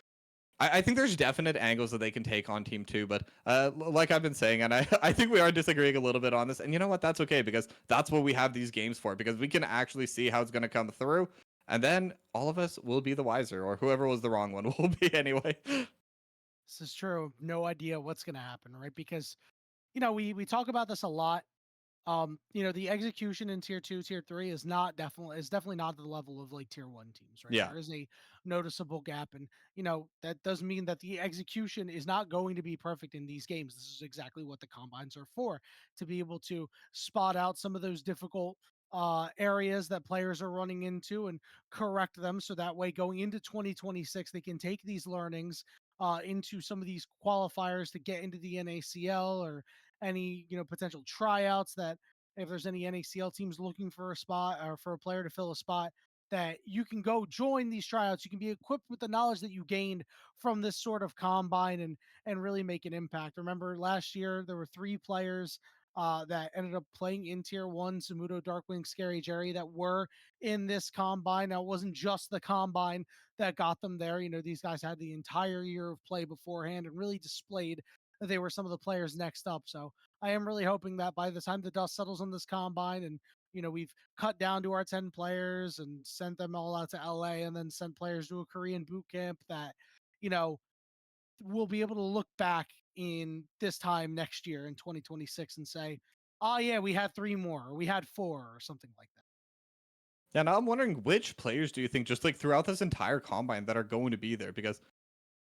I think there's definite angles that they can take on Team 2. But like I've been saying, and I think we are disagreeing a little bit on this. And you know what? That's okay, because that's what we have these games for, because we can actually see how it's going to come through. And then all of us will be the wiser, or whoever was the wrong one will be anyway. This is true. No idea what's going to happen, right? Because we talk about this a lot. The execution in tier 2, tier 3 is definitely not the level of like tier 1 teams, right? Yeah. There is a noticeable gap, and that does mean that the execution is not going to be perfect in these games. This is exactly what the combines are for, to be able to spot out some of those difficult areas that players are running into and correct them, so that way going into 2026 they can take these learnings into some of these qualifiers to get into the NACL, or any potential tryouts, that if there's any NACL teams looking for a spot or for a player to fill a spot, that you can go join these tryouts. You can be equipped with the knowledge that you gained from this sort of combine, and really make an impact. Remember last year there were 3 players that ended up playing in tier 1, Samuto, Darkwing, Scary Jerry, that were in this combine. Now, it wasn't just the combine that got them there. These guys had the entire year of play beforehand and really displayed that they were some of the players next up. So I am really hoping that by the time the dust settles on this combine, and we've cut down to our 10 players and sent them all out to LA, and then sent players to a Korean boot camp, that you know we'll be able to look back in this time next year in 2026 and say, oh yeah, we had 3 more, or we had 4, or something like that. Yeah, now I'm wondering, which players do you think, just like throughout this entire combine, that are going to be there? Because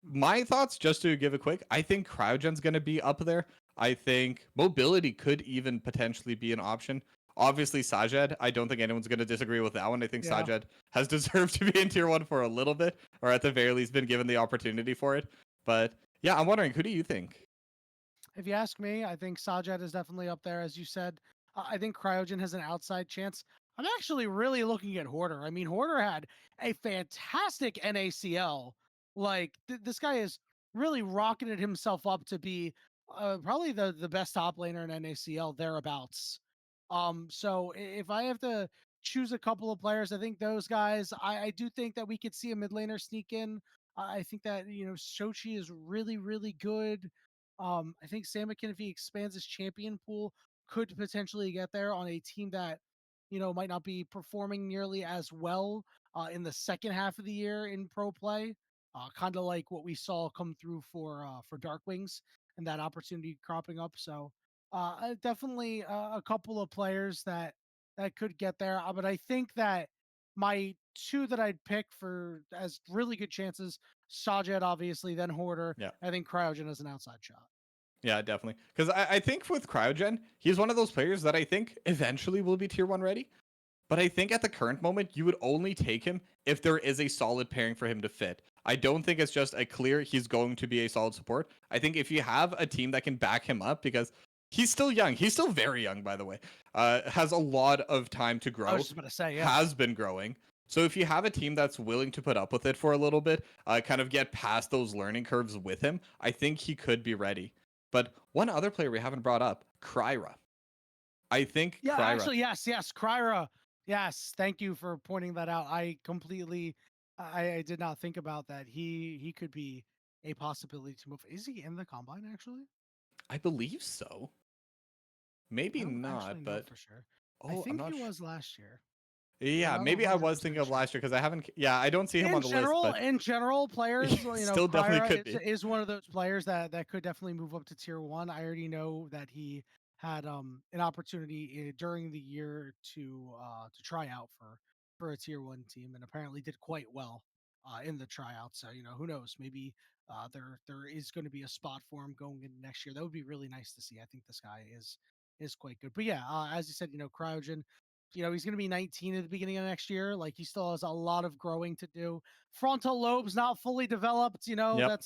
my thoughts, just to give a quick, I think Cryogen's going to be up there. I think mobility could even potentially be an option. Obviously, Sajed, I don't think anyone's going to disagree with that one. I think Yeah. Sajed has deserved to be in tier 1 for a little bit, or at the very least been given the opportunity for it. But yeah, I'm wondering, who do you think? If you ask me, I think Sajad is definitely up there, as you said. I think Cryogen has an outside chance. I'm actually really looking at Hoarder. I mean, Hoarder had a fantastic NACL. Like this guy has really rocketed himself up to be probably the best top laner in NACL thereabouts. So if I have to choose a couple of players, I think those guys. I do think that we could see a mid laner sneak in. I think that Sochi is really really good. I think Samakin, if he expands his champion pool, could potentially get there on a team that, might not be performing nearly as well in the second half of the year in pro play. Kind of like what we saw come through for Darkwings, and that opportunity cropping up. So definitely a couple of players that could get there. But I think that my 2 that I'd pick for as really good chances, Sajed obviously, then Hoarder. Yeah. I think Cryogen is an outside shot. Yeah, definitely. Because I think with Cryogen, he's one of those players that I think eventually will be tier 1 ready. But I think at the current moment, you would only take him if there is a solid pairing for him to fit. I don't think it's just a clear he's going to be a solid support. I think if you have a team that can back him up, because he's still young, he's still very young, by the way, has a lot of time to I was grow, just about to say, yeah. has been growing. So if you have a team that's willing to put up with it for a little bit, kind of get past those learning curves with him, I think he could be ready. But one other player we haven't brought up, Kryra. I think Yeah, Kryra. actually, yes, Kryra. Yes, thank you for pointing that out. I did not think about that. He could be a possibility to move. Is he in the combine actually? I believe so. I Maybe don't actually not, know but for sure. I oh, I'm think he not sure. was last year, but Yeah, not maybe I was 100% thinking of sure. last year because I haven't. Yeah, I don't see him on the list, but In general, players, still definitely Kryra could be. is one of those players that could definitely move up to tier one. I already know that he had an opportunity during the year to try out for a tier one team, and apparently did quite well in the tryout. So who knows? Maybe there is going to be a spot for him going into next year. That would be really nice to see. I think this guy is quite good. But yeah, as you said, Cryogen, he's going to be 19 at the beginning of next year. Like he still has a lot of growing to do. Frontal lobe's not fully developed. Yep.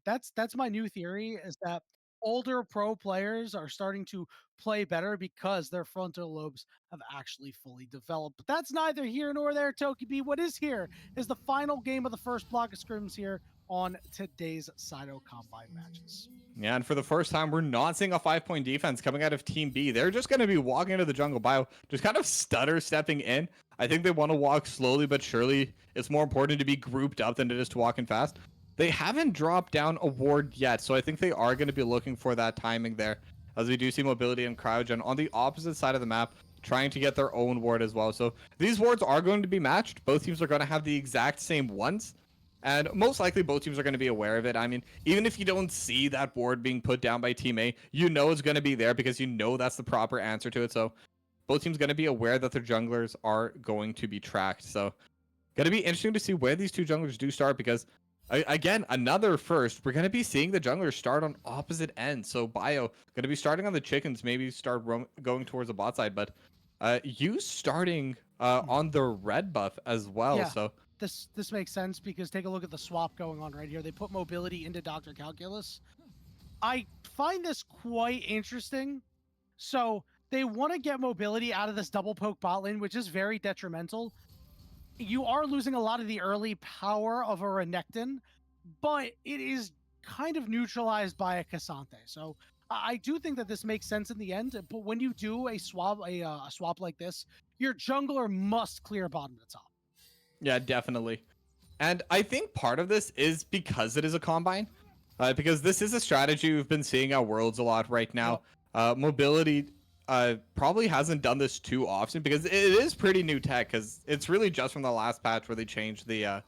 That's my new theory is that older pro players are starting to play better because their frontal lobes have actually fully developed. But that's neither here nor there, Tokibi. What is here is the final game of the first block of scrims here on today's Cyto Combine matches. Yeah, and for the first time, we're not seeing a 5-point defense coming out of Team B. They're just going to be walking into the jungle bio, just kind of stutter stepping in. I think they want to walk slowly but surely. It's more important to be grouped up than it is to walk in fast. They haven't dropped down a ward yet, so I think they are going to be looking for that timing there, as we do see mobility and cryogen on the opposite side of the map, trying to get their own ward as well. So these wards are going to be matched. Both teams are going to have the exact same ones. And most likely both teams are going to be aware of it. I mean, even if you don't see that board being put down by Team A, you know it's going to be there because you know that's the proper answer to it. So both teams going to be aware that their junglers are going to be tracked. So going to be interesting to see where these two junglers do start because, again, another first. We're going to be seeing the junglers start on opposite ends. So Bio going to be starting on the chickens, maybe start going towards the bot side. But you starting on the red buff as well. Yeah. So This makes sense because take a look at the swap going on right here. They put mobility into Dr. Calculus. I find this quite interesting. So they want to get mobility out of this double poke bot lane, which is very detrimental. You are losing a lot of the early power of a Renekton, but it is kind of neutralized by a Cassante. So I do think that this makes sense in the end. But when you do a swap like this, your jungler must clear bottom to top. yeah, definitely. And I think part of this is because it is a combine, because this is a strategy we've been seeing at Worlds a lot right now. Mobility probably hasn't done this too often because it is pretty new tech. Because it's really just from the last patch where they changed the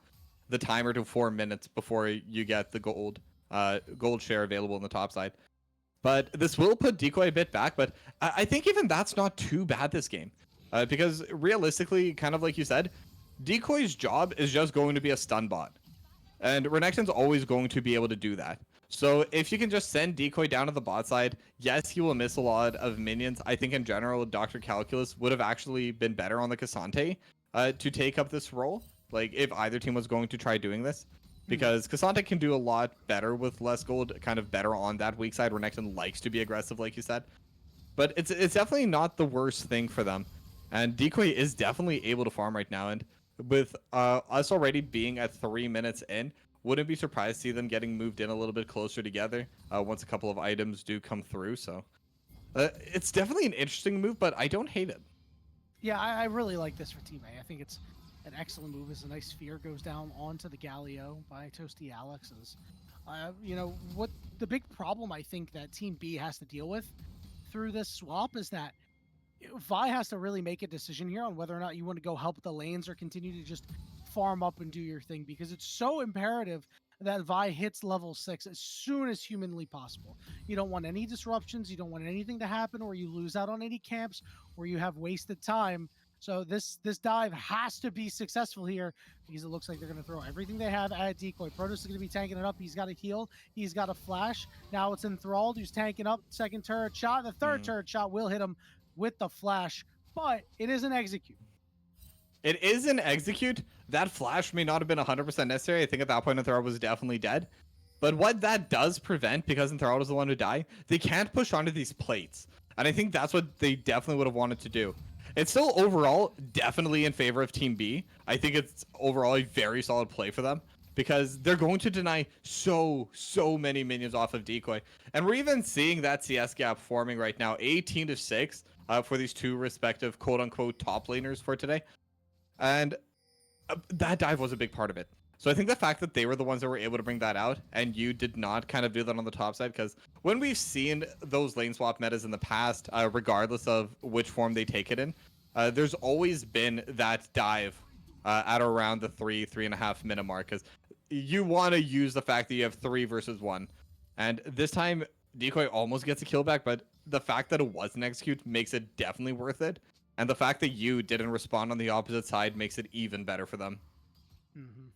timer to 4 minutes before you get the gold share available on the top side. But this will put Decoy a bit back. But I think even that's not too bad this game, because realistically, kind of like you said, Decoy's job is just going to be a stun bot. And Renekton's always going to be able to do that. So if you can just send Decoy down to the bot side, yes, he will miss a lot of minions. I think in general, Dr. Calculus would have actually been better on the Cassante to take up this role. Like if either team was going to try doing this. Because Cassante can do a lot better with less gold, kind of better on that weak side. Renekton likes to be aggressive, like you said. But it's definitely not the worst thing for them. And Decoy is definitely able to farm right now. And with us already being at 3 minutes in, wouldn't be surprised to see them getting moved in a little bit closer together once a couple of items do come through. So it's definitely an interesting move, but I don't hate it. Yeah, I really like this for Team A. I think it's an excellent move as a nice sphere goes down onto the Galio by Toasty Alex's. What the big problem I think that Team B has to deal with through this swap is that Vi has to really make a decision here on whether or not you want to go help the lanes or continue to just farm up and do your thing, because it's so imperative that Vi hits level 6 as soon as humanly possible. You don't want any disruptions. You don't want anything to happen where you lose out on any camps or you have wasted time. So this dive has to be successful here because it looks like they're going to throw everything they have at Decoy. Protoss is going to be tanking it up. He's got a heal. He's got a flash. Now it's enthralled. He's tanking up. Second turret shot. The third turret shot will hit him with the flash, but it is an execute. It is an execute. That flash may not have been 100% necessary. I think at that point, Enthrall was definitely dead. But what that does prevent, because Enthrall was the one to die, they can't push onto these plates. And I think that's what they definitely would have wanted to do. It's still overall definitely in favor of Team B. I think it's overall a very solid play for them because they're going to deny so many minions off of Decoy. And we're even seeing that CS gap forming right now, 18-6 for these two respective quote-unquote top laners for today. And that dive was a big part of it. So I think the fact that they were the ones that were able to bring that out and you did not kind of do that on the top side, because when we've seen those lane swap metas in the past, regardless of which form they take it in, there's always been that dive at around the 3.5 minute mark, because you want to use the fact that you have 3 versus 1. And this time, Decoy almost gets a kill back, but the fact that it wasn't execute makes it definitely worth it. And the fact that you didn't respond on the opposite side makes it even better for them. Mm-hmm.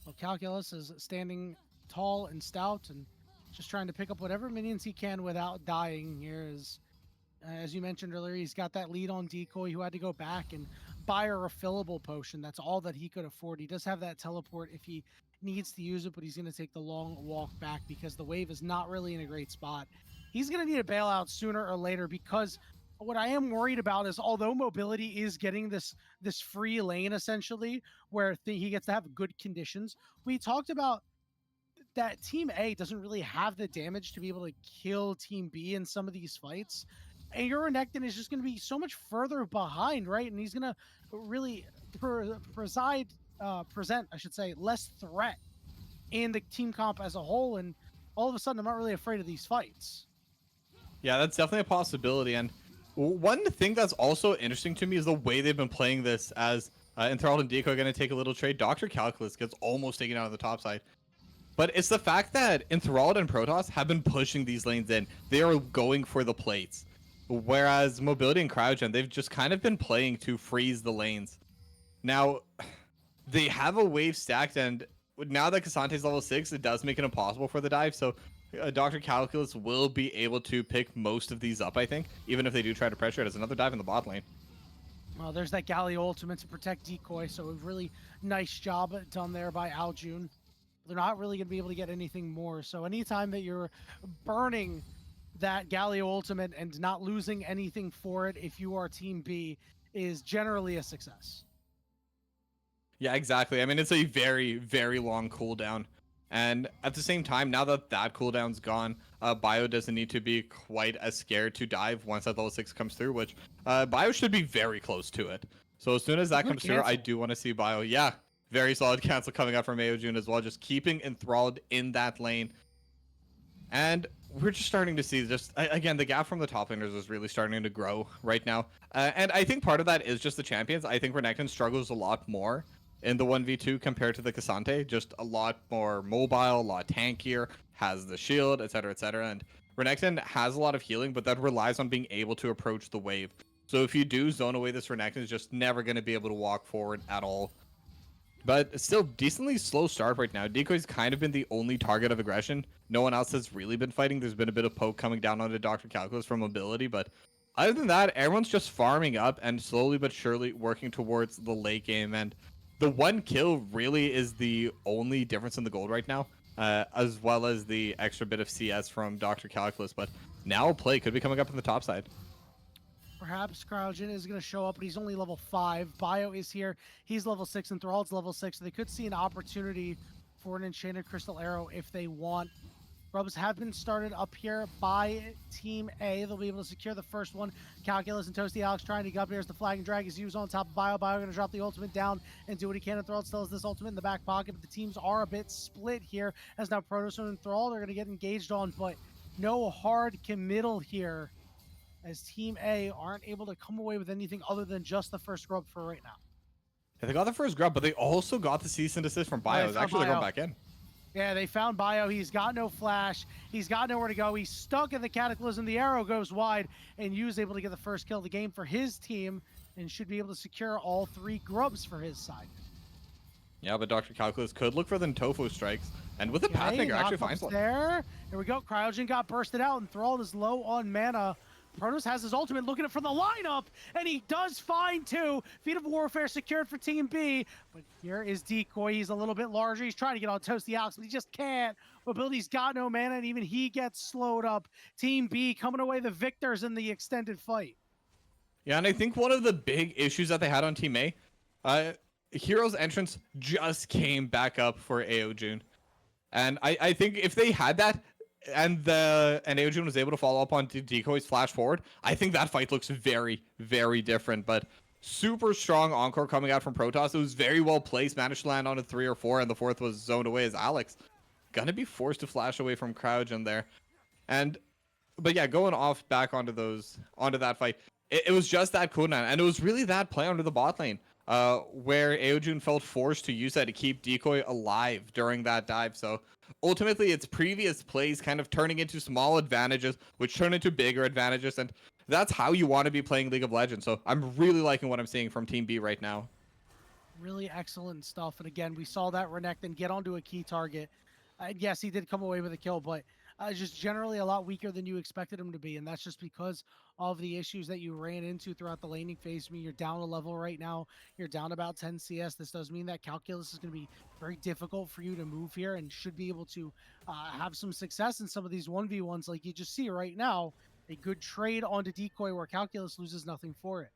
Well, Calculus is standing tall and stout and just trying to pick up whatever minions he can without dying here. As you mentioned earlier, he's got that lead on Decoy who had to go back and buy a refillable potion. That's all that he could afford. He does have that teleport if he needs to use it, but he's going to take the long walk back because the wave is not really in a great spot. He's going to need a bailout sooner or later, because what I am worried about is, although mobility is getting this free lane essentially where he gets to have good conditions, we talked about that Team A doesn't really have the damage to be able to kill Team B in some of these fights. And your Renekton is just going to be so much further behind, right? And he's going to really present, I should say, less threat in the team comp as a whole. And all of a sudden, I'm not really afraid of these fights. Yeah, that's definitely a possibility. And one thing that's also interesting to me is the way they've been playing this, as Enthralled and Decoy are going to take a little trade. Dr. Calculus gets almost taken out on the top side. But it's the fact that Enthralled and Protoss have been pushing these lanes in. They are going for the plates. Whereas Mobility and Cryogen, they've just kind of been playing to freeze the lanes. Now, they have a wave stacked, and now that Kasante's level 6, it does make it impossible for the dive. So Dr. Calculus will be able to pick most of these up, I think, even if they do try to pressure it. As another dive in the bot lane. Well, there's that Galio ultimate to protect Decoy, so a really nice job done there by Aljun. They're not really going to be able to get anything more. So anytime that you're burning that Galio ultimate and not losing anything for it, if you are Team B, is generally a success. Yeah, exactly. I mean, it's a very long cooldown. And at the same time, now that that cooldown's gone, Bio doesn't need to be quite as scared to dive once that level 6 comes through, which Bio should be very close to it. So as soon as that comes through, I do want to see Bio. Yeah, very solid cancel coming out from Aojun as well, just keeping Enthralled in that lane. And we're just starting to see just, again, the gap from the top laners is really starting to grow right now. And I think part of that is just the champions. I think Renekton struggles a lot more in the 1v2 compared to the Kasante. Just a lot more mobile, a lot tankier, has the shield, etc., etc. And Renekton has a lot of healing, but that relies on being able to approach the wave. So if you do zone away this Renekton, is just never going to be able to walk forward at all. But still, decently slow start right now. Decoy's kind of been the only target of aggression. No one else has really been fighting. There's been a bit of poke coming down onto Dr. Calculus from mobility, but other than that, everyone's just farming up and slowly but surely working towards the late game. And the one kill really is the only difference in the gold right now, as well as the extra bit of CS from Dr. Calculus. But now a play could be coming up on the top side. Perhaps Cryogen is going to show up, but he's only level 5. Bio is here. He's level 6, and Thrall's level 6. So they could see an opportunity for an Enchanted Crystal Arrow if they want. Grubs have been started up here by Team A. They'll be able to secure the first one. Calculus and Toasty Alex trying to get up here as the flag and drag is used on top of Bio. Bio going to drop the ultimate down and do what he can. And Thrall still has this ultimate in the back pocket, but the teams are a bit split here, as now Protoss and Thrall are going to get engaged on, but no hard committal here, as Team A aren't able to come away with anything other than just the first grub for right now. Yeah, they got the first grub, but they also got the cease and desist from Bio. Actually, they're going back in. Yeah, they found Bio. He's got no flash. He's got nowhere to go. He's stuck in the Cataclysm. The arrow goes wide, and Yu's able to get the first kill of the game for his team and should be able to secure all 3 grubs for his side. Yeah, but Dr. Calculus could look for the Tofu strikes, and with the Pathfinder actually finds one. There we go. Cryogen got bursted out, and Thrall is low on mana. Protoss has his ultimate, looking at from the lineup, and he does find 2. Feet of Warfare secured for Team B, but here is Decoy. He's a little bit larger. He's trying to get on Toasty Alex, but he just can't. Mobility's got no mana, and even he gets slowed up. Team B coming away the victors in the extended fight. Yeah, and I think one of the big issues that they had on Team A, uh, Hero's entrance just came back up for Aojun. And I think if they had that and Aojun was able to follow up on Decoy's flash forward, I think that fight looks very, very different. But super strong encore coming out from Protoss. It was very well placed, managed to land on a 3 or 4, and the fourth was zoned away as Alex. Gonna be forced to flash away from Crouch in there. And but yeah, going off back onto that fight, it was just that cooldown, and it was really that play under the bot lane, where Aojun felt forced to use that to keep Decoy alive during that dive. So ultimately, its previous plays kind of turning into small advantages, which turn into bigger advantages, and that's how you want to be playing League of Legends. So I'm really liking what I'm seeing from Team B right now. Really excellent stuff. And again, we saw that Renekton get onto a key target. Yes, he did come away with a kill, but just generally a lot weaker than you expected him to be. And that's just because of the issues that you ran into throughout the laning phase. I mean, you're down a level right now. You're down about 10 CS. This does mean that calculus is going to be very difficult for you to move here and should be able to have some success in some of these 1v1s like you just see right now. A good trade onto Decoy where calculus loses nothing for it.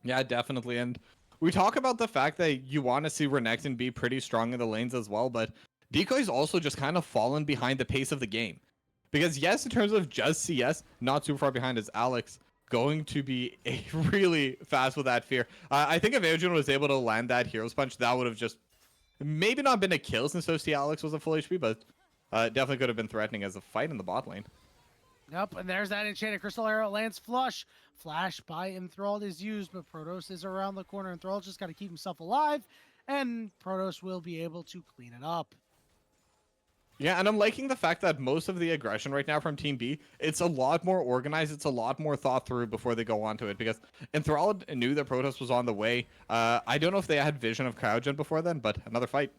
Yeah, definitely. And we talk about the fact that you want to see Renekton be pretty strong in the lanes as well, but Decoy's also just kind of fallen behind the pace of the game. Because yes, in terms of just CS, not too far behind is Alex, going to be really fast with that fear. I think if Aojun was able to land that Hero's Punch, that would have just maybe not been a kill since OC Alex was a full HP, but definitely could have been threatening as a fight in the bot lane. Yep, and there's that enchanted crystal arrow. Lands flush. Flash by Enthralled is used, but Protoss is around the corner. Enthralled just got to keep himself alive, and Protoss will be able to clean it up. Yeah, and I'm liking the fact that most of the aggression right now from Team B, it's a lot more organized, it's a lot more thought through before they go onto it, because Enthralled knew that Protoss was on the way. I don't know if they had vision of Cryogen before then, but another fight.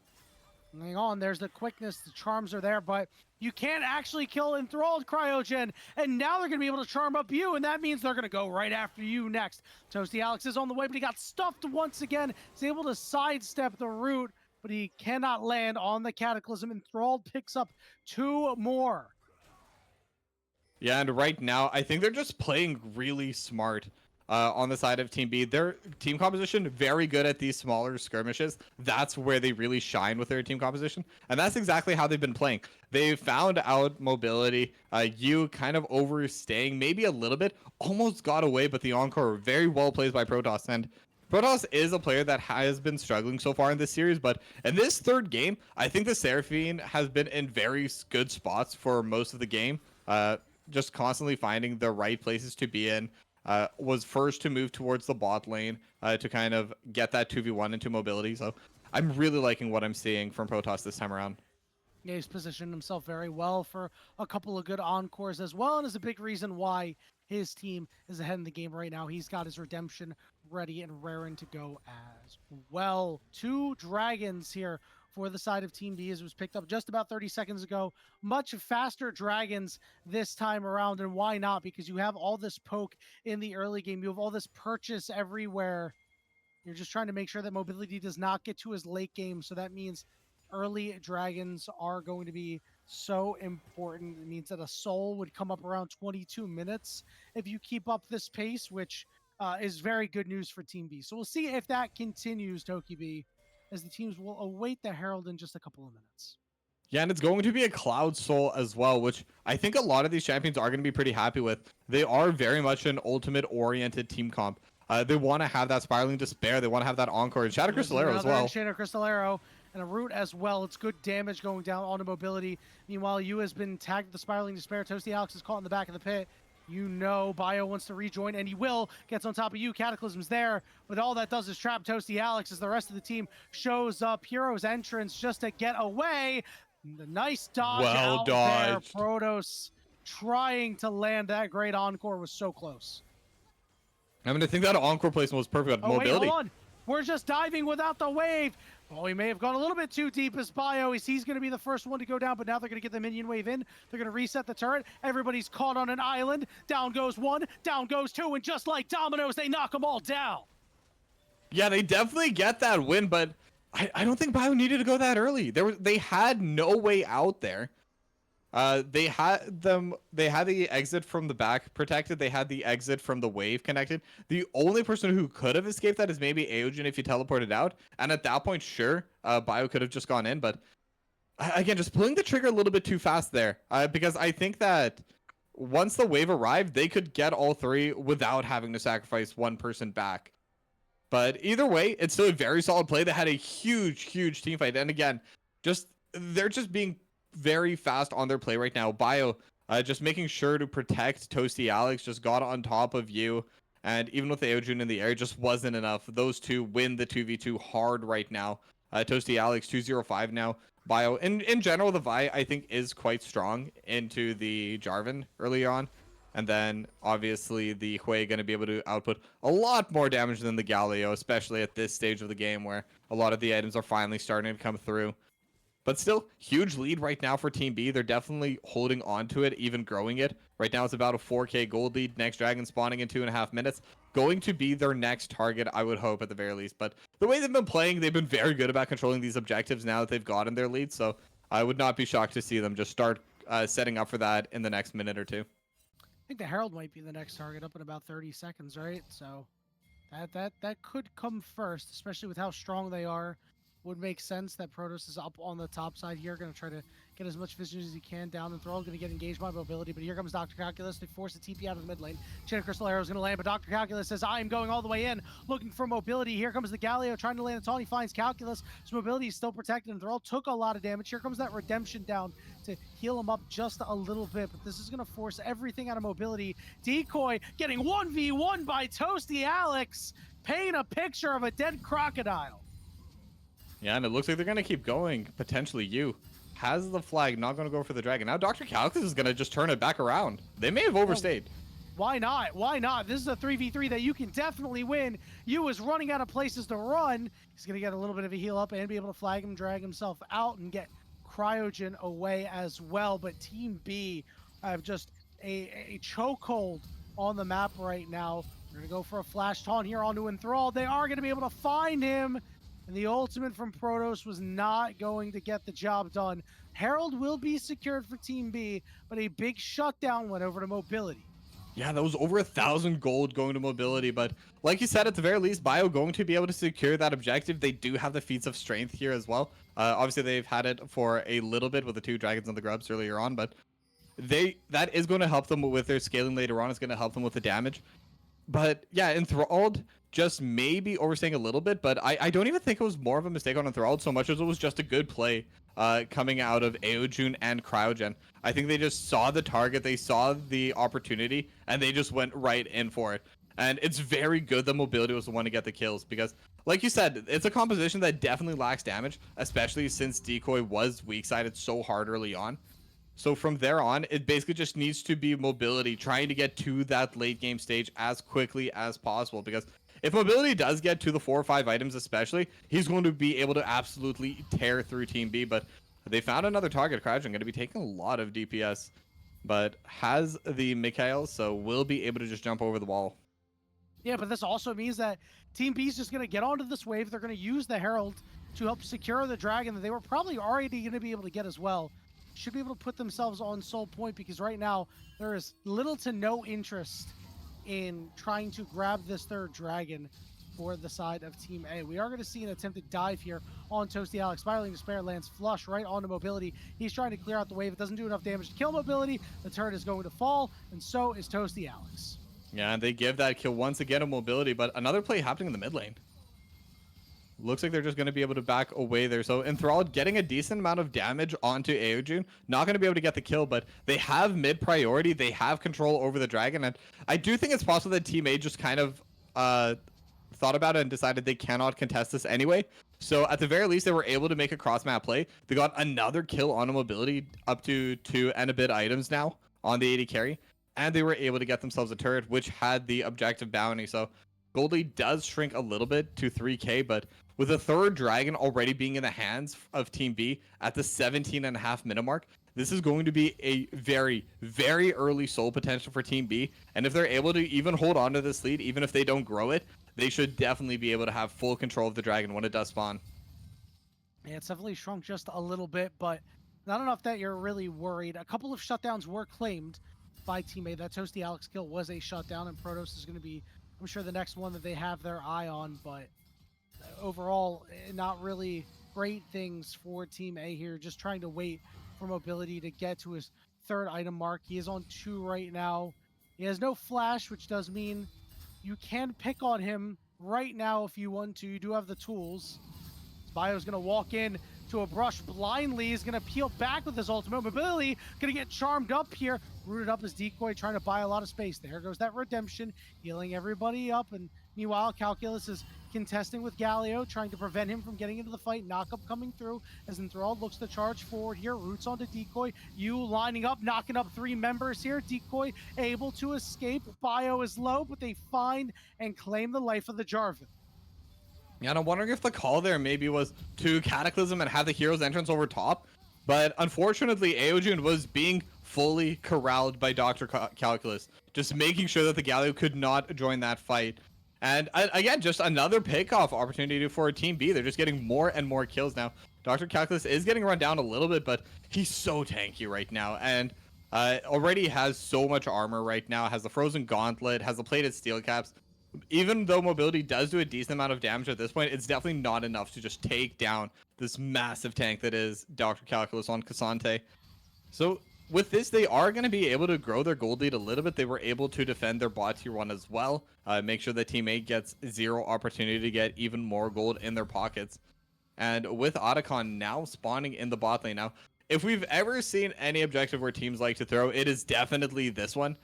Hang on, there's the quickness, the charms are there, but you can't actually kill Enthralled Cryogen, and now they're going to be able to charm up you, and that means they're going to go right after you next. Toasty Alex is on the way, but he got stuffed once again. He's able to sidestep the route, but he cannot land on the Cataclysm. Enthralled picks up 2 more. Yeah, and right now, I think they're just playing really smart on the side of Team B. Their team composition, very good at these smaller skirmishes. That's where they really shine with their team composition. And that's exactly how they've been playing. They found out mobility. You kind of overstaying maybe a little bit. Almost got away, but the encore very well played by Protoss. And Protoss is a player that has been struggling so far in this series, but in this third game, I think the Seraphine has been in very good spots for most of the game. Just constantly finding the right places to be in. Was first to move towards the bot lane to kind of get that 2v1 into mobility. So I'm really liking what I'm seeing from Protoss this time around. Yeah, he's positioned himself very well for a couple of good encores as well, and is a big reason why his team is ahead in the game right now. He's got his redemption ready and raring to go as well. 2 dragons here for the side of Team B, as was picked up just about 30 seconds ago. Much faster dragons this time around, and why not? Because you have all this poke in the early game. You have all this purchase everywhere. You're just trying to make sure that mobility does not get to his late game, so that means early dragons are going to be so important. It means that a soul would come up around 22 minutes if you keep up this pace, which is very good news for Team B. So we'll see if that continues, Toki B, as the teams will await the Herald in just a couple of minutes. Yeah, and it's going to be a Cloud Soul as well, which I think a lot of these champions are going to be pretty happy with. They are very much an ultimate-oriented team comp. They want to have that Spiraling Despair. They want to have that Encore and Shadow Crystal Arrow as well. Shadow Crystal Arrow and a root as well. It's good damage going down onto mobility. Meanwhile, Yu has been tagged with the Spiraling Despair. Toasty Alex is caught in the back of the pit. You know Bio wants to rejoin, and he will. Gets on top of you. Cataclysm's there, but all that does is trap Toasty Alex as the rest of the team shows up. Hero's entrance just to get away. The nice dodge out there. Protoss trying to land that great encore was so close. I mean, I think that encore placement was perfect on mobility. Wait, hold on. We're just diving without the wave. Oh, he may have gone a little bit too deep as Bio. He's going to be the first one to go down, but now they're going to get the minion wave in. They're going to reset the turret. Everybody's caught on an island. Down goes 1, down goes 2, and just like dominoes, they knock them all down. Yeah, they definitely get that win, but I don't think Bio needed to go that early. They had no way out there. They had the exit from the back protected. They had the exit from the wave connected. The only person who could have escaped that is maybe Aojin if he teleported out. And at that point, sure, Bio could have just gone in. But again, just pulling the trigger a little bit too fast there. Because I think that once the wave arrived, they could get all three without having to sacrifice one person back. But either way, it's still a very solid play. They had a huge team fight. And again, they're just being very fast on their play right now. Bio just making sure to protect Toasty Alex, just got on top of you. And even with the Aojun in the air, just wasn't enough. Those two win the 2v2 hard right now. Toasty Alex 205 now. Bio in general, the Vi I think is quite strong into the Jarvan early on. And then obviously the Hui going to be able to output a lot more damage than the Galio, especially at this stage of the game where a lot of the items are finally starting to come through. But still, huge lead right now for Team B. They're definitely holding on to it, even growing it. Right now, it's about a 4K gold lead. Next Dragon spawning in 2.5 minutes. Going to be their next target, I would hope, at the very least. But the way they've been playing, they've been very good about controlling these objectives now that they've gotten their lead. So I would not be shocked to see them just start setting up for that in the next minute or two. I think the Herald might be the next target up in about 30 seconds, right? So that could come first, especially with how strong they are. Would make sense that Protoss is up on the top side here, going to try to get as much vision as he can down, and Thrall going to get engaged by mobility, but here comes Dr. Calculus to force the TP out of the mid lane. Chain of Crystal Arrow is going to land, but Dr. Calculus says, I am going all the way in, looking for mobility. Here comes the Galio trying to land a taunt. He finds Calculus. His mobility is still protected, and Thrall took a lot of damage. Here comes that redemption down to heal him up just a little bit, but this is going to force everything out of mobility. Decoy getting 1v1 by Toasty Alex, paint a picture of a dead crocodile. Yeah, and it looks like they're going to keep going. Potentially you. Has the flag, not going to go for the dragon. Now Dr. Calculus is going to just turn it back around. They may have overstayed. Why not? Why not? This is a 3v3 that you can definitely win. You is running out of places to run. He's going to get a little bit of a heal up and be able to flag him, drag himself out, and get Cryogen away as well. But Team B have just a chokehold on the map right now. We're going to go for a flash taunt here onto Enthrall. They are going to be able to find him. And the ultimate from Protoss was not going to get the job done. Herald will be secured for Team B, but a big shutdown went over to mobility. Yeah, that was over 1,000 gold going to mobility. But like you said, at the very least, Bio going to be able to secure that objective. They do have the feats of strength here as well. Obviously, they've had it for a little bit with the 2 dragons and the grubs earlier on, but that is going to help them with their scaling later on. It's going to help them with the damage. But yeah, Enthralled just maybe overstaying a little bit, but I don't even think it was more of a mistake on Enthralled so much as it was just a good play coming out of Aojun and Cryogen. I think they just saw the target, they saw the opportunity, and they just went right in for it. And it's very good that mobility was the one to get the kills because, like you said, it's a composition that definitely lacks damage, especially since Decoy was weak-sided so hard early on. So from there on, it basically just needs to be mobility, trying to get to that late game stage as quickly as possible. Because if mobility does get to the 4 or 5 items especially, he's going to be able to absolutely tear through Team B. But they found another target. Cryogen going to be taking a lot of DPS, but has the Mikhail, so will be able to just jump over the wall. Yeah, but this also means that Team B is just going to get onto this wave. They're going to use the Herald to help secure the dragon that they were probably already going to be able to get as well. Should be able to put themselves on Soul Point because right now there is little to no interest in trying to grab this third dragon for the side of Team A. We are going to see an attempted dive here on Toasty Alex. Spiraling Despair lands flush right onto mobility. He's trying to clear out the wave. It doesn't do enough damage to kill mobility. The turret is going to fall, and so is Toasty Alex. Yeah, and they give that kill once again of mobility, but another play happening in the mid lane. Looks like they're just going to be able to back away there. So Enthralled getting a decent amount of damage onto Aojun. Not going to be able to get the kill, but they have mid priority. They have control over the dragon. And I do think it's possible that Team A just kind of thought about it and decided they cannot contest this anyway. So at the very least, they were able to make a cross map play. They got another kill on a mobility, up to 2 and a bit items now on the 80 carry. And they were able to get themselves a turret, which had the objective bounty. So gold lead does shrink a little bit to 3K, but with a third dragon already being in the hands of Team B at the 17.5 minute mark, this is going to be a very, very early soul potential for Team B. And if they're able to even hold on to this lead, even if they don't grow it, they should definitely be able to have full control of the dragon when it does spawn. Yeah, it's definitely shrunk just a little bit, but Not enough that you're really worried. A couple of shutdowns were claimed by teammate. That Toasty Alex kill was a shutdown, and Protoss is going to be, I'm sure, the next one that they have their eye on. But overall, not really great things for Team A here. Just trying to wait for Mobility to get to his third item mark. He is on 2 right now. He has no flash, which does mean you can pick on him right now if you want to. You do have the tools. Bio's going to walk in to a brush blindly. He's going to peel back with his ultimate. Mobility going to get charmed up here. Rooted up as decoy, trying to buy a lot of space. There goes that redemption, healing everybody up. And meanwhile, Calculus is contesting with Galio, trying to prevent him from getting into the fight. Knockup coming through as Enthralled looks to charge forward here. Roots onto decoy. You lining up, knocking up 3 members here. Decoy able to escape. Bio is low, but they find and claim the life of the Jarvan. Yeah, and I'm wondering if the call there maybe was to Cataclysm and have the hero's entrance over top. But unfortunately, Aojun was being fully corralled by Dr. Calculus, just making sure that the Galio could not join that fight. And again, just another pickoff opportunity for Team B. They're just getting more and more kills now. Dr. Calculus is getting run down a little bit, but he's so tanky right now. And already has so much armor right now, has the Frozen Gauntlet, has the plated steel caps. Even though Mobility does do a decent amount of damage at this point, it's definitely not enough to just take down this massive tank that is Dr. Calculus on Cassante. So with this, they are going to be able to grow their gold lead a little bit. They were able to defend their bot tier 1 as well. Make sure that teammate gets 0 opportunity to get even more gold in their pockets. And with Otacon now spawning in the bot lane now, if we've ever seen any objective where teams like to throw, it is definitely this one.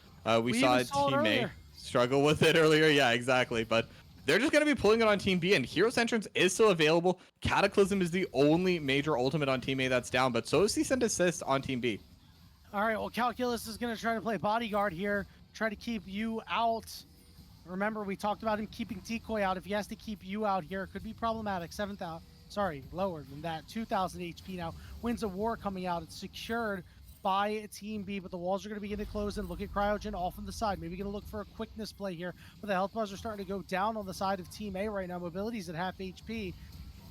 We saw Team A struggle with it earlier. Yeah, exactly. But they're just going to be pulling it on Team B, and Hero's Entrance is still available. Cataclysm is the only major ultimate on Team A that's down, but so is Cease and Desist on Team B. All right, well, Calculus is going to try to play bodyguard here, try to keep you out. Remember, we talked about him keeping Decoy out. If he has to keep you out here, it could be problematic. 7,000, sorry, lower than that. 2,000 HP now. Winds of War coming out. It's secured by Team B, but the walls are going to begin to close and look at Cryogen off on the side. Maybe going to look for a quickness play here, but the health bars are starting to go down on the side of Team A right now. Mobility's at half HP.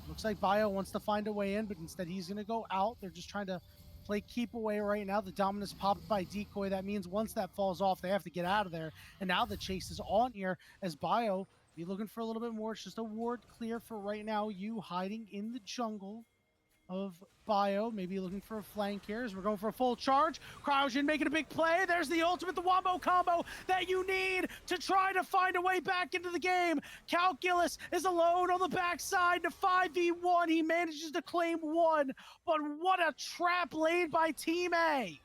Looks like Bio wants to find a way in, but instead he's going to go out. They're just trying to play keep away right now. The dominance popped by Decoy. That means once that falls off, they have to get out of there. And now the chase is on here as Bio be looking for a little bit more. It's just a ward clear for right now. You hiding in the jungle of Bio, maybe looking for a flank here as we're going for a full charge. Cryogen making a big play. There's the ultimate, the wombo combo that you need to try to find a way back into the game. Calculus is alone on the backside to 5v1. He manages to claim 1, but what a trap laid by Team A.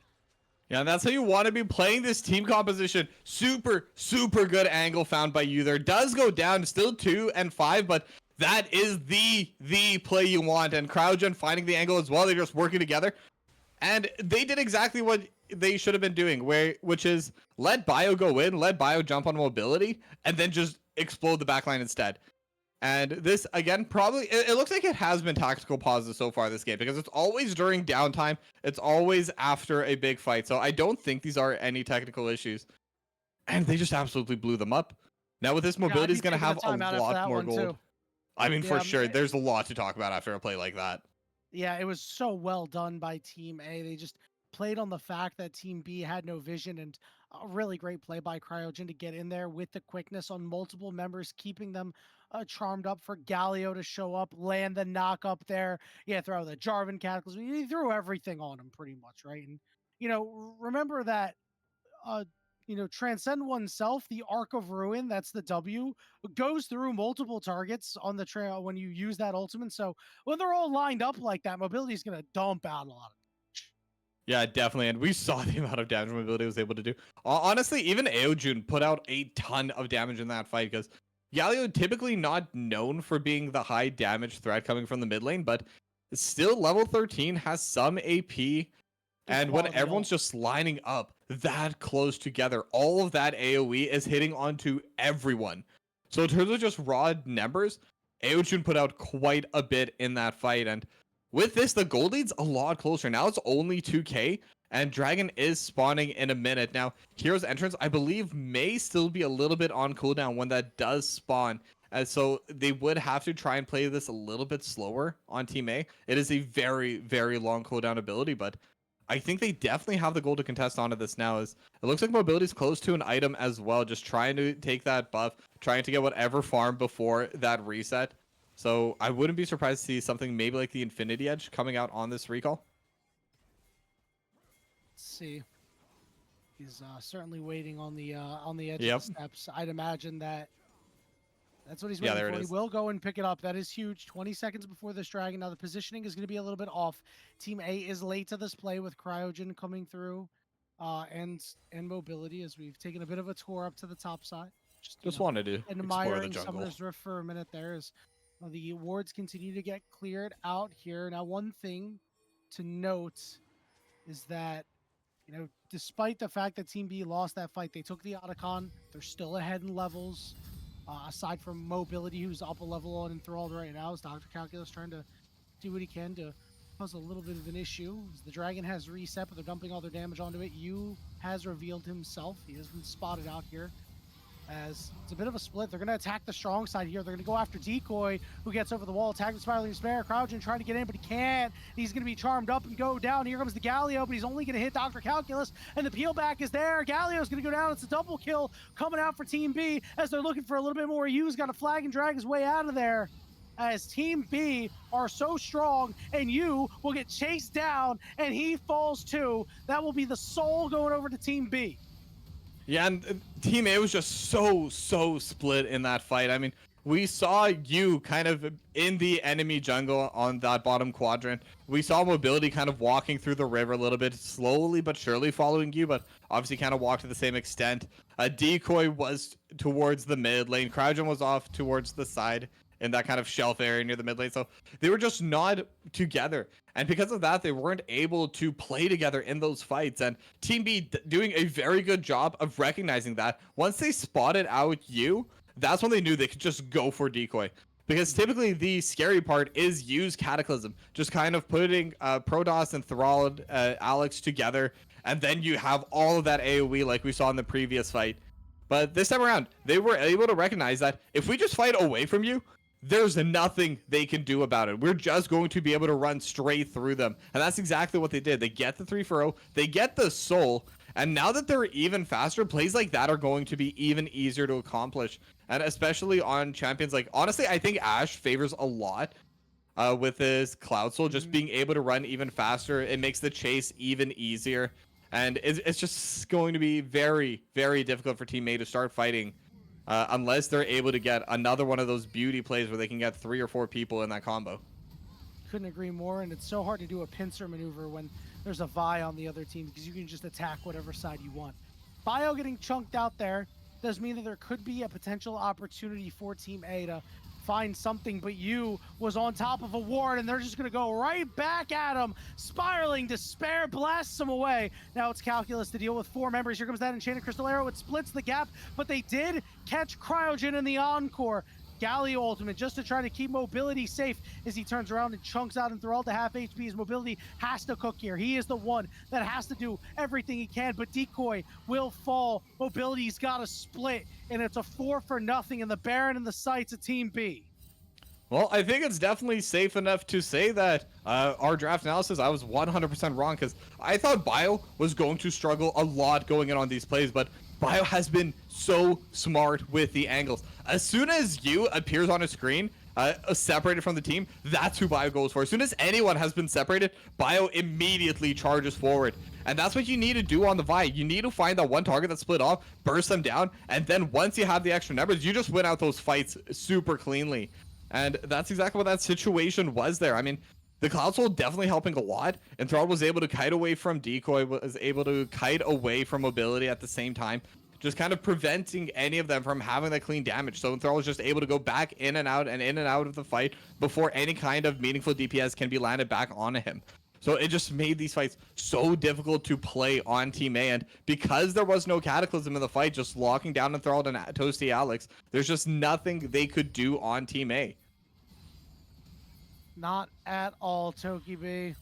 Yeah, and that's how you want to be playing this team composition. Super, super good angle found by you there. Does go down, still 2 and 5, but that is the play you want. And Cryogen finding the angle as well. They're just working together. And they did exactly what they should have been doing, which is let Bio go in, let Bio jump on mobility, and then just explode the backline instead. And this, again, probably, it looks like it has been tactical pauses so far this game, because it's always during downtime. It's always after a big fight. So I don't think these are any technical issues. And they just absolutely blew them up. Now with this, mobility is going to have a lot more gold. Too. I mean, for sure, there's a lot to talk about after a play like that. Yeah, it was so well done by Team A. They just played on the fact that Team B had no vision, and a really great play by Cryogen to get in there with the quickness on multiple members, keeping them charmed up for Galio to show up, land the knock up there. Yeah, throw the Jarvan Cataclysm. He threw everything on him pretty much, right? And, remember that transcend oneself, the Arc of Ruin, that's the W, goes through multiple targets on the trail when you use that ultimate. So when they're all lined up like that, mobility is going to dump out a lot of damage. Yeah, definitely. And we saw the amount of damage mobility was able to do. Honestly, even Aojun put out a ton of damage in that fight, because Galio typically not known for being the high damage threat coming from the mid lane, but still level 13, has some AP. And when everyone's just lining up that close together, all of that AoE is hitting onto everyone. So in terms of just raw numbers, Aojun put out quite a bit in that fight. And with this, the gold lead's a lot closer. Now it's only 2k, and Dragon is spawning in a minute. Now, Hero's Entrance, I believe, may still be a little bit on cooldown when that does spawn. So they would have to try and play this a little bit slower on Team A. It is a very, very long cooldown ability, but I think they definitely have the goal to contest onto this now. As it looks like mobility is close to an item as well, just trying to take that buff, trying to get whatever farm before that reset. So I wouldn't be surprised to see something maybe like the Infinity Edge coming out on this recall. Let's see. He's certainly waiting on the edge of Yep. the steps. I'd imagine that's what he's Yeah, waiting there for. it He is. will go and pick it up. That is huge. 20 seconds before this dragon. Now the positioning is going to be a little bit off. Team A is late to this play with Cryogen coming through, and mobility as we've taken a bit of a tour up to the top side. Just wanted to explore the Admiring jungle. Summoner's Rift for a minute there as the wards continue to get cleared out here. Now, one thing to note is that, despite the fact that Team B lost that fight, they took the Otacon. They're still ahead in levels. Aside from Mobility, who's up a level on Enthralled right now, is Dr. Calculus trying to do what he can to cause a little bit of an issue. As the Dragon has reset, but they're dumping all their damage onto it. Yu has revealed himself. He has been spotted out here. As it's a bit of a split. They're going to attack the strong side here. They're going to go after Decoy, who gets over the wall, attack the Spiraling Despair. Cryogen trying to get in, but he can't. He's going to be charmed up and go down. Here comes the Galio, but he's only going to hit Dr. Calculus, and the peel back is there. Galio's going to go down. It's a double kill coming out for Team B as they're looking for a little bit more. Yu's got a flag and drag his way out of there. As Team B are so strong, and Yu will get chased down, and he falls too. That will be the soul going over to Team B. Yeah, and Team A was just so split in that fight. I mean, we saw you kind of in the enemy jungle on that bottom quadrant. We saw mobility kind of walking through the river a little bit, slowly but surely following you, but obviously kind of walked to the same extent. Decoy was towards the mid lane. Cryogen was off towards the side in that kind of shelf area near the mid lane. So they were just not together. And because of that, they weren't able to play together in those fights. And Team B doing a very good job of recognizing that. Once they spotted out you, that's when they knew they could just go for Decoy. Because typically the scary part is use Cataclysm. Just kind of putting Protoss and Thralled Alex together. And then you have all of that AoE like we saw in the previous fight. But this time around, they were able to recognize that if we just fight away from you, there's nothing they can do about it. We're just going to be able to run straight through them. And that's exactly what they did. They get the 3-for-0, they get the soul, and now that they're even faster, plays like that are going to be even easier to accomplish. And especially on champions, like, honestly, I think Ashe favors a lot with his Cloud Soul, just being able to run even faster. It makes the chase even easier. And it's just going to be very, very difficult for Team A to start fighting unless they're able to get another one of those beauty plays where they can get 3 or 4 people in that combo. Couldn't agree more, and it's so hard to do a pincer maneuver when there's a Vi on the other team because you can just attack whatever side you want. Bio getting chunked out there does mean that there could be a potential opportunity for Team A to find something, but Yu was on top of a ward, and they're just going to go right back at him. Spiraling Despair blasts him away. Now it's Calculus to deal with 4 members. Here comes that Enchanted Crystal Arrow. It splits the gap, but they did catch Cryogen in the Encore. Galio ultimate just to try to keep mobility safe as he turns around and chunks out Enthralled to half HP. His mobility has to cook here. He is the one that has to do everything he can, but Decoy will fall. Mobility's got to split, and it's a 4-for-0 in the Baron and the sights of Team B. Well, I think it's definitely safe enough to say that our draft analysis, I was 100% wrong because I thought Bio was going to struggle a lot going in on these plays, but Bio has been so smart with the angles. As soon as you appears on a screen, separated from the team, that's who Bio goes for. As soon as anyone has been separated, Bio immediately charges forward. And that's what you need to do on the Vi. You need to find that one target that's split off, burst them down, and then once you have the extra numbers, you just win out those fights super cleanly. And that's exactly what that situation was there. I mean, the Cloud Soul definitely helping a lot. Enthralled was able to kite away from Decoy, was able to kite away from mobility at the same time, just kind of preventing any of them from having that clean damage. So Enthralled was just able to go back in and out of the fight before any kind of meaningful DPS can be landed back onto him. So it just made these fights so difficult to play on Team A. And because there was no Cataclysm in the fight, just locking down Enthralled and Toasty Alex, there's just nothing they could do on Team A. Not at all, Toki B.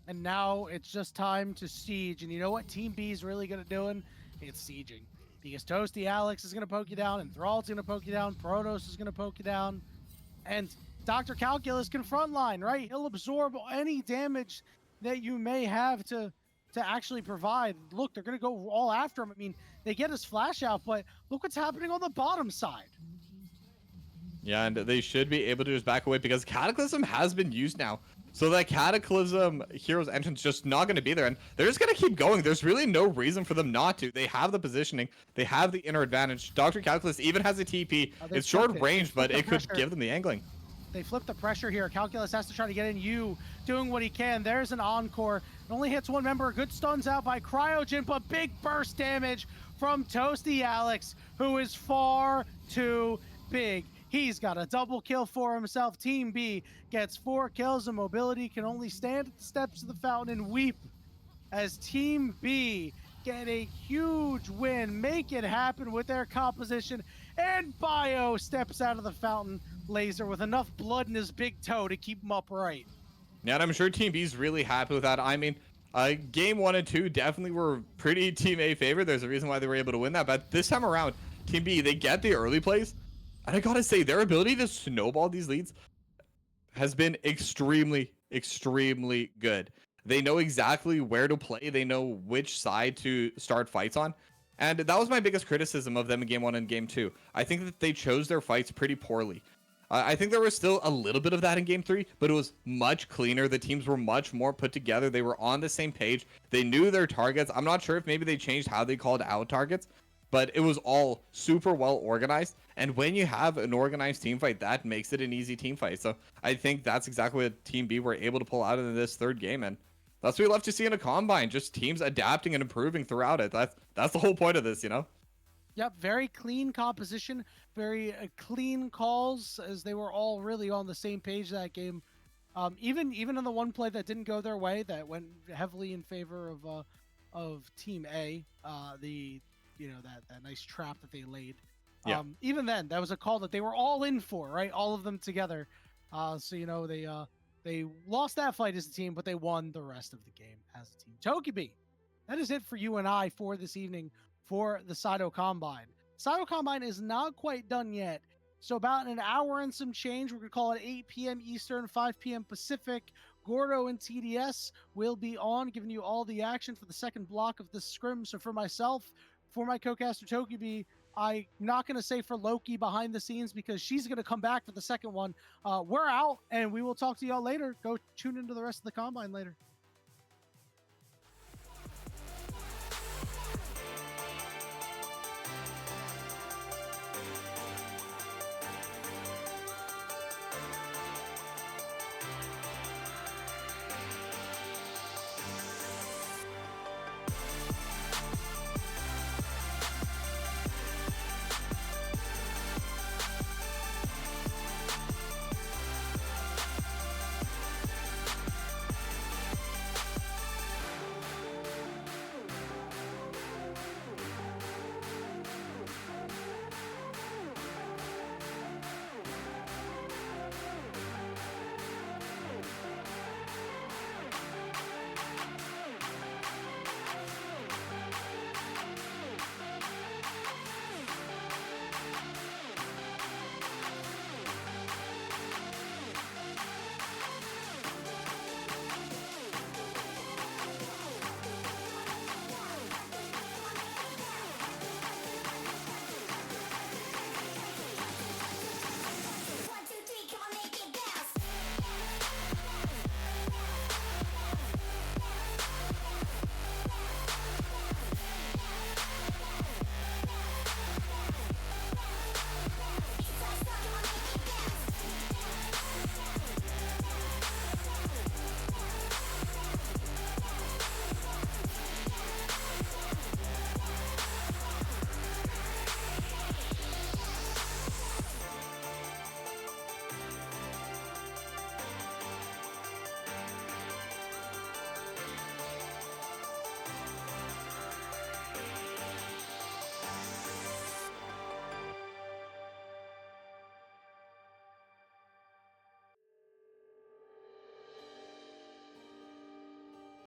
And now it's just time to siege. And you know what Team B is really good at doing? It's sieging. because Toasty Alex is going to poke you down, and Thrall's going to poke you down, Protoss is going to poke you down, and Dr. Calculus can frontline, right? He'll absorb any damage that you may have to actually provide. Look, they're going to go all after him. I mean, they get his flash out, but look what's happening on the bottom side. Yeah, and they should be able to just back away because Cataclysm has been used now. So that Cataclysm Hero's entrance just not going to be there, and they're just going to keep going. There's really no reason for them not to. They have the positioning. They have the inner advantage. Dr. Calculus even has a TP. It's short range, but it could give them the angling. They flip the pressure here. Calculus has to try to get in. You doing what he can. There's an encore. It only hits one member. Good stuns out by Cryogen, but big burst damage from Toasty Alex, who is far too big. He's got a double kill for himself. Team B gets 4 kills, and Mobility can only stand at the steps of the fountain and weep as Team B get a huge win, make it happen with their composition, and Bio steps out of the fountain laser with enough blood in his big toe to keep him upright. Yeah, and I'm sure Team B's really happy with that. I mean, game 1 and 2 definitely were pretty Team A favored. There's a reason why they were able to win that, but this time around, Team B, they get the early plays. And I gotta say, their ability to snowball these leads has been extremely, extremely good. They know exactly where to play. They know which side to start fights on. And that was my biggest criticism of them in game 1 and game 2. I think that they chose their fights pretty poorly. I think there was still a little bit of that in game 3, but it was much cleaner. The teams were much more put together. They were on the same page. They knew their targets. I'm not sure if maybe they changed how they called out targets, but it was all super well organized. And when you have an organized team fight, that makes it an easy team fight. So I think that's exactly what Team B were able to pull out in this third game. And that's what we love to see in a combine, just teams adapting and improving throughout it. That's the whole point of this, you know? Yep, very clean composition, very clean calls, as they were all really on the same page that game. Even in the one play that didn't go their way, that went heavily in favor of Team A, that nice trap that they laid. Yeah. Even then, that was a call that they were all in for, right? All of them together. They lost that fight as a team, but they won the rest of the game as a team. Tokibi, that is it for you and I for this evening for the Saito Combine. Saito Combine is not quite done yet. So about an hour and some change, we're going to call it 8 p.m. Eastern, 5 p.m. Pacific. Gordo and TDS will be on, giving you all the action for the second block of the scrim. So for myself, for my co-caster Tokibi, I'm not going to say for Loki behind the scenes because she's going to come back for the second one. We're out, and we will talk to y'all later. Go tune into the rest of the Combine later.